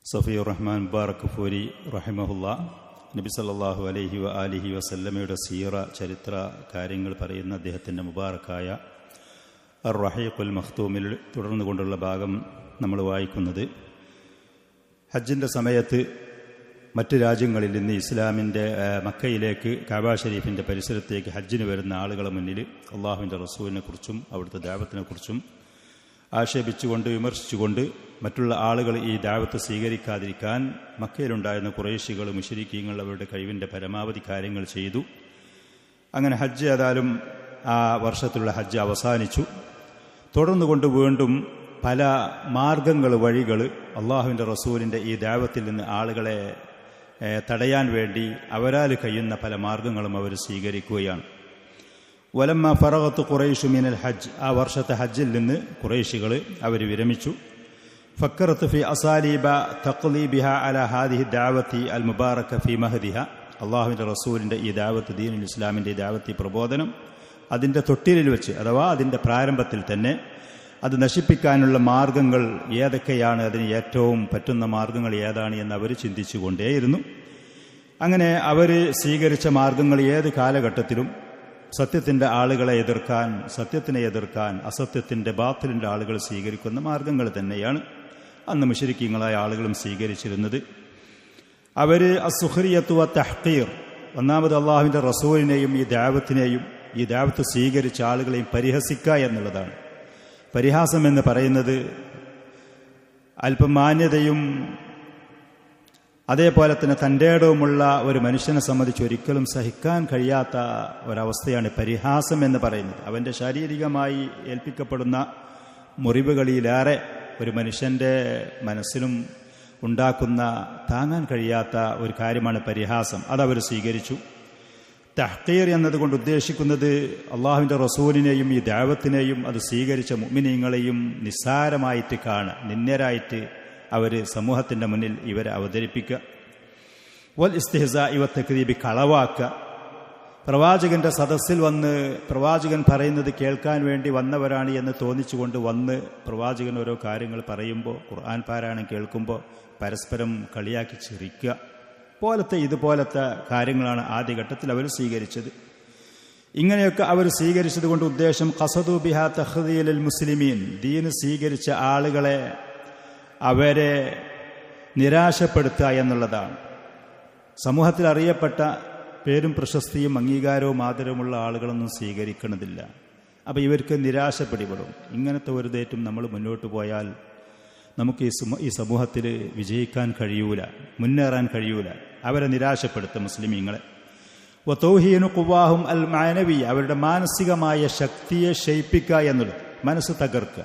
സഫിയുർ റഹ്മാൻ മുബാറക് ഫൂരി റഹിമഹുല്ല നബി സല്ലല്ലാഹു അലൈഹി വആലിഹി വസല്ലമയുടെ സീറ ചരിത്ര കാര്യങ്ങൾ പറയുന്ന അദ്ദേഹത്തിൻ്റെ മുബാറക്കായ അർ റഹീഖുൽ മഖ്തൂമിൽ തുടർന്നു കൊണ്ടുള്ള ഭാഗം നമ്മൾ വായിക്കുന്നത്, ഹജ്ജിൻ്റെ സമയത്ത് മറ്റ് രാജ്യങ്ങളിൽ നിന്ന് ഇസ്ലാമിൻ്റെ മക്കയിലേക്ക് കഅബ ഷരീഫിൻ്റെ പരിസരത്തേക്ക് ഹജ്ജിന് വരുന്ന ആളുകളെ മുന്നിൽ അള്ളാഹുവിൻ്റെ റസൂലിനെ കുറിച്ചും അവിടുത്തെ ദഅവത്തിനെക്കുറിച്ചും ആക്ഷേപിച്ചുകൊണ്ട് വിമർശിച്ചുകൊണ്ട് മറ്റുള്ള ആളുകൾ ഈ ദഅവത്ത് സ്വീകരിക്കാതിരിക്കാൻ മക്കയിലുണ്ടായിരുന്ന ഖുറൈശികൾ മുശ്രിക്കീങ്ങൾ അവരുടെ കഴിവിൻ്റെ പരമാവധി കാര്യങ്ങൾ ചെയ്തു. അങ്ങനെ ഹജ്ജ് ഏതായാലും ആ വർഷത്തിലുള്ള ഹജ്ജ് അവസാനിച്ചു. തുടർന്നുകൊണ്ട് വീണ്ടും പല മാർഗങ്ങൾ, വഴികൾ അള്ളാഹുവിൻ്റെ റസൂലിൻ്റെ ഈ ദഅവത്തിൽ നിന്ന് ആളുകളെ തടയാൻ വേണ്ടി അവരാൽ കഴിയുന്ന പല മാർഗങ്ങളും അവർ സ്വീകരിക്കുകയാണ്. വലമ്മ ഫറഗത്ത് ഖുറൈശു മിനൽ ഹജ്ജ്, ആ വർഷത്തെ ഹജ്ജിൽ നിന്ന് ഖുറൈശികൾ അവർ വിരമിച്ചു. ഫക്കറത്ത് ഫി അസാലീബ തഖ്ലീബിഹ അല ഹാദിഹി ദഅവത്തി അൽ മുബാറക ഫി മഹദിഹ, അള്ളാഹുവിൻ്റെ റസൂലിൻ്റെ ഈ ദഅവത്ത്, ദീനുൽ ഇസ്ലാമിൻ്റെ ഈ ദഅവത്തി പ്രബോധനം അതിൻ്റെ തൊട്ടിലിൽ വെച്ച്, അഥവാ അതിൻ്റെ പ്രാരംഭത്തിൽ തന്നെ അത് നശിപ്പിക്കാനുള്ള മാർഗങ്ങൾ ഏതൊക്കെയാണ്, അതിന് ഏറ്റവും പറ്റുന്ന മാർഗങ്ങൾ ഏതാണ് എന്ന് അവർ ചിന്തിച്ചു കൊണ്ടേയിരുന്നു. അങ്ങനെ അവർ സ്വീകരിച്ച മാർഗങ്ങൾ ഏത് കാലഘട്ടത്തിലും സത്യത്തിൻ്റെ ആളുകളെ എതിർക്കാൻ, സത്യത്തിനെ എതിർക്കാൻ അസത്യത്തിൻ്റെ ബാത്തിലിൻ്റെ ആളുകൾ സ്വീകരിക്കുന്ന മാർഗങ്ങൾ തന്നെയാണ് അന്ന് മുശ്രിക്കീങ്ങളായ ആളുകളും സ്വീകരിച്ചിരുന്നത്. അവർ അസ്സുഖ്രിയത്തു വ തഹ്ഖീർ, ഒന്നാമത് അള്ളാഹുവിൻ്റെ റസൂലിനെയും ഈ ദഅവത്ത് സ്വീകരിച്ച ആളുകളെയും പരിഹസിക്കുക എന്നുള്ളതാണ്. പരിഹാസം എന്ന് പറയുന്നത് അല്പം മാന്യതയും അതേപോലെ തന്നെ തൻ്റെ ഇടവുമുള്ള ഒരു മനുഷ്യനെ സംബന്ധിച്ച് ഒരിക്കലും സഹിക്കാൻ കഴിയാത്ത ഒരവസ്ഥയാണ് പരിഹാസം എന്ന് പറയുന്നത്. അവൻ്റെ ശാരീരികമായി ഏൽപ്പിക്കപ്പെടുന്ന മുറിവുകളിലേറെ ഒരു മനുഷ്യൻ്റെ മനസ്സിലും ഉണ്ടാക്കുന്ന, താങ്ങാൻ കഴിയാത്ത ഒരു കാര്യമാണ് പരിഹാസം. അതവർ സ്വീകരിച്ചു. തഹ്ഖീർ എന്നതുകൊണ്ട് ഉദ്ദേശിക്കുന്നത് അള്ളാഹുവിൻ്റെ റസൂലിനെയും ഈ ദഅവത്തിനെയും അത് സ്വീകരിച്ച മുഅ്മിനീങ്ങളെയും നിസ്സാരമായിട്ട് കാണുക, നിന്ദ്യരായിട്ട് അവർ സമൂഹത്തിൻ്റെ മുന്നിൽ ഇവരെ അവതരിപ്പിക്കുക. വൽ ഇസ്തിഹ്സാഇ വ തക്ദീബി, കളവാക്കുക. പ്രവാചകന്റെ സദസ്സിൽ വന്ന് പ്രവാചകൻ പറയുന്നത് കേൾക്കാൻ വേണ്ടി വന്നവരാണ് എന്ന് തോന്നിച്ചുകൊണ്ട് വന്ന് പ്രവാചകൻ ഓരോ കാര്യങ്ങൾ പറയുമ്പോൾ, ഖുർആൻ പാരായണം കേൾക്കുമ്പോൾ പരസ്പരം കളിയാക്കി ചിരിക്കുക ഇതുപോലത്തെ കാര്യങ്ങളാണ് ആദ്യഘട്ടത്തിൽ അവർ സ്വീകരിച്ചത്. ഇങ്ങനെയൊക്കെ അവർ സ്വീകരിച്ചത് കൊണ്ട് ഉദ്ദേശം ഖസദു ബിഹാ തഖ്ദീലുൽ മുസ്ലിമീൻ, ദീൻ സ്വീകരിച്ച ആളുകളെ അവരെ നിരാശപ്പെടുത്തുക എന്നുള്ളതാണ്. സമൂഹത്തിൽ അറിയപ്പെട്ട പേരും പ്രശസ്തിയും അംഗീകാരവും ആദരവുമുള്ള ആളുകളൊന്നും സ്വീകരിക്കണതില്ല. അപ്പോൾ ഇവർക്ക് നിരാശ പിടിപെടും. ഇങ്ങനത്തെ ഒരു തെറ്റും നമ്മൾ മുന്നോട്ട് പോയാൽ നമുക്ക് ഈ സമൂഹത്തിൽ വിജയിക്കാൻ കഴിയൂല, മുന്നേറാൻ കഴിയൂല. അവരെ നിരാശപ്പെടുത്തും മുസ്ലിമീങ്ങളെ. വതൗഹീനു ഖുവാഹും അൽ മാനവി, അവരുടെ മാനസികമായ ശക്തിയെ ക്ഷയിപ്പിക്കുക എന്നുള്ളത്, മനസ്സ് തകർക്കുക.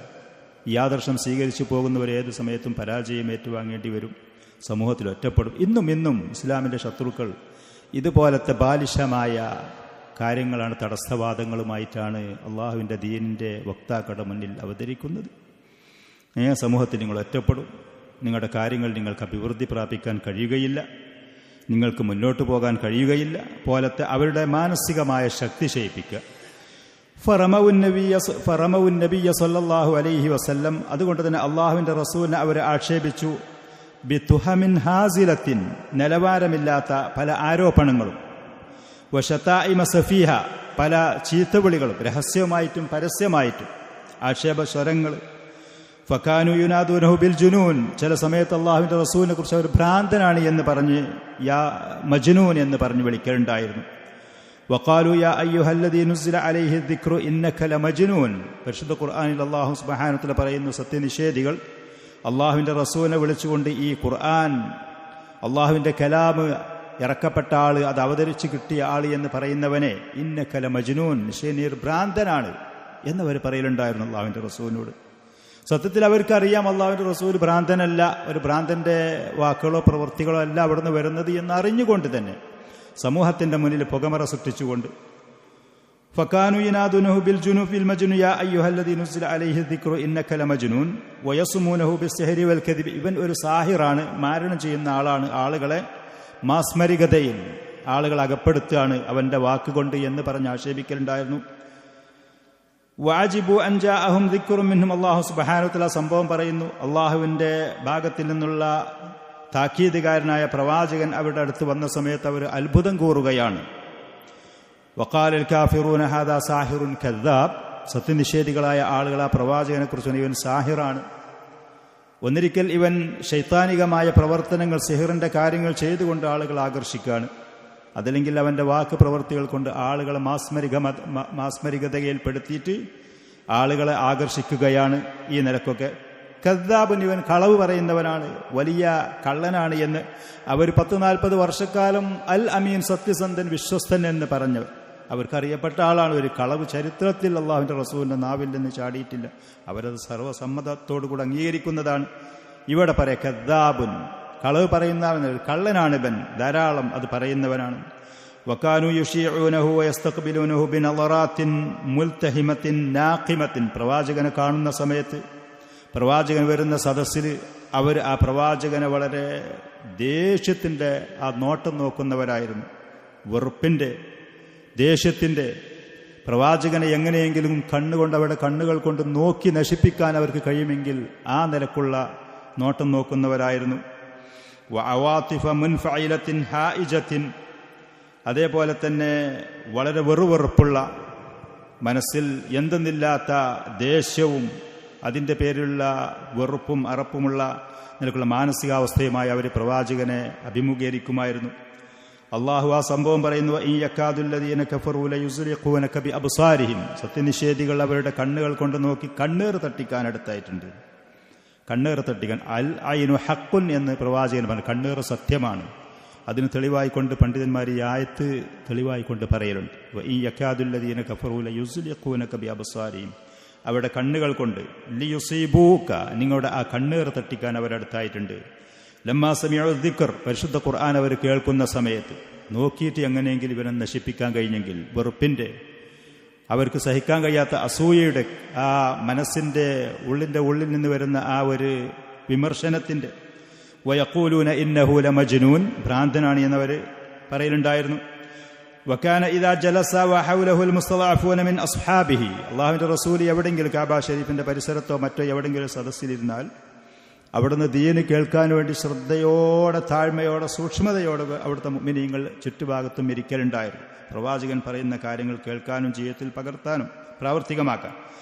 ഈ ആദർശം സ്വീകരിച്ചു പോകുന്നവർ ഏത് സമയത്തും പരാജയം ഏറ്റുവാങ്ങേണ്ടി വരും, സമൂഹത്തിൽ ഒറ്റപ്പെടും. ഇന്നും ഇസ്ലാമിൻ്റെ ശത്രുക്കൾ ഇതുപോലത്തെ ബാലിശമായ കാര്യങ്ങളാണ്, തടസ്സവാദങ്ങളുമായിട്ടാണ് അള്ളാഹുവിൻ്റെ ദീനിൻ്റെ വക്താക്കളുടെ മുന്നിൽ അവതരിക്കുന്നത്. സമൂഹത്തിൽ നിങ്ങൾ ഒറ്റപ്പെടും, നിങ്ങളുടെ കാര്യങ്ങൾ നിങ്ങൾക്ക് അഭിവൃദ്ധി പ്രാപിക്കാൻ കഴിയുകയില്ല, നിങ്ങൾക്ക് മുന്നോട്ട് പോകാൻ കഴിയുകയില്ല പോലത്തെ അവരുടെ മാനസികമായ ശക്തി ക്ഷയിപ്പിക്കുക. ഫറമഉൻ നബിയ്യ സല്ലല്ലാഹു അലൈഹി വസല്ലം, അതുകൊണ്ട് തന്നെ അള്ളാഹുവിൻ്റെ റസൂലിനെ അവരെ ആക്ഷേപിച്ചു. ബിതുഹമിൻ ഹാസിലത്തിൻ, നിലവാരമില്ലാത്ത പല ആരോപണങ്ങളും. വശതാഇമ സഫീഹ, പല ചീത്തവിളികളും രഹസ്യമായിട്ടും പരസ്യമായിട്ടും ആക്ഷേപ സ്വരങ്ങൾ. ഫകാനു യുനാദൂനഹു ബിൽ ജുനൂൻ, ചില സമയത്ത് അള്ളാഹുവിൻ്റെ റസൂലിനെ കുറിച്ച് അവർ ഭ്രാന്തനാണ് എന്ന് പറഞ്ഞ് യാ മജ്നൂൻ എന്ന് പറഞ്ഞ് വിളിക്കലുണ്ടായിരുന്നു. വഖാലു യാ അയ്യുഹല്ലദീ നുസ്സില അലൈഹി ദിക്റു ഇന്നക ലമജ്നൂൻ, പരിശുദ്ധ ഖുർആനിൽ അല്ലാഹു സുബ്ഹാനഹു വ തആല പറയുന്നു, സത്യനിഷേധികൾ അള്ളാഹുവിൻ്റെ റസൂലിനെ വിളിച്ചുകൊണ്ട് ഈ ഖുർആൻ, അള്ളാഹുവിൻ്റെ കലാം ഇറക്കപ്പെട്ട ആൾ, അത് അവതരിച്ച് കിട്ടിയ ആൾ എന്ന് പറയുന്നവനെ ഇന്നക ലമജ്നൂൻ, നിശ്ചയം ഭ്രാന്തനാണ് എന്നവർ പറയലുണ്ടായിരുന്നു അള്ളാഹുവിൻ്റെ റസൂലിനോട്. സത്യത്തിൽ അവർക്കറിയാം അള്ളാഹുവിൻ്റെ റസൂൽ ഭ്രാന്തനല്ല, ഒരു ഭ്രാന്തൻ്റെ വാക്കുകളോ പ്രവൃത്തികളോ അല്ല അവിടുന്ന് വരുന്നത് എന്ന് അറിഞ്ഞുകൊണ്ട് തന്നെ സമൂഹത്തിൻ്റെ മുന്നിൽ പുകമറ സൃഷ്ടിച്ചുകൊണ്ട് ഫകാനു യനാദുനഹു ബിൽ ജുനൂഫിൽ മജ്നൂൻ യാ അയ്യുഹല്ലദീ നുസ്സില അലൈഹി ദിക്റു ഇന്നക ലമജ്നൂൻ വയസ്മുനഹു ബിസ്സിഹ്രി വൽ കദിബ്, ഇവൻ ഒരു സാഹിറാണ്, മാരണം ചെയ്യുന്ന ആളാണ്, ആളുകളെ മാസ്മരികതയിൽ ആളുകൾ അകപ്പെടുത്തുകയാണ് അവൻ്റെ വാക്കുകൊണ്ട് എന്ന് പറഞ്ഞ് ആക്ഷേപിക്കലുണ്ടായിരുന്നു. വാജിബു അൻജാഅഹും ദിക്റും മിൻഹും, അല്ലാഹു സുബ്ഹാനഹു വ തആല സംഭവം പറയുന്നു, അള്ളാഹുവിൻ്റെ ഭാഗത്തിൽ നിന്നുള്ള താക്കീതുകാരനായ പ്രവാചകൻ അവരുടെ അടുത്ത് വന്ന സമയത്ത് അവർ അത്ഭുതം കൂറുകയാണ്. വഖാലൽ കാഫിറൂന ഹാദാ സാഹിറുൻ കദ്ദാബ്. സത്യനിഷേധികളായ ആളുകൾ ആ പ്രവാചകനെ കുറിച്ച് ഇവൻ സാഹിറാണ്, ഒന്നിരിക്കൽ ഇവൻ ശൈത്താനികമായ പ്രവർത്തനങ്ങൾ, സിഹിറിന്റെ കാര്യങ്ങൾ ചെയ്തുകൊണ്ട് ആളുകൾ ആകർഷിക്കുകയാണ്, അതല്ലെങ്കിൽ അവന്റെ വാക്ക് പ്രവൃത്തികൾ കൊണ്ട് ആളുകളെ മാസ്മരികതയിൽപ്പെടുത്തിയിട്ട് ആളുകളെ ആകർഷിക്കുകയാണ്. ഈ നിലക്കൊക്കെ കദ്ദാബുൻ, ഇവൻ കളവ് പറയുന്നവനാണ്, വലിയ കള്ളനാണ് എന്ന് അവർ 10-40 വർഷക്കാലം അൽ അമീൻ, സത്യസന്ധൻ, വിശ്വസ്തൻ എന്ന് പറഞ്ഞവർ. അവർക്കറിയപ്പെട്ട ആളാണ്. ഒരു കളവ് ചരിത്രത്തിൽ അള്ളാഹുവിന്റെ റസൂലിന്റെ നാവിൽ നിന്ന് ചാടിയിട്ടില്ല. അവരത് സർവ്വസമ്മതത്തോടുകൂടി അംഗീകരിക്കുന്നതാണ്. ഇവിടെ പറയാം കദ്ദാബുൻ, കളവ് പറയുന്നവൻ, കള്ളനാണ് ഇവൻ, ധാരാളം അത് പറയുന്നവനാണ്. വകാനു യുശീഊനഹു വയസ്തഖ്ബിലൂനഹു ബിനളറാത്തിൻ മുൽതഹിമത്തിൻ നാഖിമത്തിൻ. പ്രവാചകനെ കാണുന്ന സമയത്ത്, പ്രവാചകൻ വരുന്ന സദസ്സിൽ അവർ ആ പ്രവാചകനെ വളരെ ദേഷ്യത്തിന്റെ ആ നോട്ടം നോക്കുന്നവരായിരുന്നു, വെറുപ്പിന്റെ, ദേഷ്യത്തിന്റെ. പ്രവാചകനെ എങ്ങനെയെങ്കിലും കണ്ണുകൊണ്ട്, അവരുടെ കണ്ണുകൾ കൊണ്ട് നോക്കി നശിപ്പിക്കാൻ അവർക്ക് കഴിയുമെങ്കിൽ ആ നിലക്കുള്ള നോട്ടം നോക്കുന്നവരായിരുന്നു. വഅവാതിഫ മുൻഫഇലത്തിൻ ഹായിജത്തിൻ. അതേപോലെ തന്നെ വളരെ വെറുവെറുപ്പുള്ള, മനസ്സിൽ എന്തെന്നില്ലാത്ത ദേഷ്യവും അതിൻ്റെ പേരിലുള്ള വെറുപ്പും അറപ്പുമുള്ള നിലക്കുള്ള മാനസികാവസ്ഥയുമായി അവർ പ്രവാചകനെ അഭിമുഖീകരിക്കുമായിരുന്നു. അള്ളാഹു ആ സംഭവം പറയുന്നു, ഈ യക്കാദുല്ലദീന കഫറൂ ലയുസ്ലിഖൂനക ബിഅബ്സാരിഹിം. സത്യനിഷേധികൾ അവരുടെ കണ്ണുകൾ കൊണ്ട് നോക്കി കണ്ണേറ് തട്ടിക്കാൻ അടുത്തായിട്ടുണ്ട്. കണ്ണേറ് തട്ടിക്കാൻ. അൽ ഐനു ഹഖുൻ എന്ന് പ്രവാചകൻ പറഞ്ഞു. കണ്ണേറ് സത്യമാണ്. അതിന് തെളിവായിക്കൊണ്ട് പണ്ഡിതന്മാർ ഈ ആയത്ത് തെളിവായിക്കൊണ്ട് പറയലുണ്ട്. ഈ യക്കാദുല്ലദീന കഫറൂ ലയുസ്ലിഖൂനക ബിഅബ്സാരിഹിം. അവരുടെ കണ്ണുകൾ കൊണ്ട് ലിയുസീബൂക, നിങ്ങളുടെ ആ കണ്ണേറ് തട്ടിക്കാൻ അവരടുത്തായിട്ടുണ്ട്. ലമ്മാ സമിഉ ദിക്ർ, പരിശുദ്ധ ഖുർആൻ അവർ കേൾക്കുന്ന സമയത്ത് നോക്കിയിട്ട് എങ്ങനെയെങ്കിലും ഇവനെ നശിപ്പിക്കാൻ കഴിഞ്ഞെങ്കിൽ, വെറുപ്പിന്റെ, അവർക്ക് സഹിക്കാൻ കഴിയാത്ത അസൂയയുടെ, ആ മനസ്സിന്റെ ഉള്ളിൽ നിന്ന് വരുന്ന ആ ഒരു വിമർശനത്തിന്റെ, വയഖൂലൂന ഇന്നഹു ലമജ്നൂൻ, ഭ്രാന്തനാണ് എന്നവർ പറയലുണ്ടായിരുന്നു. വകാന ഇദാ ജലസ വഹൗലഹുൽ മുസ്തളഅഫൂന മിൻ അസ്ഹാബിഹി. അല്ലാഹുവിന്റെ റസൂൽ എവിടെയെങ്കിലും കഅബ ഷരീഫിന്റെ പരിസരത്തോ മറ്റോ എവിടെയെങ്കിലും സദസ്സിലിരുന്നാൽ അവിടുന്ന് ദീന് കേൾക്കാൻ വേണ്ടി ശ്രദ്ധയോടെ, താഴ്മയോടെ, സൂക്ഷ്മതയോടെ അവിടുത്തെ മുഅ്മിനീങ്ങൾ ചുറ്റുഭാഗത്തും ഇരിക്കലുണ്ടായിരുന്നു. പ്രവാചകൻ പറയുന്ന കാര്യങ്ങൾ കേൾക്കാനും ജീവിതത്തിൽ പകർത്താനും പ്രാവർത്തികമാക്കാൻ.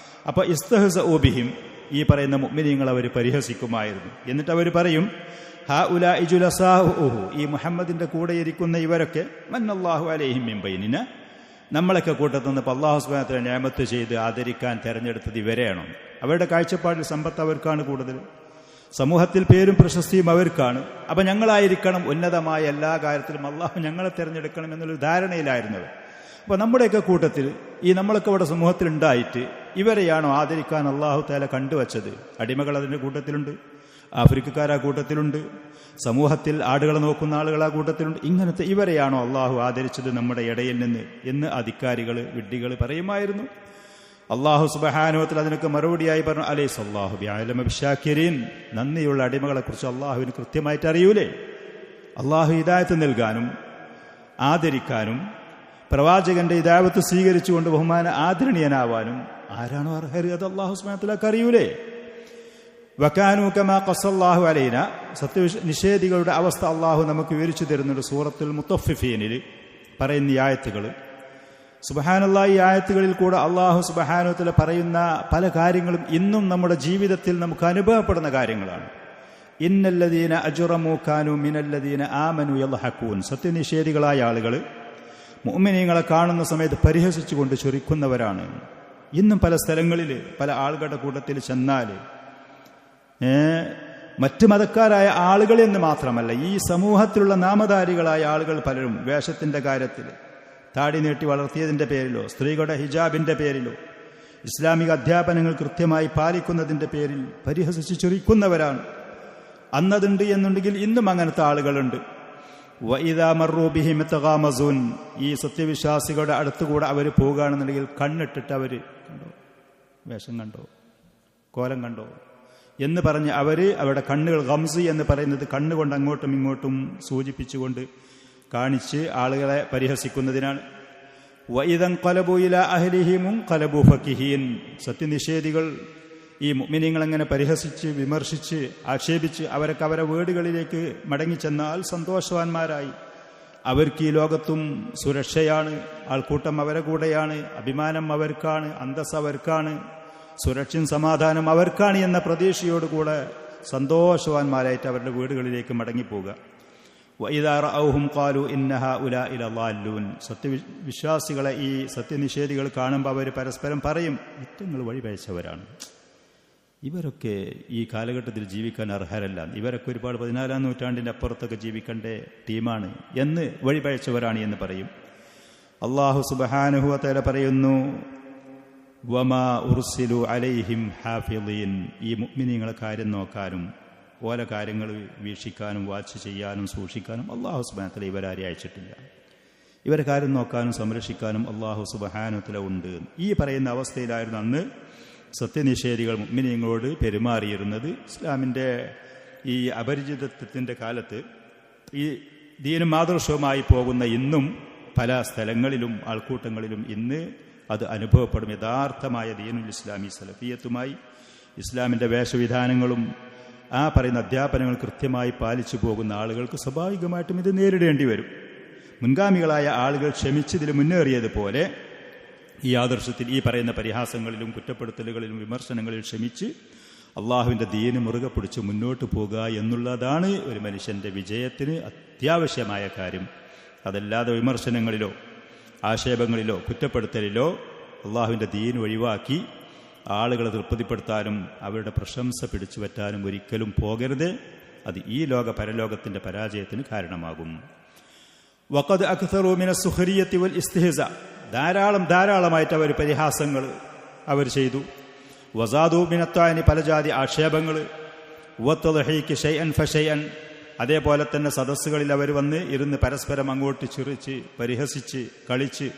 അപ്പൊ ഇസ്തഹ്സഉ ബിഹിം, ഈ പറയുന്ന മുഅ്മിനീങ്ങൾ അവർ പരിഹസിക്കുമായിരുന്നു. എന്നിട്ട് അവർ പറയും, ഹഉലാഇ ജുലസാഉഹു, ഈ മുഹമ്മദിന്റെ കൂടെ ഇരിക്കുന്ന ഇവരൊക്കെ മന്നല്ലാഹു അലൈഹിം മിൻ ബൈനിന, നമ്മളൊക്കെ കൂട്ടത്തിൽ നിന്ന് അല്ലാഹു സുബ്ഹാനഹു വ തആല നിഅമത്ത് ചെയ്ത് ആദരിക്കാൻ തെരഞ്ഞെടുത്തത് ഇവരെയാണോ? അവരുടെ കാഴ്ചപ്പാടിൽ സമ്പത്ത് അവർക്കാണ് കൂടുതൽ, സമൂഹത്തിൽ പേരും പ്രശസ്തിയും അവർക്കാണ്. അപ്പൊ ഞങ്ങളായിരിക്കണം ഉന്നതമായ എല്ലാ കാര്യത്തിലും, അള്ളാഹു ഞങ്ങളെ തിരഞ്ഞെടുക്കണം എന്നുള്ളൊരു ധാരണയിലായിരുന്നത്. അപ്പൊ നമ്മുടെയൊക്കെ കൂട്ടത്തിൽ ഈ നമ്മളൊക്കെ ഇവിടെ സമൂഹത്തിൽ ഉണ്ടായിട്ട് ഇവരെയാണോ ആദരിക്കാൻ അള്ളാഹു തആല കണ്ടുവച്ചത്? അടിമകൾ അതിന്റെ കൂട്ടത്തിലുണ്ട്, ആഫ്രിക്കക്കാർ ആ കൂട്ടത്തിലുണ്ട്, സമൂഹത്തിൽ ആടുകളെ നോക്കുന്ന ആളുകൾ ആ കൂട്ടത്തിലുണ്ട്. ഇങ്ങനത്തെ ഇവരെയാണോ അള്ളാഹു ആദരിച്ചത് നമ്മുടെ ഇടയിൽ നിന്ന് എന്ന് അധികാരികൾ, വിഡ്ഢികൾ പറയുമായിരുന്നു. അള്ളാഹു സുബ്ഹാനഹു വ തആല അതിനൊക്കെ മറുപടിയായി പറഞ്ഞു, അലൈസല്ലാഹു ബിഅലമ ബിശാകിരീൻ, നന്ദിയുള്ള അടിമകളെ കുറിച്ച് അള്ളാഹുവിന് കൃത്യമായിട്ട് അറിയൂലേ? അള്ളാഹു ഹിദായത്ത് നൽകാനും ആദരിക്കാനും പ്രവാചകന്റെ ഹിദായത്ത് സ്വീകരിച്ചുകൊണ്ട് ആദരണീയനാവാനും ആരാണോ അർഹർ? അത് അള്ളാഹു സുബ്ഹാനഹു വ തആലക്ക് അറിയൂലേ? വകാനൂ കമാ ഖസ്സല്ലാഹു അലൈന, സത്യനിഷേധികളുടെ അവസ്ഥ അള്ളാഹു നമുക്ക് വിവരിച്ചു തരുന്നുണ്ട്. സൂറത്തുൽ മുത്തഫിഫീനിൽ പറയുന്ന ഈ ആയത്തുകൾ, സുബ്ഹാനല്ലാഹ്, ഈ ആയത്തുകളിൽ കൂടെ അള്ളാഹു സുബ്ഹാനഹു വ തആല പറയുന്ന പല കാര്യങ്ങളും ഇന്നും നമ്മുടെ ജീവിതത്തിൽ നമുക്ക് അനുഭവപ്പെടുന്ന കാര്യങ്ങളാണ്. ഇന്നല്ലദീന അജ്റമൂ കാനൂ മിനല്ലദീന ആമനൂ യദ്ഹഖൂൻ, സത്യനിഷേധികളായ ആളുകൾ മുഅ്മിനീങ്ങളെ കാണുന്ന സമയത്ത് പരിഹസിച്ചുകൊണ്ട് ചൊരിക്കുന്നവരാണ്. ഇന്നും പല സ്ഥലങ്ങളിൽ പല ആളുകളുടെ കൂട്ടത്തിൽ ചെന്നാൽ മറ്റ് മതക്കാരായ ആളുകൾ എന്ന് മാത്രമല്ല, ഈ സമൂഹത്തിലുള്ള നാമധാരികളായ ആളുകൾ പലരും വേഷത്തിന്റെ കാര്യത്തിൽ, താടി നീട്ടി വളർത്തിയതിന്റെ പേരിലോ, സ്ത്രീകളുടെ ഹിജാബിന്റെ പേരിലോ, ഇസ്ലാമിക അധ്യാപനങ്ങൾ കൃത്യമായി പാലിക്കുന്നതിന്റെ പേരിൽ പരിഹസിച്ച് ചൊരിക്കുന്നവരാണ്. അന്നതുണ്ട് എന്നുണ്ടെങ്കിൽ ഇന്നും അങ്ങനത്തെ ആളുകളുണ്ട്. വഇദാ മർറൂ ബിഹിം തഗാമസൂൻ, ഈ സത്യവിശ്വാസികളുടെ അടുത്തുകൂടെ അവർ പോകുകയാണെന്നുണ്ടെങ്കിൽ കണ്ണിട്ടിട്ട് അവർ കണ്ടോ, വേഷം കണ്ടോ, കോലം കണ്ടോ എന്ന് പറഞ്ഞ് അവരുടെ കണ്ണുകൾ, ഗംസ് എന്ന് പറയുന്നത് കണ്ണുകൊണ്ട് അങ്ങോട്ടും ഇങ്ങോട്ടും സൂചിപ്പിച്ചുകൊണ്ട് കാണിച്ച് ആളുകളെ പരിഹസിക്കുന്നതിനാണ്. വഇദൻ ഖലബൂ ഇലാ അഹ്ലിഹിം ഖലബൂ ഫകിഹീൻ, സത്യനിഷേധികൾ ഈ മുഅ്മിനീങ്ങളെങ്ങനെ പരിഹസിച്ച് വിമർശിച്ച് ആക്ഷേപിച്ച് അവരൊക്കെ അവരെ വീടുകളിലേക്ക് മടങ്ങിച്ചെന്നാൽ സന്തോഷവാന്മാരായി. അവർക്ക് ഈ ലോകത്തും സുരക്ഷയാണ്, ആൾക്കൂട്ടം അവരെ കൂടെയാണ്, അഭിമാനം അവർക്കാണ്, അന്തസ് അവർക്കാണ്, സുരക്ഷയും സമാധാനം അവർക്കാണ് എന്ന പ്രതീക്ഷയോടുകൂടെ സന്തോഷവാന്മാരായിട്ട് അവരുടെ വീടുകളിലേക്ക് മടങ്ങിപ്പോവുക. വഇദാ റഅൗഹും ഖാലു ഇന്ന ഹഉലാഇ ലളാല്ലൂൻ. സത്യവിശ്വാസികളെ ഈ സത്യനിഷേധികൾ കാണുമ്പോൾ അവർ പരസ്പരം പറയും, നിങ്ങൾ വഴിപഴച്ചവരാണ്, ഇവരൊക്കെ ഈ കാലഘട്ടത്തിൽ ജീവിക്കാൻ അർഹരല്ല, ഇവരൊക്കെ ഒരുപാട് 14-ാം നൂറ്റാണ്ടിൻ്റെ അപ്പുറത്തൊക്കെ ജീവിക്കേണ്ട ടീമാണ് എന്ന് വഴിപഴച്ചവരാണ് എന്ന് പറയും. അല്ലാഹു സുബ്ഹാനഹു വ തആല പറയുന്നു, വമാ ഉർസിലു അലൈഹിം ഹാഫിളീൻ. ഈ മുഅ്മിനീങ്ങളെ കാര്യം നോക്കാനും ഓല കാര്യങ്ങൾ വീക്ഷിക്കാനും വാച്ച് ചെയ്യാനും സൂക്ഷിക്കാനും അല്ലാഹു സുബ്ഹാനഹു വ തആല ഇവരാരെ അയച്ചിട്ടില്ല. ഇവരെ കാര്യം നോക്കാനും സംരക്ഷിക്കാനും അല്ലാഹു സുബ്ഹാനഹു വ തആല ഉണ്ട്. ഈ പറയുന്ന അവസ്ഥയിലായിരുന്നു അന്ന് സത്യനിഷേധികൾ മുഅ്മിനീങ്ങളോട് പെരുമാറിയിരുന്നത്. ഇസ്ലാമിൻ്റെ ഈ അപരിചിതത്വത്തിൻ്റെ കാലത്ത് ഈ ദീനും ആദർശവുമായി പോകുന്ന ഇന്നും പല സ്ഥലങ്ങളിലും ആൾക്കൂട്ടങ്ങളിലും ഇന്ന് അത് അനുഭവപ്പെടും. യഥാർത്ഥമായ ദീനുൽ ഇസ്ലാമി സലഫിയത്തുമായി ഇസ്ലാമിൻ്റെ വേഷവിധാനങ്ങളും ആ പറയുന്ന അധ്യാപനങ്ങൾ കൃത്യമായി പാലിച്ചു പോകുന്ന ആളുകൾക്ക് സ്വാഭാവികമായിട്ടും ഇത് നേരിടേണ്ടി വരും. മുൻഗാമികളായ ആളുകൾ ക്ഷമിച്ചതിൽ മുന്നേറിയതുപോലെ ഈ ആദർശത്തിൽ ഈ പറയുന്ന പരിഹാസങ്ങളിലും കുറ്റപ്പെടുത്തലുകളിലും വിമർശനങ്ങളിലും ക്ഷമിച്ച് അള്ളാഹുവിൻ്റെ ദീന് മുറുകെ പിടിച്ച് മുന്നോട്ട് പോകുക എന്നുള്ളതാണ് ഒരു മനുഷ്യൻ്റെ വിജയത്തിന് അത്യാവശ്യമായ കാര്യം. അതല്ലാതെ വിമർശനങ്ങളിലോ ആക്ഷേപങ്ങളിലോ കുറ്റപ്പെടുത്തലിലോ അള്ളാഹുവിൻ്റെ ദീന് ഒഴിവാക്കി ആളുകളെ തൃപ്തിപ്പെടുത്താനും അവരുടെ പ്രശംസ പിടിച്ചു പറ്റാനും ഒരിക്കലും പോകരുത്. അത് ഈ ലോക പരലോകത്തിൻ്റെ പരാജയത്തിന് കാരണമാകും. വഖദ് അക്തറു മിന സുഖരിയത്തി വൽ ഇസ്തിഹ്സാ. ധാരാളമായിട്ട് അവർ പരിഹാസങ്ങൾ അവർ ചെയ്തു. വസാദു മിനത്താനി, പല ജാതി ആക്ഷേപങ്ങൾ. വത്തദ്ഹീക്ക് ഷൈഅൻ ഫഷൈഅൻ. അതേപോലെ തന്നെ സദസ്സുകളിൽ അവർ വന്ന് ഇരുന്ന് പരസ്പരം അങ്ങോട്ട് ചിറിച്ച് പരിഹസിച്ച് കളിച്ച്.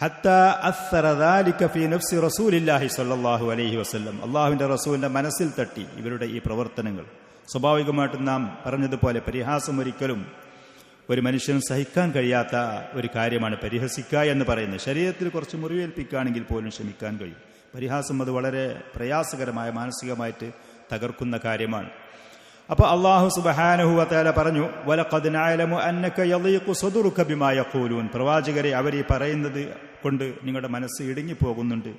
ഹത്താ അസ്സറ ദാലിക ഫീ നഫ്സി റസൂലില്ലാഹി സ്വല്ലല്ലാഹു അലൈഹി വസല്ലം. അള്ളാഹുവിൻ്റെ റസൂലിൻ്റെ മനസ്സിൽ തട്ടി ഇവരുടെ ഈ പ്രവർത്തനങ്ങൾ. സ്വാഭാവികമായിട്ടും നാം പറഞ്ഞതുപോലെ പരിഹാസം ഒരിക്കലും ഒരു മനുഷ്യന് സഹിക്കാൻ കഴിയാത്ത ഒരു കാര്യമാണ് പരിഹസിക്കുക എന്ന് പറയുന്നത്. ശരീരത്തിൽ കുറച്ച് മുറിവേൽപ്പിക്കുകയാണെങ്കിൽ പോലും ക്ഷമിക്കാൻ കഴിയും. പരിഹാസം അത് വളരെ പ്രയാസകരമായ മാനസികമായിട്ട് തകർക്കുന്ന കാര്യമാണ്. അപ്പോൾ അല്ലാഹു സുബ്ഹാനഹു വ തആല പറഞ്ഞു, വലഖദ് നഅലമു അന്നക യളീഖു സദറുക ബിമാ യഖൂലൂൻ. പ്രവാചകരെ, അവർ ഈ പറയുന്നത് കൊണ്ട് നിങ്ങളുടെ മനസ്സ് ഇടുങ്ങിപ്പോകുന്നുണ്ട്,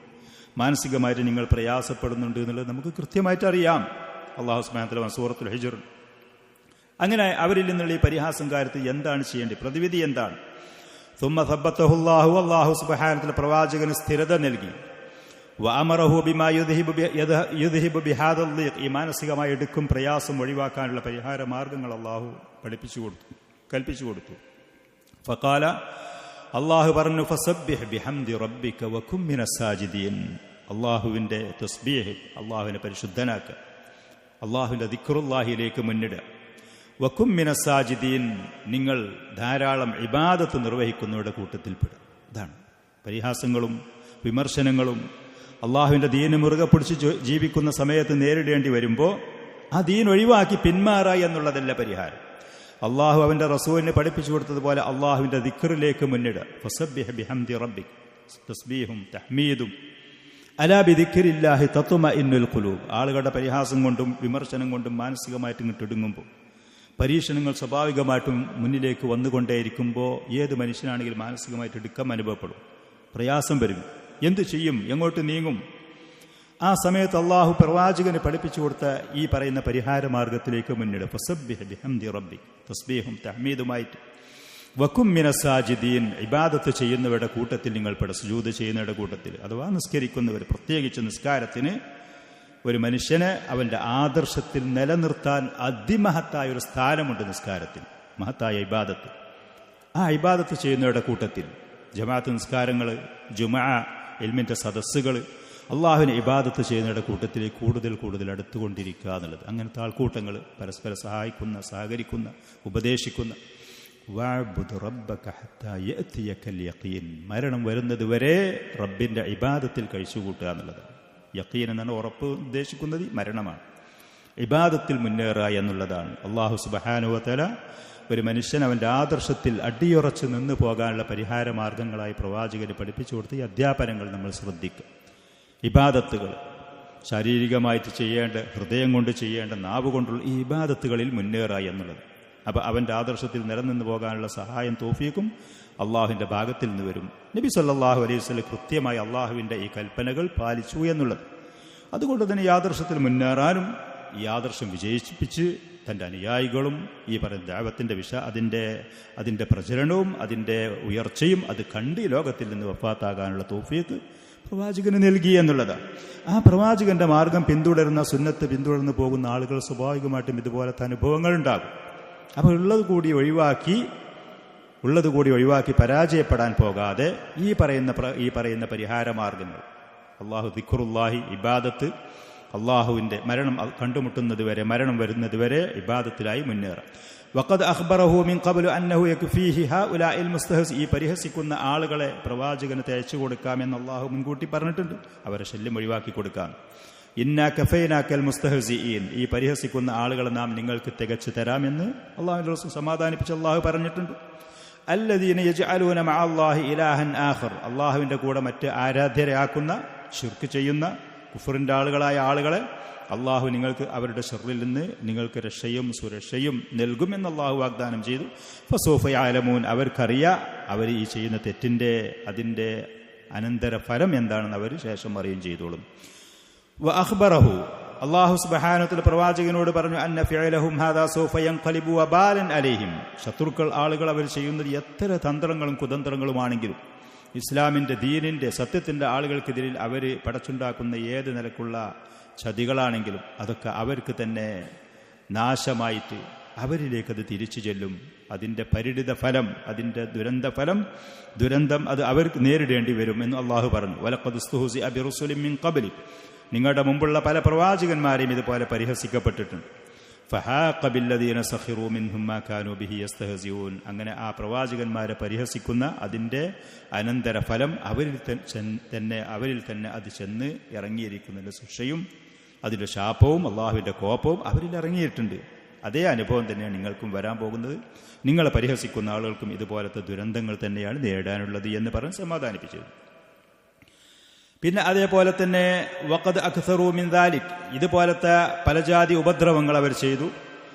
മാനസികമായിട്ട് നിങ്ങൾ പ്രയാസപ്പെടുന്നുണ്ട് എന്നുള്ളത് നമുക്ക് കൃത്യമായിട്ട് അറിയാം. അല്ലാഹു സുബ്ഹാനഹു വ തആല സൂറത്തുൽ ഹിജ്ർ. അങ്ങനെ അവരിൽ നിന്നുള്ള ഈ പരിഹാസം കാര്യത്തിൽ എന്താണ് ചെയ്യേണ്ടത്, പ്രതിവിധി എന്താണ്? സുമ്മ സബ്ബതഹുല്ലാഹു. അല്ലാഹു സുബ്ഹാനഹു വ തആല പ്രവാചകന് സ്ഥിരത നൽകി. വഅമറഹു ബിമാ യുദ്ഹിബു ബിഹാദൽ ലീഖ്. ഈ മാനസികമായി എടുക്കും പ്രയാസം ഒഴിവാക്കാനുള്ള പരിഹാര മാർഗങ്ങൾ അല്ലാഹു കൽപ്പിച്ചു കൊടുത്തു. ഫഖാല, അല്ലാഹു പറഞ്ഞു, ഫസബ്ബിഹ് ബിഹംദി റബ്ബിക വകും മിനസ് സാജിദീൻ. അല്ലാഹുവിൻ്റെ തസ്ബീഹ്, അല്ലാഹുവിനെ പരിശുദ്ധനാക്കുക, അല്ലാഹുവിൻ്റെ ദിക്റുല്ലാഹിയിലേക്ക് മുന്നിടുക. വകും മിനസ് സാജിദീൻ, നിങ്ങൾ ധാരാളം ഇബാദത്ത് നിർവഹിക്കുന്നവരുടെ കൂട്ടത്തിൽപ്പെടുക. ഇതാണ് പരിഹാസങ്ങളും വിമർശനങ്ങളും അള്ളാഹുവിൻ്റെ ദീന് മുറുകെ പിടിച്ച് ജീവിക്കുന്ന സമയത്ത് നേരിടേണ്ടി വരുമ്പോൾ ആ ദീൻ ഒഴിവാക്കി പിന്മാറുക എന്നുള്ളതല്ല പരിഹാരം. അള്ളാഹു അവൻ്റെ റസൂലിനെ പഠിപ്പിച്ചു കൊടുത്തതുപോലെ അള്ളാഹുവിൻ്റെ ദിക്റിലേക്ക് മുന്നിടുക. ഫസബ്ബിഹ് ബിഹംദി റബ്ബിക്. തസ്ബീഹും തഹ്മീദും അലാ ബിദിക്രില്ലാഹി തത്മഇന്നുൽ ഖുലൂബ്. ആളുകളുടെ പരിഹാസം കൊണ്ടും വിമർശനം കൊണ്ടും മാനസികമായിട്ട് ഇങ്ങോട്ടിടുങ്ങുമ്പോൾ, പരീക്ഷണങ്ങൾ സ്വാഭാവികമായിട്ടും മുന്നിലേക്ക് വന്നുകൊണ്ടേയിരിക്കുമ്പോൾ ഏത് മനുഷ്യനാണെങ്കിലും മാനസികമായിട്ട് ഇടുക്കം അനുഭവപ്പെടും, പ്രയാസം വരും. എന്തു ചെയ്യും, എങ്ങോട്ട് നീങ്ങും? ആ സമയത്ത് അള്ളാഹു പ്രവാചകന് പഠിപ്പിച്ചു കൊടുത്ത ഈ പറയുന്ന പരിഹാര മാർഗത്തിലേക്ക് മുന്നിടുക. ഫസബ്ബിഹ് ബിഹംദി റബ്ബിക്. തസ്ബീഹും തഹ്മീദുമായിട്ട്. വകും മിനസ് സാജിദീൻ. ഇബാദത്ത് ചെയ്യുന്നവരുടെ കൂട്ടത്തിൽ നിങ്ങൾ പെടുക, സുജൂദ് ചെയ്യുന്നവരുടെ കൂട്ടത്തിൽ. അഥവാ നിസ്കരിക്കുന്നവർ. പ്രത്യേകിച്ച് നിസ്കാരത്തിന് ഒരു മനുഷ്യനെ അവൻ്റെ ആദർശത്തിൽ നിലനിർത്താൻ അതിമഹത്തായ ഒരു സ്ഥാനമുണ്ട് നിസ്കാരത്തിൽ, മഹത്തായ ഇബാദത്ത്. ആ ഇബാദത്ത് ചെയ്യുന്നവരുടെ കൂട്ടത്തിൽ ജമാഅത്ത് നിസ്കാരങ്ങൾ, ജുമുഅ, ഇൽമിൻ്റെ സദസ്സുകൾ, അള്ളാഹുവിനെ ഇബാദത്ത് ചെയ്യുന്നവരുടെ കൂട്ടത്തിലേക്ക് കൂടുതൽ അടുത്തുകൊണ്ടിരിക്കുക എന്നുള്ളത്. അങ്ങനത്തെ ആൾക്കൂട്ടങ്ങൾ പരസ്പരം സഹായിക്കുന്ന, സഹകരിക്കുന്ന, ഉപദേശിക്കുന്ന. വഅബ്ദു് റബ്ബക ഹത്താ യഅതിയകൽ യഖീൻ. മരണം വരുന്നത് വരെ റബ്ബിൻ്റെ ഇബാദത്തിൽ കഴിച്ചുകൂട്ടുക എന്നുള്ളതാണ്. യഖീൻ എന്നാണ് ഉറപ്പ് ഉദ്ദേശിക്കുന്നത്, മരണമാണ്. ഇബാദത്തിൽ മുന്നേറുക എന്നുള്ളതാണ്. അല്ലാഹു സുബ്ഹാനഹു വ തആല ഒരു മനുഷ്യൻ അവൻ്റെ ആദർശത്തിൽ അടിയുറച്ച് നിന്ന് പോകാനുള്ള പരിഹാര മാർഗങ്ങളായി പ്രവാചകന് പഠിപ്പിച്ചു കൊടുത്ത ഈ അധ്യാപനങ്ങൾ നമ്മൾ ശ്രദ്ധിക്കുക. ഇബാദത്തുകൾ, ശാരീരികമായിട്ട് ചെയ്യേണ്ട, ഹൃദയം കൊണ്ട് ചെയ്യേണ്ട, നാവ് കൊണ്ടുള്ള ഈ ഇബാദത്തുകളിൽ മുന്നേറുക എന്നുള്ളത്. അപ്പോൾ അവൻ്റെ ആദർശത്തിൽ നിലനിന്ന് പോകാനുള്ള സഹായം തൗഫീഖും അള്ളാഹുവിൻ്റെ ഭാഗത്തിൽ നിന്ന് വരും. നബി സല്ലല്ലാഹു അലൈഹി വസല്ലം കൃത്യമായി അള്ളാഹുവിൻ്റെ ഈ കൽപ്പനകൾ പാലിച്ചു എന്നുള്ളത്. അതുകൊണ്ട് തന്നെ ഈ ആദർശത്തിൽ മുന്നേറാനും ഈ ആദർശം വിജയിപ്പിച്ച് തൻ്റെ അനുയായികളും ഈ പറയുന്ന ദഅവത്തിൻ്റെ അതിൻ്റെ പ്രചരണവും അതിൻ്റെ ഉയർച്ചയും അത് കണ്ട് ലോകത്തിൽ നിന്ന് വഫാത്താകാനുള്ള തൗഫീഖ് പ്രവാചകന് നൽകി എന്നുള്ളതാണ്. ആ പ്രവാചകന്റെ മാർഗം പിന്തുടരുന്ന, സുന്നത്ത് പിന്തുടർന്ന് പോകുന്ന ആളുകൾ സ്വാഭാവികമായിട്ടും ഇതുപോലത്തെ അനുഭവങ്ങൾ ഉണ്ടാകും. അപ്പോൾ ഉള്ളത് കൂടി ഒഴിവാക്കി പരാജയപ്പെടാൻ പോകാതെ ഈ പറയുന്ന പരിഹാര മാർഗങ്ങൾ, അള്ളാഹു ദിക്റുല്ലാഹി, ഇബാദത്ത്, അള്ളാഹുവിൻ്റെ മരണം കണ്ടുമുട്ടുന്നത് വരെ, മരണം വരുന്നത് വരെ ഇബാദത്തിലായി മുന്നേറാം. വഖദ് അഖ്ബറഹു മിൻ ഖബ്ലു അന്നഹു യക്ഫീഹി ഹഉലാഇൽ മുസ്തഹസി, ഈ പരിഹസിക്കുന്ന ആളുകളെ പ്രവാചകന് തയ്ച്ചു കൊടുക്കാമെന്ന് അള്ളാഹു മുൻകൂട്ടി പറഞ്ഞിട്ടുണ്ട്. അവരെ ശല്യം ഒഴിവാക്കി കൊടുക്കാം. ഇന്നാ കഫൈനാക്കൽ മുസ്തഹസിഈൻ, ഈ പരിഹസിക്കുന്ന ആളുകളെ നാം നിങ്ങൾക്ക് തികച്ചു തരാമെന്ന് അള്ളാഹുവിന്റെ റസൂൽ സമാധാനിപ്പിച്ച് അള്ളാഹു പറഞ്ഞിട്ടുണ്ട്. അല്ലദീന യജ്അലൂന മഅല്ലാഹി ഇലാഹൻ ആഖർ, അള്ളാഹുവിന്റെ കൂടെ മറ്റ് ആരാധ്യരെയാക്കുന്ന, ശിർക്ക് ചെയ്യുന്ന കുഫറിന്റെ ആളുകളായ ആളുകളെ അള്ളാഹു നിങ്ങൾക്ക് അവരുടെ ശർറിൽ നിന്ന് നിങ്ങൾക്ക് രക്ഷയും സുരക്ഷയും നൽകുമെന്ന് അള്ളാഹു വാഗ്ദാനം ചെയ്തു. ഫസൗഫ യഅലമൂൻ, അവർക്കറിയാം അവർ ഈ ചെയ്യുന്ന തെറ്റിന്റെ അതിൻ്റെ അനന്തര ഫലം എന്താണെന്ന് അവർ ശേഷം അറിയുകയും ചെയ്തോളും. വ അഖ്ബറഹു, അള്ളാഹു സുബ്ഹാനഹു വ തആല പ്രവാചകനോട് പറഞ്ഞു, അന്ന ഫിഅലഹും ഹാദാ സൗഫ യൻഖലിബു വബാലൻ അലൈഹിം, ശത്രുക്കൾ ആളുകൾ അവർ ചെയ്യുന്നത് എത്ര തന്ത്രങ്ങളും കുതന്ത്രങ്ങളുമാണെങ്കിലും ഇസ്ലാമിൻ്റെ, ദീനിൻ്റെ, സത്യത്തിൻ്റെ ആളുകൾക്കെതിരിൽ അവർ പടച്ചുണ്ടാക്കുന്ന ഏത് നിലക്കുള്ള ചതികളാണെങ്കിലും അതൊക്കെ അവർക്ക് തന്നെ നാശമായിട്ട് അവരിലേക്കത് തിരിച്ചു ചെല്ലും. അതിൻ്റെ പരിണിത ഫലം, അതിൻ്റെ ദുരന്തം അത് അവർക്ക് നേരിടേണ്ടി വരും എന്ന് അള്ളാഹു പറഞ്ഞു. വലഖദ് ഉസ്തുഹ്സിഅ ബിറുസുലിൻ മിൻ ഖബ്ലി, നിങ്ങളുടെ മുമ്പുള്ള പല പ്രവാചകന്മാരെയും ഇതുപോലെ പരിഹസിക്കപ്പെട്ടിട്ടുണ്ട്. ഫഹാഖ ബില്ലദീന സഖിറൂ മിൻഹും മാ കാനൂ ബിഹി യസ്തഹ്സിഊൻ, അങ്ങനെ ആ പ്രവാചകന്മാരെ പരിഹസിക്കുന്ന അതിൻ്റെ അനന്തര ഫലം അവരിൽ തന്നെ അത് ചെന്ന് ഇറങ്ങിയിരിക്കുന്നതിൻ്റെ ശിക്ഷയും അതിൻ്റെ ശാപവും അള്ളാഹുവിൻ്റെ കോപവും അവരിൽ ഇറങ്ങിയിട്ടുണ്ട്. അതേ അനുഭവം തന്നെയാണ് നിങ്ങൾക്കും വരാൻ പോകുന്നത്. നിങ്ങളെ പരിഹസിക്കുന്ന ആളുകൾക്കും ഇതുപോലത്തെ ദുരന്തങ്ങൾ തന്നെയാണ് നേടാനുള്ളത് എന്ന് പറഞ്ഞ് സമാധാനിപ്പിച്ചത്. പിന്നെ അതേപോലെ തന്നെ വഖദ് അക്സറൂ മിൻ ദാലിക്, ഇതുപോലത്തെ പല ജാതി ഉപദ്രവങ്ങൾ അവർ ചെയ്തു.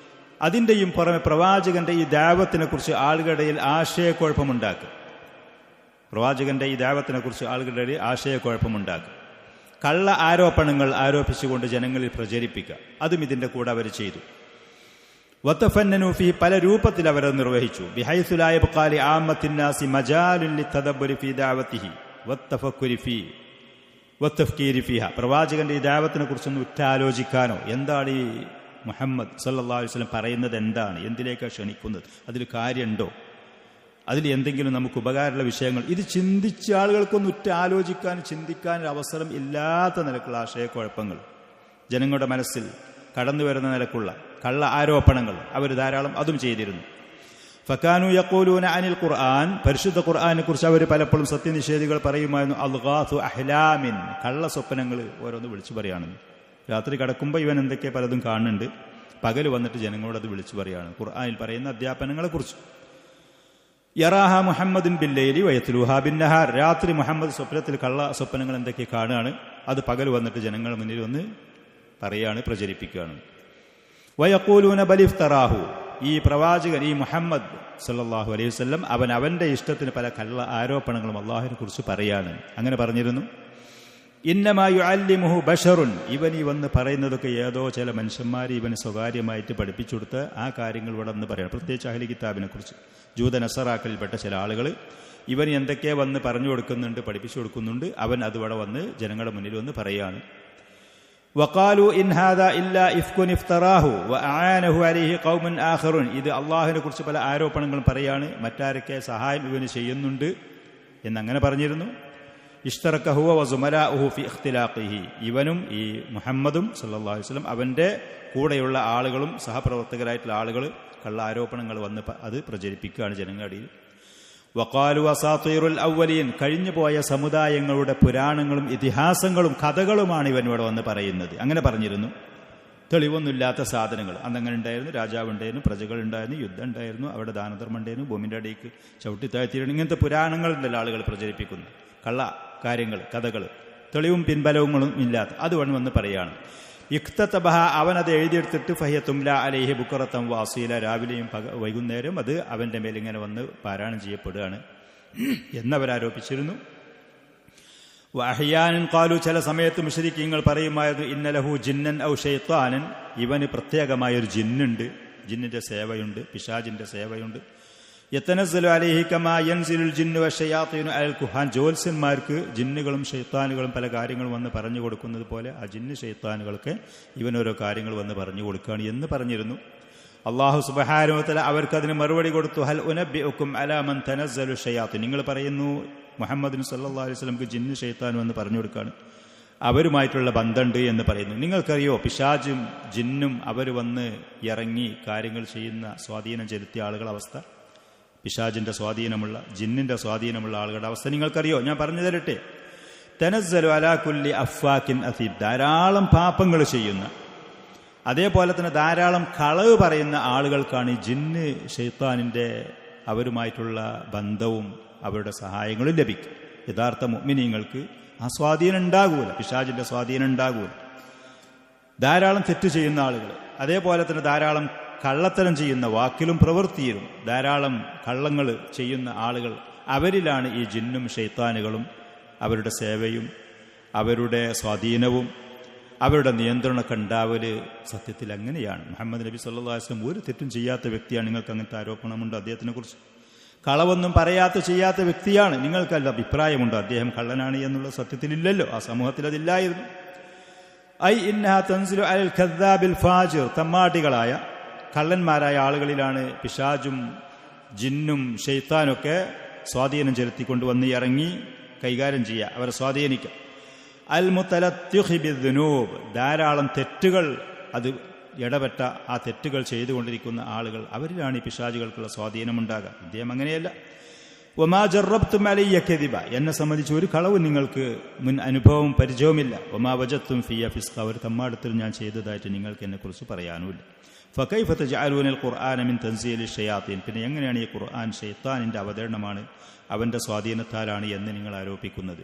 അതിൻ്റെയും പുറമെ പ്രവാചകന്റെ ഈ ദഅവത്തിനെ കുറിച്ച് ആളുകളുടെ ആശയക്കുഴപ്പമുണ്ടാക്കും. കള്ള ആരോപണങ്ങൾ ആരോപിച്ചുകൊണ്ട് ജനങ്ങളിൽ പ്രചരിപ്പിക്കുക, അതും ഇതിൻ്റെ കൂടെ അവർ ചെയ്തു. വതഫന്നനു ഫീ, പല രൂപത്തിൽ അവരത് നിർവഹിച്ചു. ബിഹൈസു ലാ യബ്ഖാ ലി ആമ്മത്തിൻ നാസി മജാലുൻ ലിത്തദബ്ബുരി ഫീ ദഅവതിഹി വത്തഫക്കുരി ഫീ വത്തഫ്കീരി ഫീഹ, പ്രവാചകന്റെ ഈ ദഅവത്തിനെ കുറിച്ചൊന്ന് ഉറ്റാലോചിക്കാനോ, എന്താണ് ഈ മുഹമ്മദ് സല്ലല്ലാഹു അലൈഹി വസല്ലം പറയുന്നത്, എന്താണ്, എന്തിലേക്കാണ് ക്ഷണിക്കുന്നത്, അതിൽ കാര്യമുണ്ടോ, അതിൽ എന്തെങ്കിലും നമുക്ക് ഉപകാരമുള്ള വിഷയങ്ങൾ, ഇത് ചിന്തിച്ച ആളുകൾക്കൊന്ന് ഉറ്റാലോചിക്കാൻ, ചിന്തിക്കാൻ അവസരം ഇല്ലാത്ത നിലക്കുള്ള ആശയക്കുഴപ്പങ്ങൾ ജനങ്ങളുടെ മനസ്സിൽ കടന്നു വരുന്ന നിലക്കുള്ള കള്ള ആരോപണങ്ങൾ അവർ ധാരാളം അതും ചെയ്തിരുന്നു. ഫകാനു യഖൂലൂന അനിൽ ഖുർആൻ, പരിശുദ്ധ ഖുർആനെ കുറിച്ച് അവർ പലപ്പോഴും സത്യനിഷേധികൾ പറയുമായിരുന്നു, അൽഗാഥു അഹ്ലാമിൻ, കള്ള സ്വപ്നങ്ങൾ ഓരോന്ന് വിളിച്ചു പറയുകയാണെന്ന്. രാത്രി കിടക്കുമ്പോൾ ഇവൻ എന്തൊക്കെ പലതും കാണുന്നുണ്ട്, പകൽ വന്നിട്ട് ജനങ്ങളോട് അത് വിളിച്ചു പറയുകയാണ് ഖുർആനിൽ പറയുന്ന അധ്യാപനങ്ങളെക്കുറിച്ച്. യറാഹ മുഹമ്മദിൻ ബില്ലൈലി വയത്ലൂഹാ ബിന്നഹാർ, രാത്രി മുഹമ്മദ് സ്വപ്നത്തിൽ കള്ള സ്വപ്നങ്ങൾ എന്തൊക്കെ കാണുകയാണ്, അത് പകൽ വന്നിട്ട് ജനങ്ങളുടെ മുന്നിൽ വന്ന് പറയാണ്, പ്രചരിപ്പിക്കുകയാണ്. വയഖൂലൂന ബലിഫ്തറാഹു, ഈ പ്രവാചകൻ ഈ മുഹമ്മദ് സല്ലല്ലാഹു അലൈഹി വസല്ലം അവന്റെ ഇഷ്ടത്തിന് പല കള്ള ആരോപണങ്ങളും അള്ളാഹുവിനെ കുറിച്ച് പറയാണ്. അങ്ങനെ പറഞ്ഞിരുന്നു. ഇന്നമാ യുഅല്ലിമുഹു ബശറുൻ, ഇവൻ ഈ വന്ന് പറയുന്നതൊക്കെ ഏതോ ചില മനുഷ്യന്മാർ ഇവന് സ്വകാര്യമായിട്ട് പഠിപ്പിച്ചു കൊടുത്ത് ആ കാര്യങ്ങൾ ഇവിടെ നിന്ന് പറയണം. പ്രത്യേകിച്ച് അഹ്ലി കിതാബിനെ കുറിച്ച് ജൂത നസറാക്കളിൽപ്പെട്ട ചില ആളുകൾ ഇവൻ എന്തൊക്കെ വന്ന് പറഞ്ഞു കൊടുക്കുന്നുണ്ട്, പഠിപ്പിച്ചു കൊടുക്കുന്നുണ്ട്, അവൻ അതിവിടെ വന്ന് ജനങ്ങളുടെ മുന്നിൽ വന്ന് പറയാണ്. വഖാലു ഇൻ ഹാദാ ഇല്ലാ ഇഫ്കുൻ ഇഫ്തറാഹു വഅആനഹു അലൈഹി ഖൗമുൻ ആഖറുൻ, ഇത് അള്ളാഹുവിനെ കുറിച്ച് പല ആരോപണങ്ങളും പറയാണ്, മറ്റാരൊക്കെ സഹായം ഇവന് ചെയ്യുന്നുണ്ട് എന്നങ്ങനെ പറഞ്ഞിരുന്നു. ഇഷ്തറക ഹുവ വസുമലാഉഹു ഫി ഇഖ്തിലാഖിഹി, ഇവനും ഈ മുഹമ്മദും സല്ലല്ലാഹു അലൈഹി വസല്ലം അവന്റെ കൂടെയുള്ള ആളുകളും സഹപ്രവർത്തകരായിട്ടുള്ള ആളുകൾ കള്ള ആരോപണങ്ങൾ വന്ന് അത് പ്രചരിപ്പിക്കുകയാണ് ജനങ്ങളുടെ ഇടയിൽ. വഖാലു അസാതീറുൽ അവ്വലീൻ, കഴിഞ്ഞു പോയ സമുദായങ്ങളുടെ പുരാണങ്ങളും ഇതിഹാസങ്ങളും കഥകളുമാണ് ഇവനോട് വന്ന് പറയുന്നത്. അങ്ങനെ പറഞ്ഞിരുന്നു. തെളിവൊന്നുമില്ലാത്ത സാധനങ്ങൾ അന്നങ്ങനെ ഉണ്ടായിരുന്നു. രാജാവ് ഉണ്ടായിരുന്നു, പ്രജകളുണ്ടായിരുന്നു, യുദ്ധം ഉണ്ടായിരുന്നു, അവിടെ ദാനധർമ്മം ഉണ്ടായിരുന്നു, ഭൂമിൻ്റെ അടിയിലേക്ക് ചവിട്ടിത്താഴ്ത്തിയിരുന്നു. ഇങ്ങനത്തെ പുരാണങ്ങളുണ്ടല്ലോ ആളുകൾ പ്രചരിപ്പിക്കുന്നു, കള്ള കാര്യങ്ങൾ, കഥകൾ. തെളിവും പിൻബലങ്ങളും ഇല്ലാത്ത അത് വന്ന് പറയുകയാണ്. ഇഖ്തതബഹ അവനത് എഴുതിയെടുത്തിട്ട് ഫഹിയത്തുംല അലൈഹി ബുക്കറത്തം വാസീല രാവിലെയും വൈകുന്നേരം അത് അവൻ്റെ മേലിങ്ങനെ വന്ന് പാരായണം ചെയ്യപ്പെടുകയാണ് എന്നവരാരോപിച്ചിരുന്നു. വഅഹ്യാനൻ ഖാലു ചില സമയത്ത് മുശ്രിക്കീങ്ങൾ പറയുമായിരുന്നു ഇന്നലഹു ജിന്നൻ ഔ ശൈത്താനൻ ഇവന് പ്രത്യേകമായൊരു ജിന്നുണ്ട്, ജിന്നിന്റെ സേവയുണ്ട്, പിശാജിന്റെ സേവയുണ്ട്. യതനസ്സലു അലൈഹി കമാ യൻസിലുൽ ജിന്നു വശയാത്തീനു അലൽ കുഹാൻ ജ്യോത്സ്യന്മാർക്ക് ജിന്നുകളും ഷൈത്താനുകളും പല കാര്യങ്ങളും വന്ന് പറഞ്ഞു കൊടുക്കുന്നത് പോലെ ആ ജിന്ന് ഷൈത്താനുകൾക്ക് ഇവനോരോ കാര്യങ്ങൾ വന്ന് പറഞ്ഞു കൊടുക്കുകയാണ് എന്ന് പറഞ്ഞിരുന്നു. അല്ലാഹു സുബ്ഹാനഹു വ തആല അവർക്കതിന് മറുപടി കൊടുത്തു. ഹൽ ഉനബ്ബിഉകും അലാ മൻ തനസ്സലു ഷയാത്തീൻ നിങ്ങൾ പറയുന്നു മുഹമ്മദ് സല്ലല്ലാഹു അലൈഹി വസല്ലമക്ക് ജിന്ന് ഷൈത്താനും എന്ന് പറഞ്ഞു കൊടുക്കുകയാണ്, അവരുമായിട്ടുള്ള ബന്ധമുണ്ട് എന്ന് പറയുന്നു. നിങ്ങൾക്കറിയോ പിശാചും ജിന്നും അവർ വന്ന് ഇറങ്ങി കാര്യങ്ങൾ ചെയ്യുന്ന സ്വാധീനം ചെലുത്തിയ ആളുകളുടെ അവസ്ഥ? പിശാജിന്റെ സ്വാധീനമുള്ള ജിന്നിന്റെ സ്വാധീനമുള്ള ആളുകളുടെ അവസ്ഥ നിങ്ങൾക്കറിയോ? ഞാൻ പറഞ്ഞു തരട്ടെ. തനസ്സലു അലാ കുല്ലി അഫ്വാക്കിൻ അസീബ് ധാരാളം പാപങ്ങൾ ചെയ്യുന്ന, അതേപോലെ തന്നെ ധാരാളം കളവ് പറയുന്ന ആളുകൾക്കാണ് ഈ ജിന്ന് ഷൈത്താനിന്റെ അവരുമായിട്ടുള്ള ബന്ധവും അവരുടെ സഹായങ്ങളും ലഭിക്കും. യഥാർത്ഥ മുഅ്മിനീങ്ങൾക്ക് ആ സ്വാധീനം ഉണ്ടാകൂല, പിശാചിന്റെ സ്വാധീനം ഉണ്ടാകൂല. ധാരാളം തെറ്റ് ചെയ്യുന്ന ആളുകൾ, അതേപോലെ തന്നെ ധാരാളം കള്ളത്തരം ചെയ്യുന്ന വാക്കിലും പ്രവൃത്തിയിലും ധാരാളം കള്ളങ്ങൾ ചെയ്യുന്ന ആളുകൾ, അവരിലാണ് ഈ ജിന്നും ഷൈത്താനുകളും അവരുടെ സേവയും അവരുടെ സ്വാധീനവും അവരുടെ നിയന്ത്രണമൊക്കെ ഉണ്ടാവല്. സത്യത്തിൽ അങ്ങനെയാണ്. മുഹമ്മദ് നബി സല്ലല്ലാഹു അലൈഹി വസല്ലം ഒരു തെറ്റും ചെയ്യാത്ത വ്യക്തിയാണ്. നിങ്ങൾക്ക് അങ്ങനത്തെ ആരോപണമുണ്ട് അദ്ദേഹത്തിനെ കുറിച്ച്? കളവൊന്നും ചെയ്യാത്ത വ്യക്തിയാണ്. നിങ്ങൾക്കല്ല അഭിപ്രായമുണ്ടോ അദ്ദേഹം കള്ളനാണ് എന്നുള്ള? സത്യത്തിലില്ലല്ലോ, ആ സമൂഹത്തിൽ അതില്ലായിരുന്നു. ഐ ഇന്നഹാ തൻസിലു അലൽ കദ്ദാബിൽ ഫാജിർ തമ്മാടികളായ കള്ളന്മാരായ ആളുകളിലാണ് പിശാചും ജിന്നും ഷെയ്ത്താനൊക്കെ സ്വാധീനം ചെലുത്തിക്കൊണ്ടുവന്ന് ഇറങ്ങി കൈകാര്യം ചെയ്യുക, അവരെ സ്വാധീനിക്കുക. അൽ മുതലത്യുഖി ബിദ്ദുനൂബ് ധാരാളം തെറ്റുകൾ അത് ഇടപെട്ട ആ തെറ്റുകൾ ചെയ്തുകൊണ്ടിരിക്കുന്ന ആളുകൾ, അവരിലാണ് ഈ പിശാചുകൾക്കുള്ള സ്വാധീനമുണ്ടാകുക. അദ്ദേഹം അങ്ങനെയല്ല. വമാ ജറബ്തും അലയ്യ കദിബ എന്നെ സംബന്ധിച്ച് ഒരു കളവ് നിങ്ങൾക്ക് മുൻ അനുഭവവും പരിചയവുമില്ല. വമാ വജത്തും ഫിയ ഫിസ്ഖ ഒരു തമ്മാടത്തിൽ ഞാൻ ചെയ്തതായിട്ട് നിങ്ങൾക്ക് എന്നെക്കുറിച്ച് പറയാനുമില്ല. ഫകൈഫ തജഅലൂനൽ ഖുർആന മിൻ തൻസീലി ഷയാത്തീൻ പിന്നെ എങ്ങനെയാണ് ഈ ഖുർആൻ ഷൈത്താനിന്റെ അവതരണമാണ്, അവന്റെ സ്വാധീനത്താലാണ് എന്ന് നിങ്ങൾ ആരോപിക്കുന്നത്?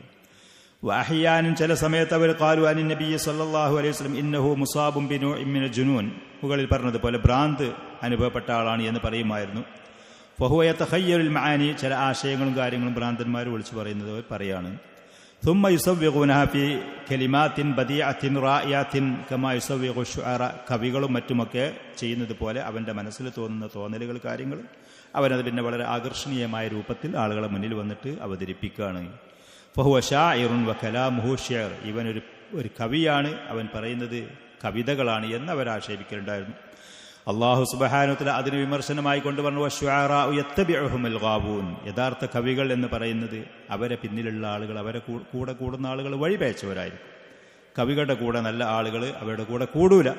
വഅഹ്യാനൻ ചില സമയത്ത് അവർ ഖാലു അനി നബി സല്ലല്ലാഹു അലൈഹി വസല്ലം ഇന്നഹു മുസാബുൻ ബിനൂഇൻ മിനൽ ജുനൂൻ മുകളിൽ പറഞ്ഞതുപോലെ ഭ്രാന്ത് അനുഭവപ്പെട്ട ആളാണ് എന്ന് പറയുമായിരുന്നു. ഫഹുവ യതഖയ്യലുൽ മആനി ചില ആശയങ്ങളും കാര്യങ്ങളും ഭ്രാന്തന്മാർ വിളിച്ചു പറയുന്നത് പറയാണ്. ثم يسوغونها في كلمات بديعة رائعة كما يسوغ الشعراء കവികളും മറ്റുമൊക്കെ ചെയ്യുന്നത് പോലെ അവന്റെ മനസ്സിൽ തോന്നുന്ന തോന്നലുകൾ കാര്യങ്ങൾ അവനത് പിന്നെ വളരെ ആകർഷണീയമായ രൂപത്തിൽ ആളുകളെ മുന്നിൽ വന്നിട്ട് അവതരിപ്പിക്കുകയാണ്. ഫഹുവ ഷാഇറുൻ വകലാമുഹു ശിഅർ ഇവനൊരു കവിയാണ്, അവൻ പറയുന്നത് കവിതകളാണ് എന്ന് അവർ ആക്ഷേപിക്കലുണ്ടായിരുന്നു. അല്ലാഹു സുബ്ഹാനഹു വ തആല അതിന് വിമർശനമായി കൊണ്ടുവന്നു വശുഅറാഉ യത്തബിഉഹുൽ ഗാവൂൻ യഥാർത്ഥ കവികൾ എന്ന് പറയുന്നത് അവരെ പിന്നിലുള്ള ആളുകൾ, അവരെ കൂടെ കൂടുന്ന ആളുകൾ വഴിപേച്ചവരായിരിക്കും. കവികളുടെ കൂടെ നല്ല ആളുകൾ അവരുടെ കൂടെ കൂടൂല.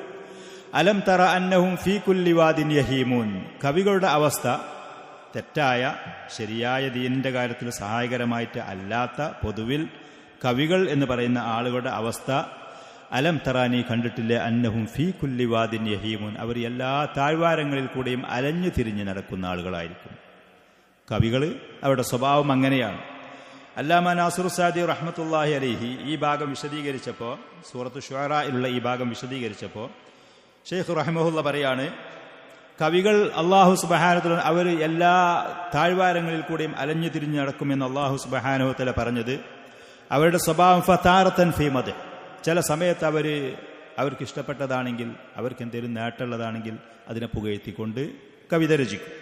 അലം തറ അന്നഹും ഫീ കുല്ലി വാദിൻ യഹീമൂൻ കവികളുടെ അവസ്ഥ തെറ്റായ ശരിയായ ദീനിന്റെ കാര്യത്തിൽ സഹായകരമായിട്ട് അല്ലാത്ത പൊതുവിൽ കവികൾ എന്ന് പറയുന്ന ആളുകളുടെ അവസ്ഥ അലം തറാനി കണ്ടിട്ടില്ലേ അന്നഹും ഫീ കുല്ലി വാദിൻ യഹീമൂൻ അവർ എല്ലാ താഴ്വാരങ്ങളിൽ കൂടെയും അലഞ്ഞു തിരിഞ്ഞ് നടക്കുന്ന ആളുകളായിരിക്കും. കവികൾ അവരുടെ സ്വഭാവം അങ്ങനെയാണ്. അല്ലാമ നാസിറു സാദി റഹ്മത്തുള്ളാഹി അലൈഹി ഈ ഭാഗം വിശദീകരിച്ചപ്പോൾ, സൂറത്തു ശുഅറായിലുള്ള ഈ ഭാഗം വിശദീകരിച്ചപ്പോൾ ഷെയ്ഖ് റഹിമഹുള്ള പറയാണ്, കവികൾ അല്ലാഹു സുബ്ഹാനഹു വ തആല അവർ എല്ലാ താഴ്വാരങ്ങളിൽ കൂടെയും അലഞ്ഞു തിരിഞ്ഞ് നടക്കുമെന്ന് അല്ലാഹു സുബ്ഹാനഹു വ തആല പറഞ്ഞത് അവരുടെ സ്വഭാവം ഫതാറത്തൻ ഫീ മദ് ചില സമയത്ത് അവർക്ക് ഇഷ്ടപ്പെട്ടതാണെങ്കിൽ, അവർക്ക് എന്തെങ്കിലും നേട്ടമുള്ളതാണെങ്കിൽ അതിനെ പുകഴ്ത്തിക്കൊണ്ട് കവിത രചിക്കും.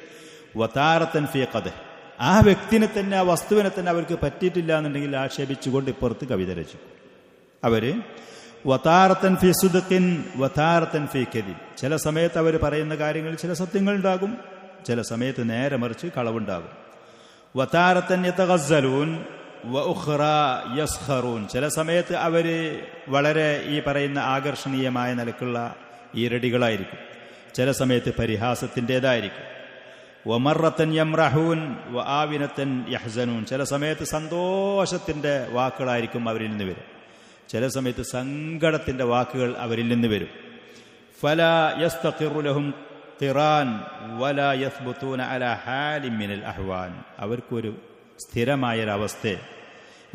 വതാറത്തൻ ഫീ ഖദ് ആ വ്യക്തിനെ തന്നെ ആ വസ്തുവിനെ തന്നെ അവർക്ക് പറ്റിയിട്ടില്ല എന്നുണ്ടെങ്കിൽ ആക്ഷേപിച്ചുകൊണ്ട് ഇപ്പുറത്ത് കവിത രചിക്കും. അവര് വതാറത്തൻ ഫീ സുദ്ഖിൻ വതാറത്തൻ ഫീ കദിബ് ചില സമയത്ത് അവർ പറയുന്ന കാര്യങ്ങളിൽ ചില സത്യങ്ങൾ ഉണ്ടാകും, ചില സമയത്ത് നേരെ മറിച്ച് കളവുണ്ടാകും. വതാറത്തൻ യതഗസ്സലൂൻ വഉഖ്റ യസ്ഖറൂൻ ചില സമയത്ത് അവര് വളരെ ഈ പറയുന്ന ആകർഷണീയമായ നിലക്കുള്ള ഈരടികളായിരിക്കും, ചില സമയത്ത് പരിഹാസത്തിൻ്റെതായിരിക്കും. വമറത്തൻ യംറഹൂൻ വആവിനത്തൻ യഹ്സനൂൻ ചില സമയത്ത് സന്തോഷത്തിന്റെ വാക്കുകളായിരിക്കും അവരിൽ നിന്ന് വരും, ചില സമയത്ത് സങ്കടത്തിന്റെ വാക്കുകൾ അവരിൽ നിന്ന് വരും. ഫലാ യസ്തഖിറു ലഹും ഖിറാൻ വലാ യസ്ബുതൂന അലാ ഹാലിൻ മിനൽ അഹ്വാൻ അവർക്കൊരു സ്ഥിരമായൊരവസ്ഥ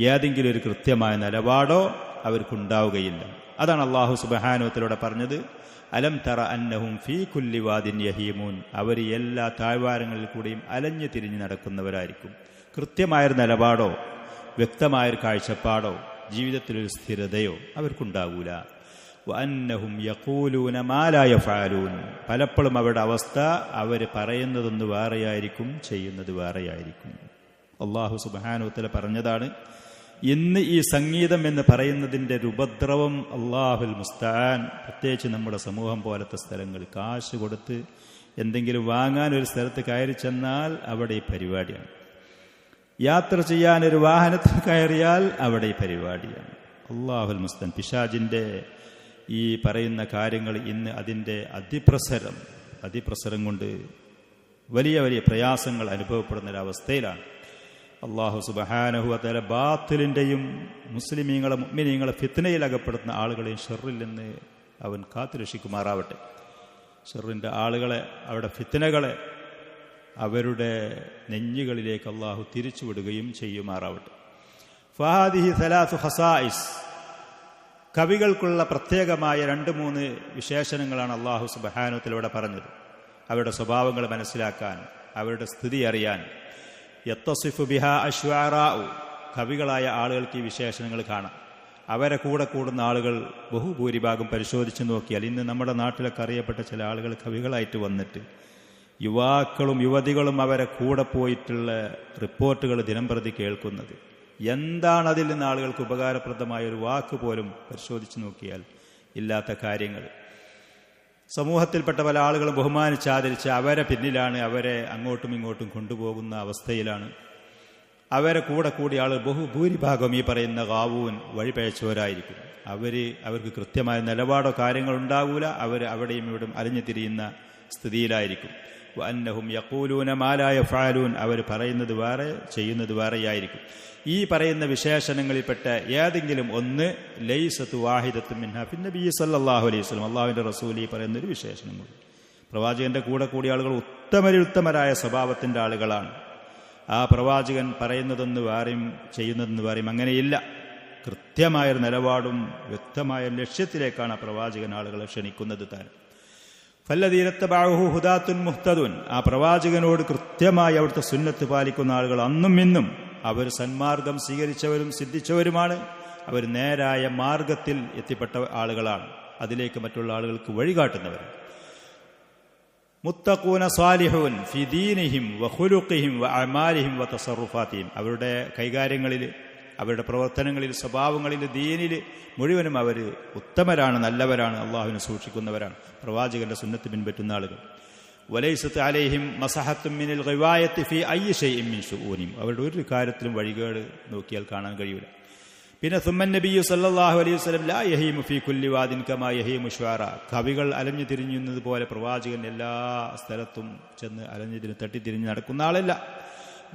ഏതെങ്കിലും ഒരു കൃത്യമായ നിലപാടോ അവർക്കുണ്ടാവുകയില്ല. അതാണ് അല്ലാഹു സുബ്ഹാനഹു വ തആല പറഞ്ഞത്, അലം തറ അന്നഹും ഫീ കുല്ലി വാദിൻ യഹീമൂൻ. അവർ എല്ലാ താഴ്വാരങ്ങളിൽ കൂടിയും അലഞ്ഞു തിരിഞ്ഞ് നടക്കുന്നവരായിരിക്കും. കൃത്യമായൊരു നിലപാടോ വ്യക്തമായൊരു കാഴ്ചപ്പാടോ ജീവിതത്തിലൊരു സ്ഥിരതയോ അവർക്കുണ്ടാകൂല. വഅന്നഹും യഖൂലൂന മാ ലാ യഫഅലൂൻ. പലപ്പോഴും അവരുടെ അവസ്ഥ അവർ പറയുന്നതൊന്ന് വേറെയായിരിക്കും, ചെയ്യുന്നത് വേറെയായിരിക്കും. അല്ലാഹു സുബ്ഹാനഹു വ തആല പറഞ്ഞതാണ്, ഇന്ന് ഈ സംഗീതം എന്ന് പറയുന്നതിൻ്റെ ഒരു ഉപദ്രവം അല്ലാഹുൽ മുസ്തആൻ. പ്രത്യേകിച്ച് നമ്മുടെ സമൂഹം പോലത്തെ സ്ഥലങ്ങൾ, കാശ് കൊടുത്ത് എന്തെങ്കിലും വാങ്ങാൻ ഒരു സ്ഥലത്ത് കയറി ചെന്നാൽ അവിടെ ഈ പരിപാടിയാണ്. യാത്ര ചെയ്യാനൊരു വാഹനത്തിൽ കയറിയാൽ അവിടെ ഈ പരിപാടിയാണ്. അല്ലാഹുൽ മുസ്തആൻ. പിശാചിൻ്റെ ഈ പറയുന്ന കാര്യങ്ങൾ ഇന്ന് അതിൻ്റെ അതിപ്രസരം കൊണ്ട് വലിയ വലിയ പ്രയാസങ്ങൾ അനുഭവപ്പെടുന്നൊരവസ്ഥയിലാണ്. അല്ലാഹു സുബ്ഹാനഹു വ തആല ബാത്തിലിൻ്റെയും മുസ്ലിമീങ്ങളെ മുഅ്മിനീങ്ങളെ ഫിത്നയിൽ അകപ്പെടുന്ന ആളുകളെയും ഷർറിൽ നിന്ന് അവൻ കാത്തുരക്ഷിക്കുമാറാവട്ടെ. ഷർറിൻ്റെ ആളുകളെ, അവരുടെ ഫിത്നകളെ അവരുടെ നെഞ്ഞുകളിലേക്ക് അല്ലാഹു തിരിച്ചുവിടുകയും ചെയ്യുമാറാവട്ടെ. ഫഹാദിഹി സലാസു ഖസായിസ്. കവികൾക്കുള്ള പ്രത്യേകമായ 2-3 വിശേഷണങ്ങളാണ് അല്ലാഹു സുബ്ഹാനഹു വ തആല ഇവിടെ പറഞ്ഞത്. അവരുടെ സ്വഭാവങ്ങൾ മനസ്സിലാക്കാൻ, അവരുടെ സ്ഥിതി അറിയാൻ. യത്തസിഫു ബിഹാ അശ്വാറാഉ. കവികളായ ആളുകൾക്ക് ഈ വിശേഷണങ്ങൾ കാണാം. അവരെ കൂടെ കൂടുന്ന ആളുകൾ ബഹുഭൂരിഭാഗം പരിശോധിച്ച് നോക്കിയാൽ ഇന്ന് നമ്മുടെ നാട്ടിലൊക്കെ അറിയപ്പെട്ട ചില ആളുകൾ കവികളായിട്ട് വന്നിട്ട് യുവാക്കളും യുവതികളും അവരെ കൂടെ പോയിട്ടുള്ള റിപ്പോർട്ടുകൾ ദിനംപ്രതി കേൾക്കുന്നത്. എന്താണ് അതിൽ നിന്ന് ആളുകൾക്ക് ഉപകാരപ്രദമായ ഒരു വാക്ക് പോലും പരിശോധിച്ച് നോക്കിയാൽ ഇല്ലാത്ത കാര്യങ്ങൾ. സമൂഹത്തിൽപ്പെട്ട പല ആളുകളും ബഹുമാനിച്ചാദരിച്ച് അവരെ പിന്നിലാണ്, അവരെ അങ്ങോട്ടും ഇങ്ങോട്ടും കൊണ്ടുപോകുന്ന അവസ്ഥയിലാണ്. അവരെ കൂടെ കൂടിയ ആളുകൾ ബഹുഭൂരിഭാഗം ഈ പറയുന്ന ഗാവൂൻ വഴിപഴച്ചവരായിരിക്കും. അവർക്ക് കൃത്യമായ നിലപാടോ കാര്യങ്ങൾ ഉണ്ടാകൂല. അവർ അവിടെയും ഇവിടെയും അലിഞ്ഞു തിരിയുന്ന സ്ഥിതിയിലായിരിക്കും. വഅന്നഹും യഖൂലൂന മാ ലാ യഫഅലൂൻ. അവർ പറയുന്നത് വേറെ, ചെയ്യുന്നത് വേറെയായിരിക്കും. ഈ പറയുന്ന വിശേഷണങ്ങളിൽപ്പെട്ട ഏതെങ്കിലും ഒന്ന് ലൈസത്തു വാഹിദത്തുൻ മിൻഹാ ഫി നബി സല്ലല്ലാഹു അലൈഹി വസല്ലം. അല്ലാഹുവിൻ്റെ റസൂൽ ഈ പറയുന്നൊരു വിശേഷണമുണ്ട്. പ്രവാചകന്റെ കൂടെ കൂടിയ ആളുകൾ ഉത്തമരായ സ്വഭാവത്തിൻ്റെ ആളുകളാണ്. ആ പ്രവാചകൻ പറയുന്നതൊന്ന് വേറെയും ചെയ്യുന്നതെന്ന് വേറെയും അങ്ങനെയില്ല. കൃത്യമായൊരു നിലപാടും വ്യക്തമായ ലക്ഷ്യത്തിലേക്കാണ് ആ പ്രവാചകൻ ആളുകളെ ക്ഷണിക്കുന്നത് താൻ. ഫല്ലദീനത്തബഅഹു ഹുദാത്തുൻ മുഹ്തദുൻ. ആ പ്രവാചകനോട് കൃത്യമായി അവിടുത്തെ സുന്നത്ത് പാലിക്കുന്ന ആളുകൾ അന്നും ഇന്നും അവർ സന്മാർഗം സ്വീകരിച്ചവരും സിദ്ധിച്ചവരുമാണ്. അവർ നേരായ മാർഗത്തിൽ എത്തിപ്പെട്ട ആളുകളാണ്. അതിലേക്ക് മറ്റുള്ള ആളുകൾക്ക് വഴികാട്ടുന്നവർ. മുത്തഖൂന സാലിഹൂൻ ഫി ദീനിഹിം വ ഖുലുഖിഹിം വ അഅമാലിഹിം വ തസറുഫാതിഹിം. അവരുടെ കൈകാര്യങ്ങളിൽ, അവരുടെ പ്രവർത്തനങ്ങളിൽ, സ്വഭാവങ്ങളിൽ, ദീനിൽ മുഴുവനും അവർ ഉത്തമരാണ്, നല്ലവരാണ്, അള്ളാഹുവിനെ സൂക്ഷിക്കുന്നവരാണ്, പ്രവാചകന്റെ സുന്നത്ത് പിൻപറ്റുന്ന ആളുകൾ. വലൈസത്ത് അലൈഹിം മസഹത്തും മിനൽ ഗിവായത്തി ഫി അയ്യി ഷൈഇൻ മിൻ ശുഊനിഹിം. അവരുടെ ഒരു കാര്യത്തിലും വഴികേട് നോക്കിയാൽ കാണാൻ കഴിയില്ല. പിന്നെ സുമ്മൻ നബിയു സല്ലല്ലാഹു അലൈഹി വസല്ലം ലാ യഹീമു ഫീ കുല്ലി വാദിൻ കമാ യഹീമു ശുആറ. കവികൾ അലഞ്ഞു തിരിഞ്ഞുന്നത് പോലെ പ്രവാചകൻ എല്ലാ സ്ഥലത്തും ചെന്ന് അലഞ്ഞു തട്ടിത്തിരിഞ്ഞ് നടക്കുന്ന ആളല്ല.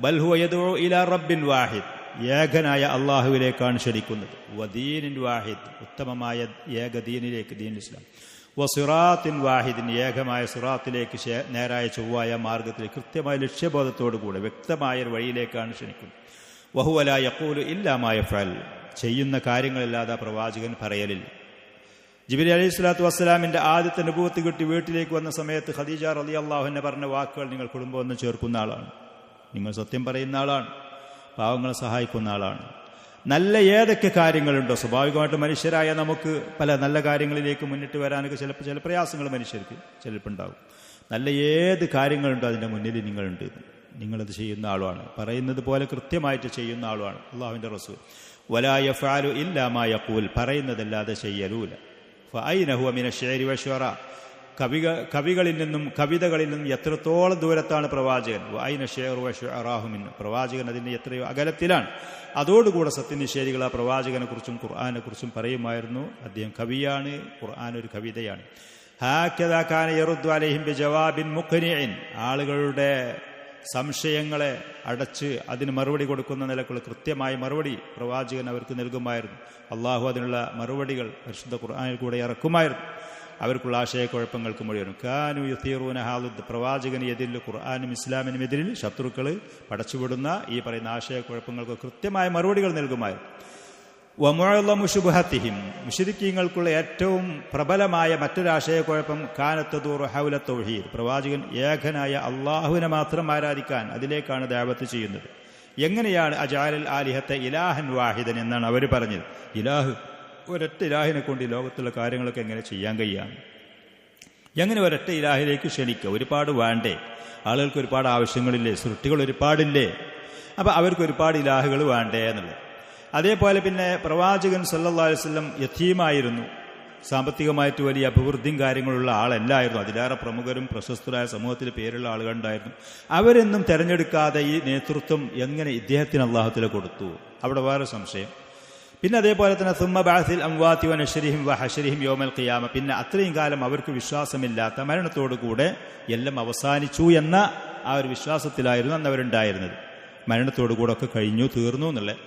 ബൽ ഹുവ യദ്ഉ ഇലാ റബ്ബിൻ വാഹിദ്. ഏകനായ അള്ളാഹുവിലേക്കാണ് ക്ഷണിക്കുന്നത്. വദീനിൻ വാഹിദ്. ഉത്തമമായ ഏക ദീനിലേക്ക്, ദീനുൽ ഇസ്ലാം. വസിറാത്തിൻ വാഹിദിൻ. ഏകമായ സിറാത്തിലേക്ക്, നേരായ ചൊവ്വായ മാർഗത്തിലേക്ക്, കൃത്യമായ ലക്ഷ്യബോധത്തോടുകൂടെ വ്യക്തമായ ഒരു വഴിയിലേക്കാണ് ക്ഷണിക്കുന്നത്. വഹുവ ലാ യഖൂലു ഇല്ലാ മാ യഫഅൽ. ചെയ്യുന്ന കാര്യങ്ങളില്ലാതെ പ്രവാചകൻ പറയലില്ല. ജിബ്രീൽ അലൈഹിസ്സലാത്തു വസ്സലാമിന്റെ ആദ്യത്തെ നബുവത്ത് കിട്ടി വീട്ടിലേക്ക് വന്ന സമയത്ത് ഖദീജ റളിയല്ലാഹു അൻഹ പറഞ്ഞ വാക്കുകൾ, നിങ്ങൾ കുടുംബം ചേർക്കുന്ന ആളാണ്, നിങ്ങൾ സത്യം പറയുന്ന ആളാണ്, പാവങ്ങളെ സഹായിക്കുന്ന ആളാണ്. നല്ല ഏതൊക്കെ കാര്യങ്ങളുണ്ടോ, സ്വാഭാവികമായിട്ട് മനുഷ്യരായ നമുക്ക് പല നല്ല കാര്യങ്ങളിലേക്ക് മുന്നിട്ട് വരാനൊക്കെ ചില പ്രയാസങ്ങൾ മനുഷ്യർക്ക് ചിലപ്പോൾ ഉണ്ടാകും. നല്ല ഏത് കാര്യങ്ങളുണ്ടോ അതിൻ്റെ മുന്നിൽ നിങ്ങളുണ്ട്, നിങ്ങളത് ചെയ്യുന്ന ആളുമാണ്, പറയുന്നത് പോലെ കൃത്യമായിട്ട് ചെയ്യുന്ന ആളുമാണ് അള്ളാഹുവിൻ്റെ റസൂൽ. വലാ യഫഅലു ഇല്ലാ മാ യഖൂൽ. പറയുന്നതല്ലാതെ ചെയ്യലൂല. ഫഅയ്ന ഹുവ മിന ശിഅരി വശുഅറ. കവികളിൽ നിന്നും കവിതകളിൽ നിന്നും എത്രത്തോളം ദൂരത്താണ് പ്രവാചകൻ. വഅയ്ന ശിഅറു വശുഅറാഹു മിൻ. പ്രവാചകൻ അതിൻ്റെ എത്രയോ അകലത്തിലാണ്. അതോടുകൂടെ സത്യനിഷേധികൾ ആ പ്രവാചകനെ കുറിച്ചും ഖുർആനെ കുറിച്ചും പറയുമായിരുന്നു, അദ്ദേഹം കവിയാണ്, ഖുർആൻ ഒരു കവിതയാണ്. ഹാകദാ കാന യറുദ്ദു അലൈഹിം ബിജവാബിൻ മുഖ്നിഇൻ. ആളുകളുടെ സംശയങ്ങളെ അടച്ച് അതിന് മറുപടി കൊടുക്കുന്ന നിലക്കുള്ള കൃത്യമായ മറുപടി പ്രവാചകൻ അവർക്ക് നൽകുമായിരുന്നു. അള്ളാഹു അതിനുള്ള മറുപടികൾ പരിശുദ്ധ ഖുർആനിൽ കൂടെ ഇറക്കുമായിരുന്നു. അവർക്കുള്ള ആശയക്കുഴപ്പങ്ങൾക്ക് മുഴുവനും കാനു യുതീറൂന ഹാലുദ് പ്രവാചകന് എതിരിൽ ഖുർആനും ഇസ്ലാമിനും എതിരിൽ ശത്രുക്കൾ പടച്ചുവിടുന്ന ഈ പറയുന്ന ആശയക്കുഴപ്പങ്ങൾക്ക് കൃത്യമായ മറുപടികൾ നൽകുമായിരുന്നു. വമുഅല്ലമു ശുബ്ഹത്തിഹിം മുശ്രിക്കീങ്ങൾക്കുള്ള ഏറ്റവും പ്രബലമായ മറ്റൊരാശയക്കുഴപ്പം കാനത്തദൂറു ഹൗല തൗഹീദ് പ്രവാചകൻ ഏകനായ അള്ളാഹുവിനെ മാത്രം ആരാധിക്കാൻ അതിലേക്കാണ് ദഅവത്ത് ചെയ്യുന്നത്. എങ്ങനെയാണ് അജഅലൽ ആലിഹത്തെ ഇലാഹൻ വാഹിദൻ എന്നാണ് അവർ പറഞ്ഞത്. ഇലാഹ് ഒരൊറ്റ ഇലാഹിനെ കൊണ്ട് ഈ ലോകത്തുള്ള കാര്യങ്ങളൊക്കെ എങ്ങനെ ചെയ്യാൻ കഴിയാം? എങ്ങനെ ഒരൊറ്റ ഇലാഹിലേക്ക് ക്ഷണിക്കുക? ഒരുപാട് വേണ്ടേ? ആളുകൾക്ക് ഒരുപാട് ആവശ്യങ്ങളില്ലേ? സൃഷ്ടികൾ ഒരുപാടില്ലേ? അപ്പം അവർക്ക് ഒരുപാട് ഇലാഹുകൾ വേണ്ടേ എന്നുള്ളത്. അതേപോലെ പിന്നെ പ്രവാചകൻ സല്ലല്ലാഹു അലൈഹി വസല്ലം യതീമായിരുന്നു. സാമ്പത്തികമായിട്ട് വലിയ അഭിവൃദ്ധിയും കാര്യങ്ങളുള്ള ആളല്ലായിരുന്നു. അതിലേറെ പ്രമുഖരും പ്രശസ്തരായ സമൂഹത്തിൽ പേരുള്ള ആളുകളുണ്ടായിരുന്നു. അവരെന്നും തെരഞ്ഞെടുക്കാതെ ഈ നേതൃത്വം എങ്ങനെ ഇദ്ദേഹത്തിന് അള്ളാഹുതആല കൊടുത്തു? അവിടെ വേറെ സംശയം. പിന്നെ അതേപോലെ തന്നെ സുമ്മ ബഅസിൽ അംവാതി വനശ്രിഹിം വഹശ്രിഹിം യൗമൽ ഖിയാമ പിന്നെ അത്രയും കാലം അവർക്ക് വിശ്വാസമില്ലാത്ത മരണത്തോടുകൂടെ എല്ലാം അവസാനിച്ചു എന്ന ആ ഒരു വിശ്വാസത്തിലായിരുന്നു അന്ന് അവരുണ്ടായിരുന്നത്. മരണത്തോടുകൂടെ ഒക്കെ കഴിഞ്ഞു തീർന്നു എന്നുള്ളത്.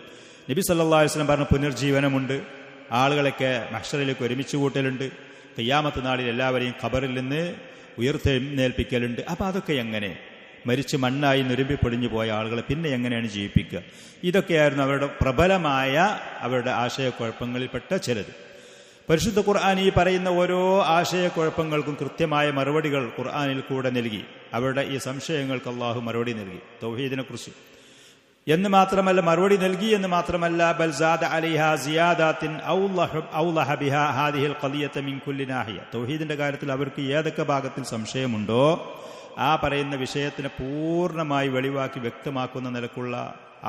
നബി സല്ലല്ലാഹു അലൈഹി വസല്ലം പറഞ്ഞ പുനർജീവനമുണ്ട്, ആളുകളൊക്കെ മഹ്ശറിലേക്ക് ഒരുമിച്ച് കൂട്ടലുണ്ട്, ഖിയാമത്ത് നാളിൽ എല്ലാവരെയും ഖബറിൽ നിന്ന് ഉയർത്തെഴുന്നേൽപ്പിക്കലുണ്ട്. അപ്പം അതൊക്കെ എങ്ങനെ? മരിച്ച് മണ്ണായി നുരുമ്പി പൊടിഞ്ഞു പോയ ആളുകളെ പിന്നെ എങ്ങനെയാണ് ജീവിപ്പിക്കുക? ഇതൊക്കെയായിരുന്നു അവരുടെ പ്രബലമായ അവരുടെ ആശയക്കുഴപ്പങ്ങളിൽപ്പെട്ട ചിലത്. പരിശുദ്ധ ഖുർആൻ ഈ പറയുന്ന ഓരോ ആശയക്കുഴപ്പങ്ങൾക്കും കൃത്യമായ മറുപടികൾ ഖുർആനിൽ കൂടെ നൽകി. അവരുടെ ഈ സംശയങ്ങൾക്ക് അള്ളാഹു മറുപടി നൽകി. തൗഹീദിനെ കുറിച്ച് എന്ന് മാത്രമല്ല, മറുപടി നൽകി എന്ന് മാത്രമല്ല, ബൽ സാദ അലൈഹാ സിയാദാത്തിൻ ഔളഹ ബിഹാ ഹാദിഹിൽ ഖദിയത മിൻ കുല്ലി നാഹിയ തൗഹീദിന്റെ കാര്യത്തിൽ അവർക്ക് ഏതൊക്കെ ഭാഗത്തിൽ സംശയമുണ്ടോ ആ പറയുന്ന വിഷയത്തിനെ പൂർണ്ണമായി വെളിവാക്കി വ്യക്തമാക്കുന്ന നിലക്കുള്ള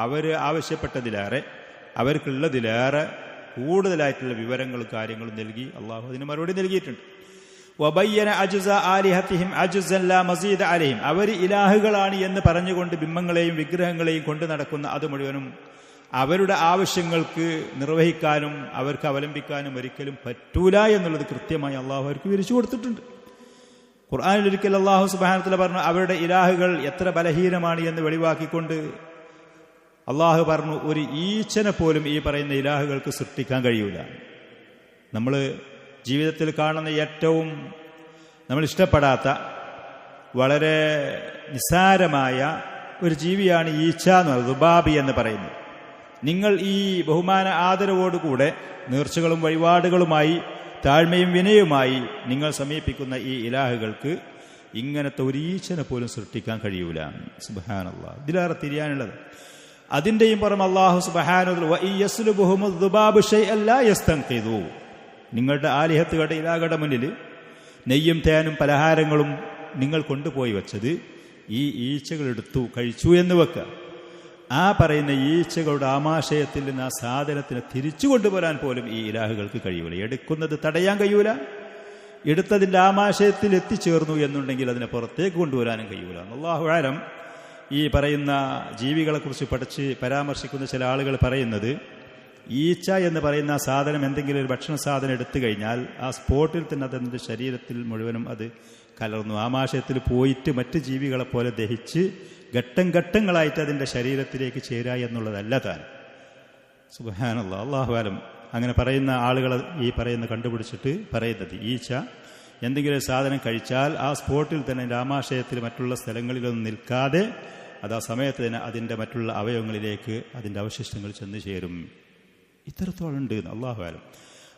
അവർ ആവശ്യപ്പെട്ടതിലേറെ അവർക്കുള്ളതിലേറെ കൂടുതലായിട്ടുള്ള വിവരങ്ങളും കാര്യങ്ങളും നൽകി അള്ളാഹു അതിന് മറുപടി നൽകിയിട്ടുണ്ട്. വബയ്യന അജ്സ ആലിഹത്തിഹിം അജ്സൻ ലാ മസീദ അലൈഹിം അവർ ഇലാഹുകളാണ് എന്ന് പറഞ്ഞുകൊണ്ട് ബിംബങ്ങളെയും വിഗ്രഹങ്ങളെയും കൊണ്ടു നടക്കുന്ന അത് മുഴുവനും അവരുടെ ആവശ്യങ്ങൾക്ക് നിർവഹിക്കാനും അവർക്ക് അവലംബിക്കാനും ഒരിക്കലും പറ്റൂല എന്നുള്ളത് കൃത്യമായി അള്ളാഹു അവർക്ക് വിവരിച്ചു കൊടുത്തിട്ടുണ്ട്. ഖുർആനിൽ ഒരിക്കൽ അള്ളാഹു സുബ്ഹാനഹു വ തആല പറഞ്ഞു അവരുടെ ഇലാഹുകൾ എത്ര ബലഹീനമാണ് എന്ന് വെളിവാക്കിക്കൊണ്ട് അള്ളാഹു പറഞ്ഞു ഒരു ഈച്ചനെ പോലും ഈ പറയുന്ന ഇലാഹുകൾക്ക് സൃഷ്ടിക്കാൻ കഴിയൂല. നമ്മൾ ജീവിതത്തിൽ കാണുന്ന ഏറ്റവും നമ്മൾ ഇഷ്ടപ്പെടാത്ത വളരെ നിസ്സാരമായ ഒരു ജീവിയാണ് ഈച്ച എന്ന് പറയുന്നത്, ദുബാബി എന്ന് പറയുന്നത്. നിങ്ങൾ ഈ ബഹുമാന ആദരവോടുകൂടെ നേർച്ചകളും വഴിപാടുകളുമായി താഴ്മയും വിനയുമായി നിങ്ങൾ സമീപിക്കുന്ന ഈ ഇലാഹുകൾക്ക് ഇങ്ങനത്തെ ഒരു ഈച്ചനെ പോലും സൃഷ്ടിക്കാൻ കഴിയൂല. സുബ്ഹാനല്ലാഹ്, ഇതിലേറെ തിരിയാനുള്ളത്. അതിൻ്റെയും പുറം അല്ലാഹു സുബ്ഹാനഹു വ യസ്ലുബുഹുമു ദുബാബു ശൈഅൻ ലാ യസ്തൻഖിദു നിങ്ങളുടെ ആലിഹത്തുകളുടെ ഇലാഹുകളുടെ മുന്നിൽ നെയ്യും തേനും പലഹാരങ്ങളും നിങ്ങൾ കൊണ്ടുപോയി വച്ചത് ഈ ഈച്ചകൾ എടുത്തു കഴിച്ചു എന്ന് വെക്കുക. ആ പറയുന്ന ഈച്ചകളുടെ ആമാശയത്തിൽ നിന്ന് ആ സാധനത്തിനെ തിരിച്ചു കൊണ്ടുവരാൻ പോലും ഈ ഇലാഹുകൾക്ക് കഴിയൂല. എടുക്കുന്നത് തടയാൻ കഴിയൂല. എടുത്തതിൻ്റെ ആമാശയത്തിൽ എത്തിച്ചേർന്നു എന്നുണ്ടെങ്കിൽ അതിനെ പുറത്തേക്ക് കൊണ്ടുവരാനും കഴിയൂല. അല്ലാഹു അലം. ഈ പറയുന്ന ജീവികളെക്കുറിച്ച് പഠിച്ച് പരാമർശിക്കുന്ന ചില ആളുകൾ പറയുന്നത് ഈച്ച എന്ന് പറയുന്ന ആ സാധനം എന്തെങ്കിലും ഒരു ഭക്ഷണ സാധനം എടുത്തു കഴിഞ്ഞാൽ ആ സ്പോട്ടിൽ തന്നെ അതിൻ്റെ ശരീരത്തിൽ മുഴുവനും അത് കലർന്നു ആമാശയത്തിൽ പോയിട്ട് മറ്റ് ജീവികളെപ്പോലെ ദഹിച്ച് ഘട്ടം ഘട്ടങ്ങളായിട്ട് അതിൻ്റെ ശരീരത്തിലേക്ക് ചേരുക എന്നുള്ളതല്ല താൻ. സുബ്ഹാനല്ലാഹ്, അല്ലാഹു അലം. അങ്ങനെ പറയുന്ന ആളുകൾ ഈ പറയുന്ന കണ്ടുപിടിച്ചിട്ട് പറയുന്നത് ഈച്ച എന്തെങ്കിലും ഒരു സാധനം കഴിച്ചാൽ ആ സ്പോട്ടിൽ തന്നെ ആമാശയത്തിൽ മറ്റുള്ള സ്ഥലങ്ങളിലൊന്നും നിൽക്കാതെ അത് ആ സമയത്ത് തന്നെ അതിൻ്റെ മറ്റുള്ള അവയവങ്ങളിലേക്ക് അതിൻ്റെ അവശിഷ്ടങ്ങൾ ചെന്ന് ചേരും. ഇത്രത്തോളം ഉണ്ട് അല്ലാഹു അലം.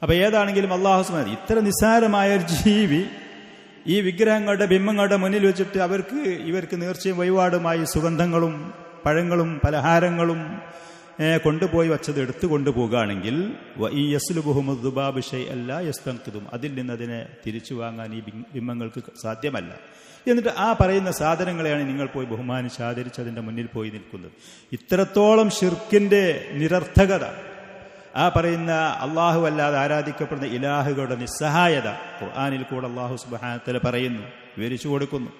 അപ്പം ഏതാണെങ്കിലും അല്ലാഹു സുബ്ഹാനഹു ഇത്ര നിസ്സാരമായ ഒരു ജീവി ഈ വിഗ്രഹങ്ങളുടെ ബിംബങ്ങളുടെ മുന്നിൽ വെച്ചിട്ട് ഇവർക്ക് നേർച്ചയും വഴിപാടുമായി സുഗന്ധങ്ങളും പഴങ്ങളും പലഹാരങ്ങളും കൊണ്ടുപോയി വച്ചത് എടുത്തു കൊണ്ടുപോകുകയാണെങ്കിൽ അതിൽ നിന്ന് അതിനെ തിരിച്ചു വാങ്ങാൻ ഈ ബിംബങ്ങൾക്ക് സാധ്യമല്ല. എന്നിട്ട് ആ പറയുന്ന സാധനങ്ങളെയാണ് നിങ്ങൾ പോയി ബഹുമാനിച്ച് ആദരിച്ച് അതിൻ്റെ മുന്നിൽ പോയി നിൽക്കുന്നത്. ഇത്രത്തോളം ശിർക്കിൻ്റെ നിരർത്ഥകത, ആ പറയുന്ന അള്ളാഹു അല്ലാതെ ആരാധിക്കപ്പെടുന്ന ഇലാഹുകളുടെ നിസ്സഹായത ഖുർആനിൽ കൂടെ അള്ളാഹു സുബ്ഹാനഹു വ തആല പറയുന്നു, വിവരിച്ചു കൊടുക്കുന്നു.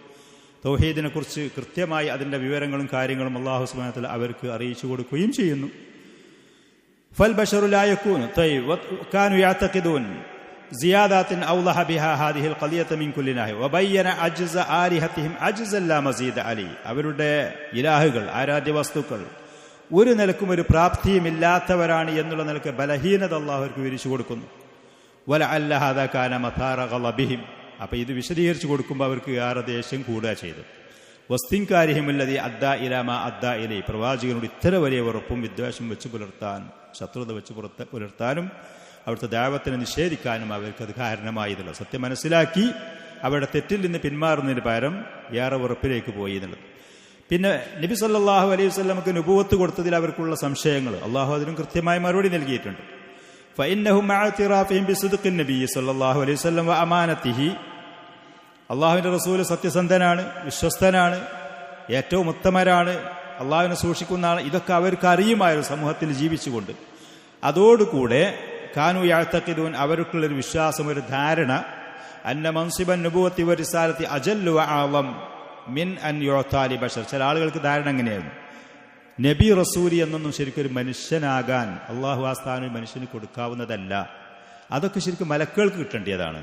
തൗഹീദിനെ കുറിച്ച് കൃത്യമായി അതിൻ്റെ വിവരങ്ങളും കാര്യങ്ങളും അള്ളാഹു സുബ്ഹാനഹു വ തആല അവർക്ക് അറിയിച്ചു കൊടുക്കുകയും ചെയ്യുന്നു. ഫൽ ബശറു ലാ യകൂനു കാനു യഅതഖിദൂൻ സിയാദാത്തിൻ ഔളഹ ബിഹാ ഹാദിഹിൽ ഖദിയത മിൻ കുല്ലി നാഹി വബയ്യന അജ്സ ആലിഹത്തിഹിം അജ്സൻ ലാ മസീദ അലൈ അവരുടെ ഇലാഹുകൾ ആരാധ്യ വസ്തുക്കൾ ഒരു നിലക്കും ഒരു പ്രാപ്തിയും ഇല്ലാത്തവരാണ് എന്നുള്ള നിലക്ക് ബലഹീനത അള്ളാഹു അവർക്ക് വിവരിച്ചു കൊടുക്കുന്നു. വലഅല്ല ഹാദാ കാന മഥാറ ഗളബിഹിം. അപ്പോൾ ഇത് വിശദീകരിച്ച് കൊടുക്കുമ്പോൾ അവർക്ക് ഏറെ ദേഷ്യം കൂടുക ചെയ്തു. വസ്തിൻകാരിഹിമുല്ലദീ അദ്ദാ ഇലാ മാ അദ്ദാ ഇലൈ. പ്രവാചകനോട് ഇത്ര വലിയ വെറുപ്പും വിദ്വേഷം വെച്ച് പുലർത്താൻ, ശത്രുത വെച്ച് പുലർത്താനും അവിടുത്തെ ദഅവത്തിനെ നിഷേധിക്കാനും അവർക്കത് കാരണമായതുള്ളത് സത്യം മനസ്സിലാക്കി അവരുടെ തെറ്റിൽ നിന്ന് പിന്മാറുന്നതിന് പകരം ഏറെ വെറുപ്പിലേക്ക് പോയി എന്നുള്ളത്. പിന്നെ നബി സല്ലല്ലാഹു അലൈഹി വസല്ലമക്ക് നുബുവത്ത് കൊടുത്തതിൽ അവർക്കുള്ള സംശയങ്ങൾ അള്ളാഹു അതിനും കൃത്യമായ മറുപടി നൽകിയിട്ടുണ്ട്. ഫഇന്നഹും മഅ ഇഅ്തിറാഫിഹിം ബിസിദ്ഖിൻ നബി സല്ലല്ലാഹു അലൈഹി വസല്ലം വ അമാനതിഹി. അള്ളാഹുവിന്റെ റസൂൽ സത്യസന്ധനാണ്, വിശ്വസ്തനാണ്, ഏറ്റവും ഉത്തമരാണ്, അള്ളാഹുവിനെ സൂക്ഷിക്കുന്ന ആൾ. ഇതൊക്കെ അവർക്ക് അറിയുമായിരുന്നു സമൂഹത്തിൽ ജീവിച്ചുകൊണ്ട്. അതോടുകൂടെ കാനു യഅ്തഖിദൂൻ, അവർക്കുള്ളൊരു വിശ്വാസം, ഒരു ധാരണ, അന്ന മൻസിബൻ നുബുവത്തി വ റിസാലത്തി അജല്ലു വ അഅളം മിൻ അൻ യുഅ്താ ലി ബശർ. ചില ആളുകൾക്ക് ധാരണ എങ്ങനെയായിരുന്നു, നബി റസൂലി എന്നൊന്നും ശരിക്കും ഒരു മനുഷ്യനാകാൻ അള്ളാഹു ആ സ്ഥാനം മനുഷ്യന് കൊടുക്കാവുന്നതല്ല. അതൊക്കെ ശരിക്കും മലക്കുകൾക്ക് കിട്ടേണ്ടതാണ്.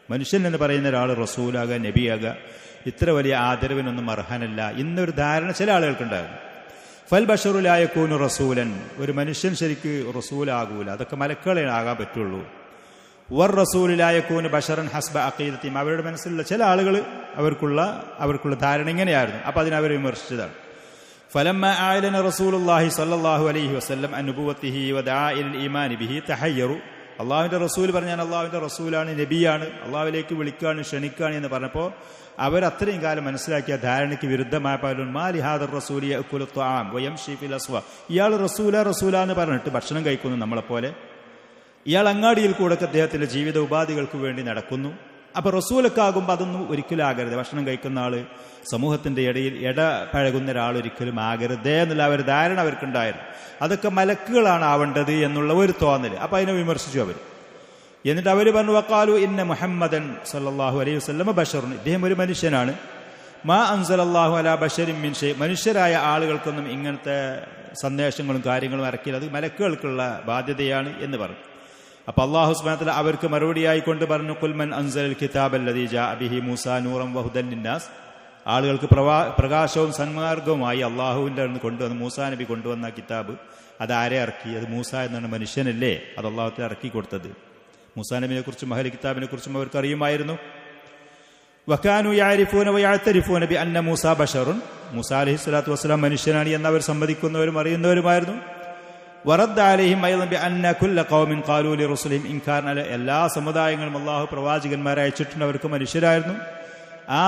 മനുഷ്യൻ എന്ന് പറയുന്ന ഒരാൾ റസൂലാകുക, നബിയാകുക, ഇത്ര വലിയ ആദരവിനൊന്നും അർഹനല്ല എന്നൊരു ധാരണ ചില ആളുകൾക്കുണ്ടായിരുന്നു. ഫൽ ബഷറു ലാ യകൂനു റസൂലൻ, ഒരു മനുഷ്യൻ ശരിക്ക് റസൂലാകൂല, അതൊക്കെ മലക്കുകളെ ആകാൻ പറ്റുള്ളൂ. വർ റസൂലു ലാ യകൂനു ബഷറൻ ഹസ്ബ അഖീദത്തിഹിം, അവരുടെ മനസ്സിലുള്ള ചില ആളുകൾ അവർക്കുള്ള ധാരണ ഇങ്ങനെയായിരുന്നു. അപ്പോൾ അതിനവർ വിമർശിച്ചതാണ്. ഫലമ്മ അഅലന റസൂലുള്ളാഹി സ്വല്ലല്ലാഹു അലൈഹി വസല്ലം അൻ നുബുവത്തിഹി വദആ ഇലൽ ഈമാനി ബിഹി തഹയ്യറു. അള്ളാഹുവിന്റെ റസൂൽ പറഞ്ഞാൽ അള്ളാഹുവിന്റെ റസൂലാണ്, നബിയാണ്, അള്ളാഹുവിലേക്ക് വിളിക്കാണ്, ക്ഷണിക്കാണ് എന്ന് പറഞ്ഞപ്പോൾ അവരത്രയും കാലം മനസ്സിലാക്കിയ ധാരണയ്ക്ക് വിരുദ്ധമായ മാലി ഹാദർ റസൂലി യഅ്കുലു ത്വആം വയംശി ഫിൽ അസ്വാ. ഇയാൾ റസൂല എന്ന് പറഞ്ഞിട്ട് ഭക്ഷണം കഴിക്കുന്നു നമ്മളെപ്പോലെ. ഇയാൾ അങ്ങാടിയിൽ കൂടെ അദ്ദേഹത്തിന്റെ ജീവിത ഉപാധികൾക്ക് വേണ്ടി നടക്കുന്നു. അപ്പൊ റസൂലൊക്കെ ആകുമ്പോൾ അതൊന്നും ഒരിക്കലും ആകരുത്. ഭക്ഷണം കഴിക്കുന്ന ആള്, സമൂഹത്തിന്റെ ഇടയിൽ ഇടപഴകുന്ന ഒരാൾ ഒരിക്കലും ആകരുതേ എന്നുള്ള ഒരു ധാരണ അവർക്കുണ്ടായിരുന്നു. അതൊക്കെ മലക്കുകളാണ് ആവേണ്ടത് എന്നുള്ള ഒരു തോന്നൽ. അപ്പൊ അതിനെ വിമർശിച്ചു അവർ. എന്നിട്ട് അവർ പറഞ്ഞു വഖാലു ഇന്ന മുഹമ്മദൻ സല്ലല്ലാഹു അലൈഹി വസല്ലം ബശറുൻ, ഇദ്ദേഹം ഒരു മനുഷ്യനാണ്. മാ അൻസലല്ലാഹു അലാ ബശരിൻ മിൻ ഷൈ, മനുഷ്യരായ ആളുകൾക്കൊന്നും ഇങ്ങനത്തെ സന്ദേശങ്ങളും കാര്യങ്ങളും ഇറക്കില്ല, അത് മലക്കുകൾക്കുള്ള ബാധ്യതയാണ് എന്ന് പറഞ്ഞു. അപ്പൊ അല്ലാഹു സുബ്ഹാനഹു വ തആല അവർക്ക് മറുപടിയായി കൊണ്ട് പറഞ്ഞു ഖുൽ മൻ അൻസലൽ കിതാബല്ലദീ ജാഅ ബിഹി മൂസാ നൂറൻ വഹുദൻ ലിന്നാസ്. ആളുകൾക്ക് പ്രകാശവും സന്മാർഗവുമായി അള്ളാഹുവിൻ്റെ അടുത്ത് കൊണ്ടുവന്ന് മൂസാ നബി കൊണ്ടുവന്ന കിതാബ് അതാരെ ഇറക്കി? അത് മൂസ എന്നാണ് മനുഷ്യനല്ലേ, അത് അള്ളാഹുത്തെ ഇറക്കി കൊടുത്തത്. മൂസാ നബിനെ കുറിച്ചും അഹ്ലി കിതാബിനെ കുറിച്ചും അവർക്ക് അറിയുമായിരുന്നു. വകാനു യഅരിഫൂന വയഅ്തരിഫൂന ബിഅന്ന മൂസാ ബശറുൻ, മൂസാ അലൈഹിസ്സലാത്തു വസ്സലാം മനുഷ്യനാണ് എന്ന് അവർ സമ്മതിക്കുന്നവരും അറിയുന്നവരുമായിരുന്നു. വറദ്ദ അലൈഹിം അയ്ളൻ ബിഅന്ന കുല്ല ഖൗമിൻ ഖാലൂ ലിറുസുലിഹിം ഇൻകാറൻ അല, എല്ലാ സമുദായങ്ങളും അള്ളാഹു പ്രവാചകന്മാരെ അയച്ചിട്ടുണ്ട്, അവർക്ക് മനുഷ്യരായിരുന്നു. ആ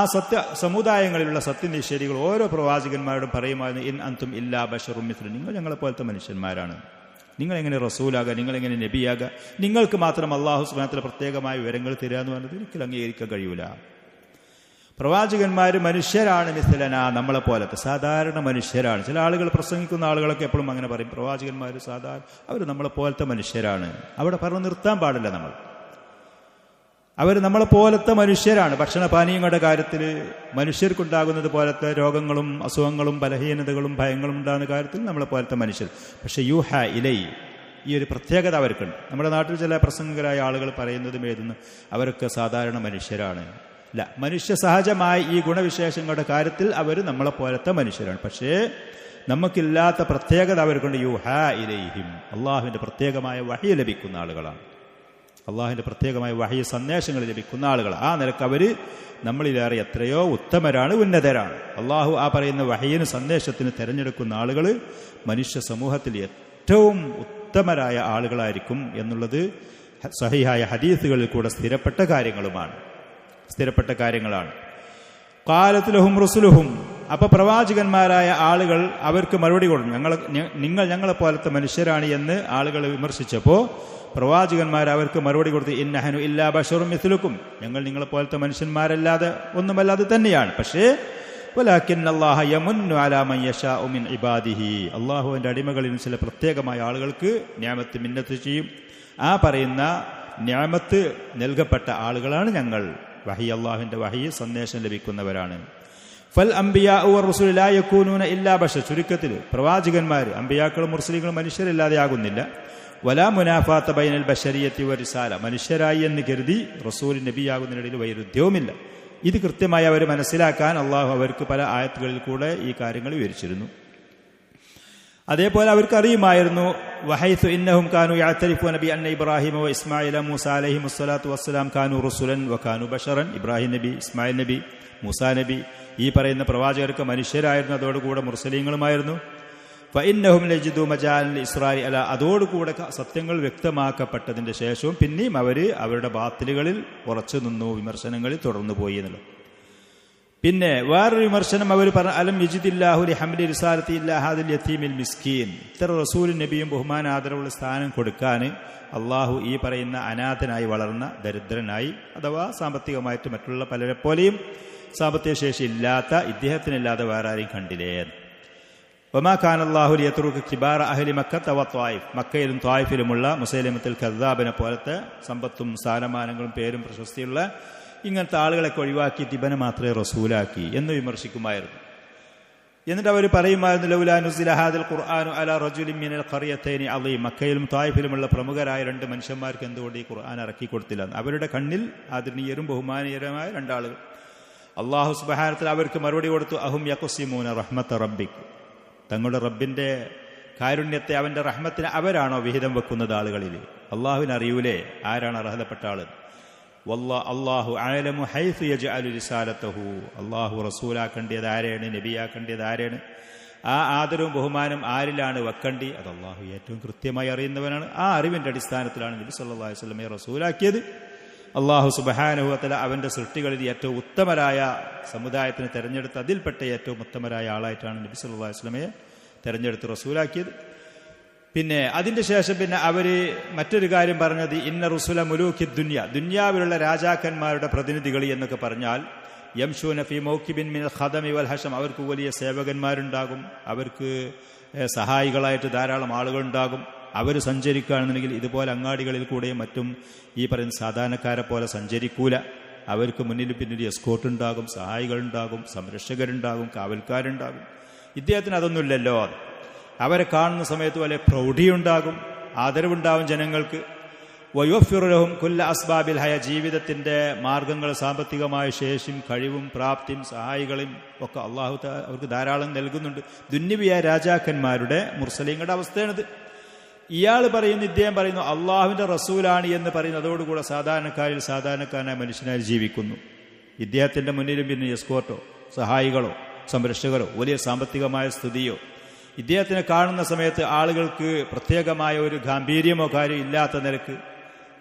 സമുദായങ്ങളിലുള്ള സത്യനിഷേധികൾ ഓരോ പ്രവാചകന്മാരോടും പറയുമായിരുന്നു ഇൻ അൻതും ഇല്ലാ ബശറും മിസ്ലുക്കും, നിങ്ങൾ ഞങ്ങളെപ്പോലത്തെ മനുഷ്യന്മാരാണ്, നിങ്ങളെങ്ങനെ റസൂലാകുക, നിങ്ങളെങ്ങനെ നബിയാകുക, നിങ്ങൾക്ക് മാത്രം അള്ളാഹു സുബ്ഹാനഹു വ തആല പ്രത്യേകമായ വിവരങ്ങൾ തരിക എന്ന് പറഞ്ഞത് ഒരിക്കലും അംഗീകരിക്കാൻ കഴിയൂല. പ്രവാചകന്മാർ മനുഷ്യരാണ്, മിസ്ലന, നമ്മളെപ്പോലത്തെ സാധാരണ മനുഷ്യരാണ്. ചില ആളുകൾ പ്രസംഗിക്കുന്ന ആളുകളൊക്കെ എപ്പോഴും അങ്ങനെ പറയും, പ്രവാചകന്മാർ സാധാരണ, അവർ നമ്മളെപ്പോലത്തെ മനുഷ്യരാണ്. അവിടെ പറഞ്ഞു നിർത്താൻ പാടില്ല. അവർ നമ്മളെപ്പോലത്തെ മനുഷ്യരാണ്. ഭക്ഷണപാനീയങ്ങളുടെ കാര്യത്തിൽ മനുഷ്യർക്കുണ്ടാകുന്നത് പോലത്തെ രോഗങ്ങളും അസുഖങ്ങളും ബലഹീനതകളും ഭയങ്ങളും ഉണ്ടാകുന്ന കാര്യത്തിൽ നമ്മളെപ്പോലത്തെ മനുഷ്യർ. പക്ഷെ യൂഹ ഇലൈ, ഈ ഒരു പ്രത്യേകത അവർക്കുണ്ട്. നമ്മുടെ നാട്ടിൽ ചില പ്രസംഗകരായ ആളുകൾ പറയുന്നതും എഴുതുന്നു അവരൊക്കെ സാധാരണ മനുഷ്യരാണ്. അല്ല, മനുഷ്യ സഹജമായ ഈ ഗുണവിശേഷങ്ങളുടെ കാര്യത്തിൽ അവർ നമ്മളെപ്പോലത്തെ മനുഷ്യരാണ്. പക്ഷേ നമുക്കില്ലാത്ത പ്രത്യേകത അവർക്കുണ്ട്. യൂഹ ഇലൈഹിം, അള്ളാഹുവിൻ്റെ പ്രത്യേകമായ വഹി ലഭിക്കുന്ന ആളുകളാണ്, അള്ളാഹുവിൻ്റെ പ്രത്യേകമായ വഹി സന്ദേശങ്ങൾ ലഭിക്കുന്ന ആളുകൾ. ആ നിലക്ക് അവർ നമ്മളിലേറെ എത്രയോ ഉത്തമരാണ്, ഉന്നതരാണ്. അള്ളാഹു ആ പറയുന്ന വഹിയിന് സന്ദേശത്തിന് തിരഞ്ഞെടുക്കുന്ന ആളുകൾ മനുഷ്യ സമൂഹത്തിൽ ഏറ്റവും ഉത്തമരായ ആളുകളായിരിക്കും എന്നുള്ളത് സഹിഹായ ഹദീസുകളിൽ കൂടെ സ്ഥിരപ്പെട്ട കാര്യങ്ങളാണ്. ഖാലത്ത് ലഹും റസുലുഹും, അപ്പൊ പ്രവാചകന്മാരായ ആളുകൾ അവർക്ക് മറുപടി കൊടുക്കും, നിങ്ങൾ ഞങ്ങളെപ്പോലത്തെ മനുഷ്യരാണ് എന്ന് ആളുകൾ വിമർശിച്ചപ്പോൾ പ്രവാചകന്മാർ അവർക്ക് മറുപടി കൊടുത്ത് ഇന്നഹനു ഇല്ലാ ബശറും മിസ്ലുക്കും, ഞങ്ങൾ നിങ്ങളെപ്പോലത്തെ മനുഷ്യന്മാരല്ലാതെ ഒന്നുമല്ലാതെ തന്നെയാണ്. പക്ഷേ വലാകിന്നല്ലാഹ യമുന്നു അലാ മൻ യശാഉ മിൻ ഇബാദിഹി, അള്ളാഹുവിൻ്റെ അടിമകളിൽ ചില പ്രത്യേകമായ ആളുകൾക്ക് നിഅമത്ത് മിന്നത്ത് ചെയ്യും. ആ പറയുന്ന നിഅമത്ത് നൽകപ്പെട്ട ആളുകളാണ് ഞങ്ങൾ. വഹി, അള്ളാഹുവിൻ്റെ വഹി സന്ദേശം ലഭിക്കുന്നവരാണ്. ഫൽ അംബിയാഉ വറുസുലു ലാ യകൂനൂന ഇല്ലാ ബശർ, ചുരുക്കത്തിൽ പ്രവാചകന്മാർ, അംബിയാക്കളും മുർസലീങ്ങളും മനുഷ്യരല്ലാതെ ആകുന്നില്ല. വലാ മുനാഫാത്ത ബൈനൽ ബശരിയത്തി വറിസാല, മനുഷ്യരായി എന്ന് കരുതി റസൂൽ നബിയാകുന്നതിനിടയിൽ വൈരുദ്ധ്യവുമില്ല. ഇത് കൃത്യമായി അവർ മനസ്സിലാക്കാൻ അള്ളാഹു അവർക്ക് പല ആയത്തുകളിൽ കൂടെ ഈ കാര്യങ്ങൾ വിവരിച്ചിരുന്നു. അതേപോലെ അവർക്കറിയുമായിരുന്നു വഹൈസു ഇന്നഹും കാനു യഅ്തരിഫൂന ബി അന്ന ഇബ്രാഹിമ വ ഇസ്മായില മൂസ അലൈഹിമുസ്സലാത്തു വസ്സലാം കാനു റസുലൻ വ കാനു ബശറൻ. ഇബ്രാഹിം നബി, ഇസ്മായിൽ നബി, മൂസാ നബി, ഈ പറയുന്ന പ്രവാചകർക്ക് മനുഷ്യരായിരുന്നു, അതോടുകൂടെ മുർസലീങ്ങളുമായിരുന്നു. ഫഇന്നഹും ലജിദു മജാലൻ ഇസ്രായി അല, അതോടുകൂടെ സത്യങ്ങൾ വ്യക്തമാക്കപ്പെട്ടതിന്റെ ശേഷവും പിന്നെയും അവരുടെ ബാത്തിലുകളിൽ ഉറച്ചു നിന്നു, വിമർശനങ്ങളിൽ തുടർന്നു പോയി എന്നുള്ളത്. പിന്നെ വേറൊരു വിമർശനം അവർ പറഞ്ഞു, അലം യജിദില്ലാഹു ലിഹംലി റിസാലത്തി ഇല്ലാ ഹാദിൽ യതീമിൽ മിസ്കീൻ. ഇത്ര റസൂലും നബിയും ബഹുമാന ആദരവുള്ള സ്ഥാനം കൊടുക്കാൻ അള്ളാഹു ഈ പറയുന്ന അനാഥനായി വളർന്ന ദരിദ്രനായി, അഥവാ സാമ്പത്തികമായിട്ട് മറ്റുള്ള പലരെ പോലെയും സാമ്പത്തിക ശേഷി ഇല്ലാത്ത ഇദ്ദേഹത്തിനില്ലാതെ വേറെ ആരെയും കണ്ടില്ലേ. വമാ കാന അല്ലാഹു ലിയത്റുക കിബാറ അഹ്ലി മക്കത്ത വ ത്വായിഫ്, മക്കയിലും ത്വായിഫിലുമുള്ള മുസൈലമത്തുൽ കദ്ദാബിനെ പോലത്തെ സമ്പത്തും സ്ഥാനമാനങ്ങളും പേരും പ്രശസ്തിയുള്ള ഇങ്ങനത്തെ ആളുകളൊക്കെ ഒഴിവാക്കിയിട്ട് ഇബനെ മാത്രമേ റസൂലാക്കി എന്ന് വിമർശിക്കുമായിരുന്നു. എന്നിട്ട് അവർ പറയുമായിരുന്നു, ലൗലാ നുസില ഹാദിൽ ഖുർആനു അലാ റജുലിൻ മിനൽ ഖറിയതൈനി അളീം, മക്കയിലും ത്വായിഫിലുമുള്ള പ്രമുഖരായ രണ്ട് മനുഷ്യന്മാർക്ക് എന്തുകൊണ്ട് ഈ ഖുർആൻ ഇറക്കി കൊടുത്തില്ല. അവരുടെ കണ്ണിൽ ആദരണീയരും ബഹുമാനീയരുമായ രണ്ടാളുകൾ. അല്ലാഹു സുബ്ഹാനഹു വ തആല അവർക്ക് മറുപടി കൊടുത്തു, അഹും യഖ്സിമൂന റഹ്മത റബ്ബിക്, തങ്ങളുടെ റബ്ബിന്റെ കാരുണ്യത്തെ, അവന്റെ റഹ്മത്തിനെ അവരാണോ വിഹിതം വെക്കുന്നത് ആളുകളിൽ? അള്ളാഹുവിന് അറിയൂലേ ആരാണ് അർഹതപ്പെട്ട ആള്? അല്ലാഹു അഅലമു ഹൈസു യജ്അലു റിസാലതഹു, അള്ളാഹു റസൂലാക്കേണ്ടത് ആരെയാണ്, നബിയാക്കേണ്ടത് ആരെയാണ്, ആ ആദരവും ബഹുമാനം ആരിലാണ് വെക്കണ്ടി, അത് അള്ളാഹു ഏറ്റവും കൃത്യമായി അറിയുന്നവനാണ്. ആ അറിവിന്റെ അടിസ്ഥാനത്തിലാണ് നബി സല്ലല്ലാഹു അലൈഹി വസല്ലമയെ റസൂലാക്കിയത്. അള്ളാഹു സുബ്ഹാനഹു വ തആല അവന്റെ സൃഷ്ടികളിൽ ഏറ്റവും ഉത്തമരായ സമുദായത്തിന് തെരഞ്ഞെടുത്ത് അതിൽപ്പെട്ട ഏറ്റവും ഉത്തമരായ ആളായിട്ടാണ് നബി സല്ലല്ലാഹു അലൈഹി വസല്ലമയെ തെരഞ്ഞെടുത്ത് റസൂലാക്കിയത്. പിന്നെ അതിന്റെ ശേഷം പിന്നെ അവര് മറ്റൊരു കാര്യം പറഞ്ഞത്, ഇന്ന റുസുല മുലൂക്കി ദുനിയ, ദുനിയാവിലുള്ള രാജാക്കന്മാരുടെ പ്രതിനിധികൾ എന്നൊക്കെ പറഞ്ഞാൽ യംശൂന ഫീ മൗക്കിബിൻ മിനൽ ഖദമി വൽ ഹഷം, അവർക്ക് വലിയ സേവകന്മാരുണ്ടാകും, അവർക്ക് സഹായികളായിട്ട് ധാരാളം ആളുകളുണ്ടാകും. അവർ സഞ്ചരിക്കുകയാണെന്നുണ്ടെങ്കിൽ ഇതുപോലെ അങ്ങാടികളിൽ കൂടെയും മറ്റും ഈ പറയുന്ന സാധാരണക്കാരെ പോലെ സഞ്ചരിക്കൂല. അവർക്ക് മുന്നിൽ പിന്നിൽ എസ്കോർട്ട് ഉണ്ടാകും, സഹായികളുണ്ടാകും, സംരക്ഷകരുണ്ടാകും, കാവൽക്കാരുണ്ടാകും. ഇദ്ദേഹത്തിന് അതൊന്നുമില്ലല്ലോ. അവരെ കാണുന്ന സമയത്ത് പോലെ പ്രൗഢിയുണ്ടാകും, ആദരവുണ്ടാകും ജനങ്ങൾക്ക്. വയുവഫിറുലഹും കുല്ല അസ്ബാബിൽ ഹയ, ജീവിതത്തിന്റെ മാർഗങ്ങൾ, സാമ്പത്തികമായ ശേഷിയും കഴിവും പ്രാപ്തിയും സഹായികളും ഒക്കെ അള്ളാഹു അവർക്ക് ധാരാളം നൽകുന്നുണ്ട്. ദുന്യവിയായ രാജാക്കന്മാരുടെ മുർസലീങ്ങളുടെ അവസ്ഥയാണിത്. ഇയാൾ പറയുന്നു, ഇദ്ദേഹം പറയുന്നു അള്ളാഹുവിന്റെ റസൂലാണ് എന്ന് പറയുന്നതോടുകൂടെ സാധാരണക്കാരിൽ സാധാരണക്കാരനായ മനുഷ്യനായി ജീവിക്കുന്നു. ഇദ്ദേഹത്തിന്റെ മുന്നിലും പിന്നെ എസ്കോർട്ടോ സഹായികളോ സംരക്ഷകരോ വലിയ സാമ്പത്തികമായ സ്ഥിതിയോ, ഇദ്ദേഹത്തിനെ കാണുന്ന സമയത്ത് ആളുകൾക്ക് പ്രത്യേകമായ ഒരു ഗാംഭീര്യമോ കാര്യം ഇല്ലാത്ത നിലക്ക്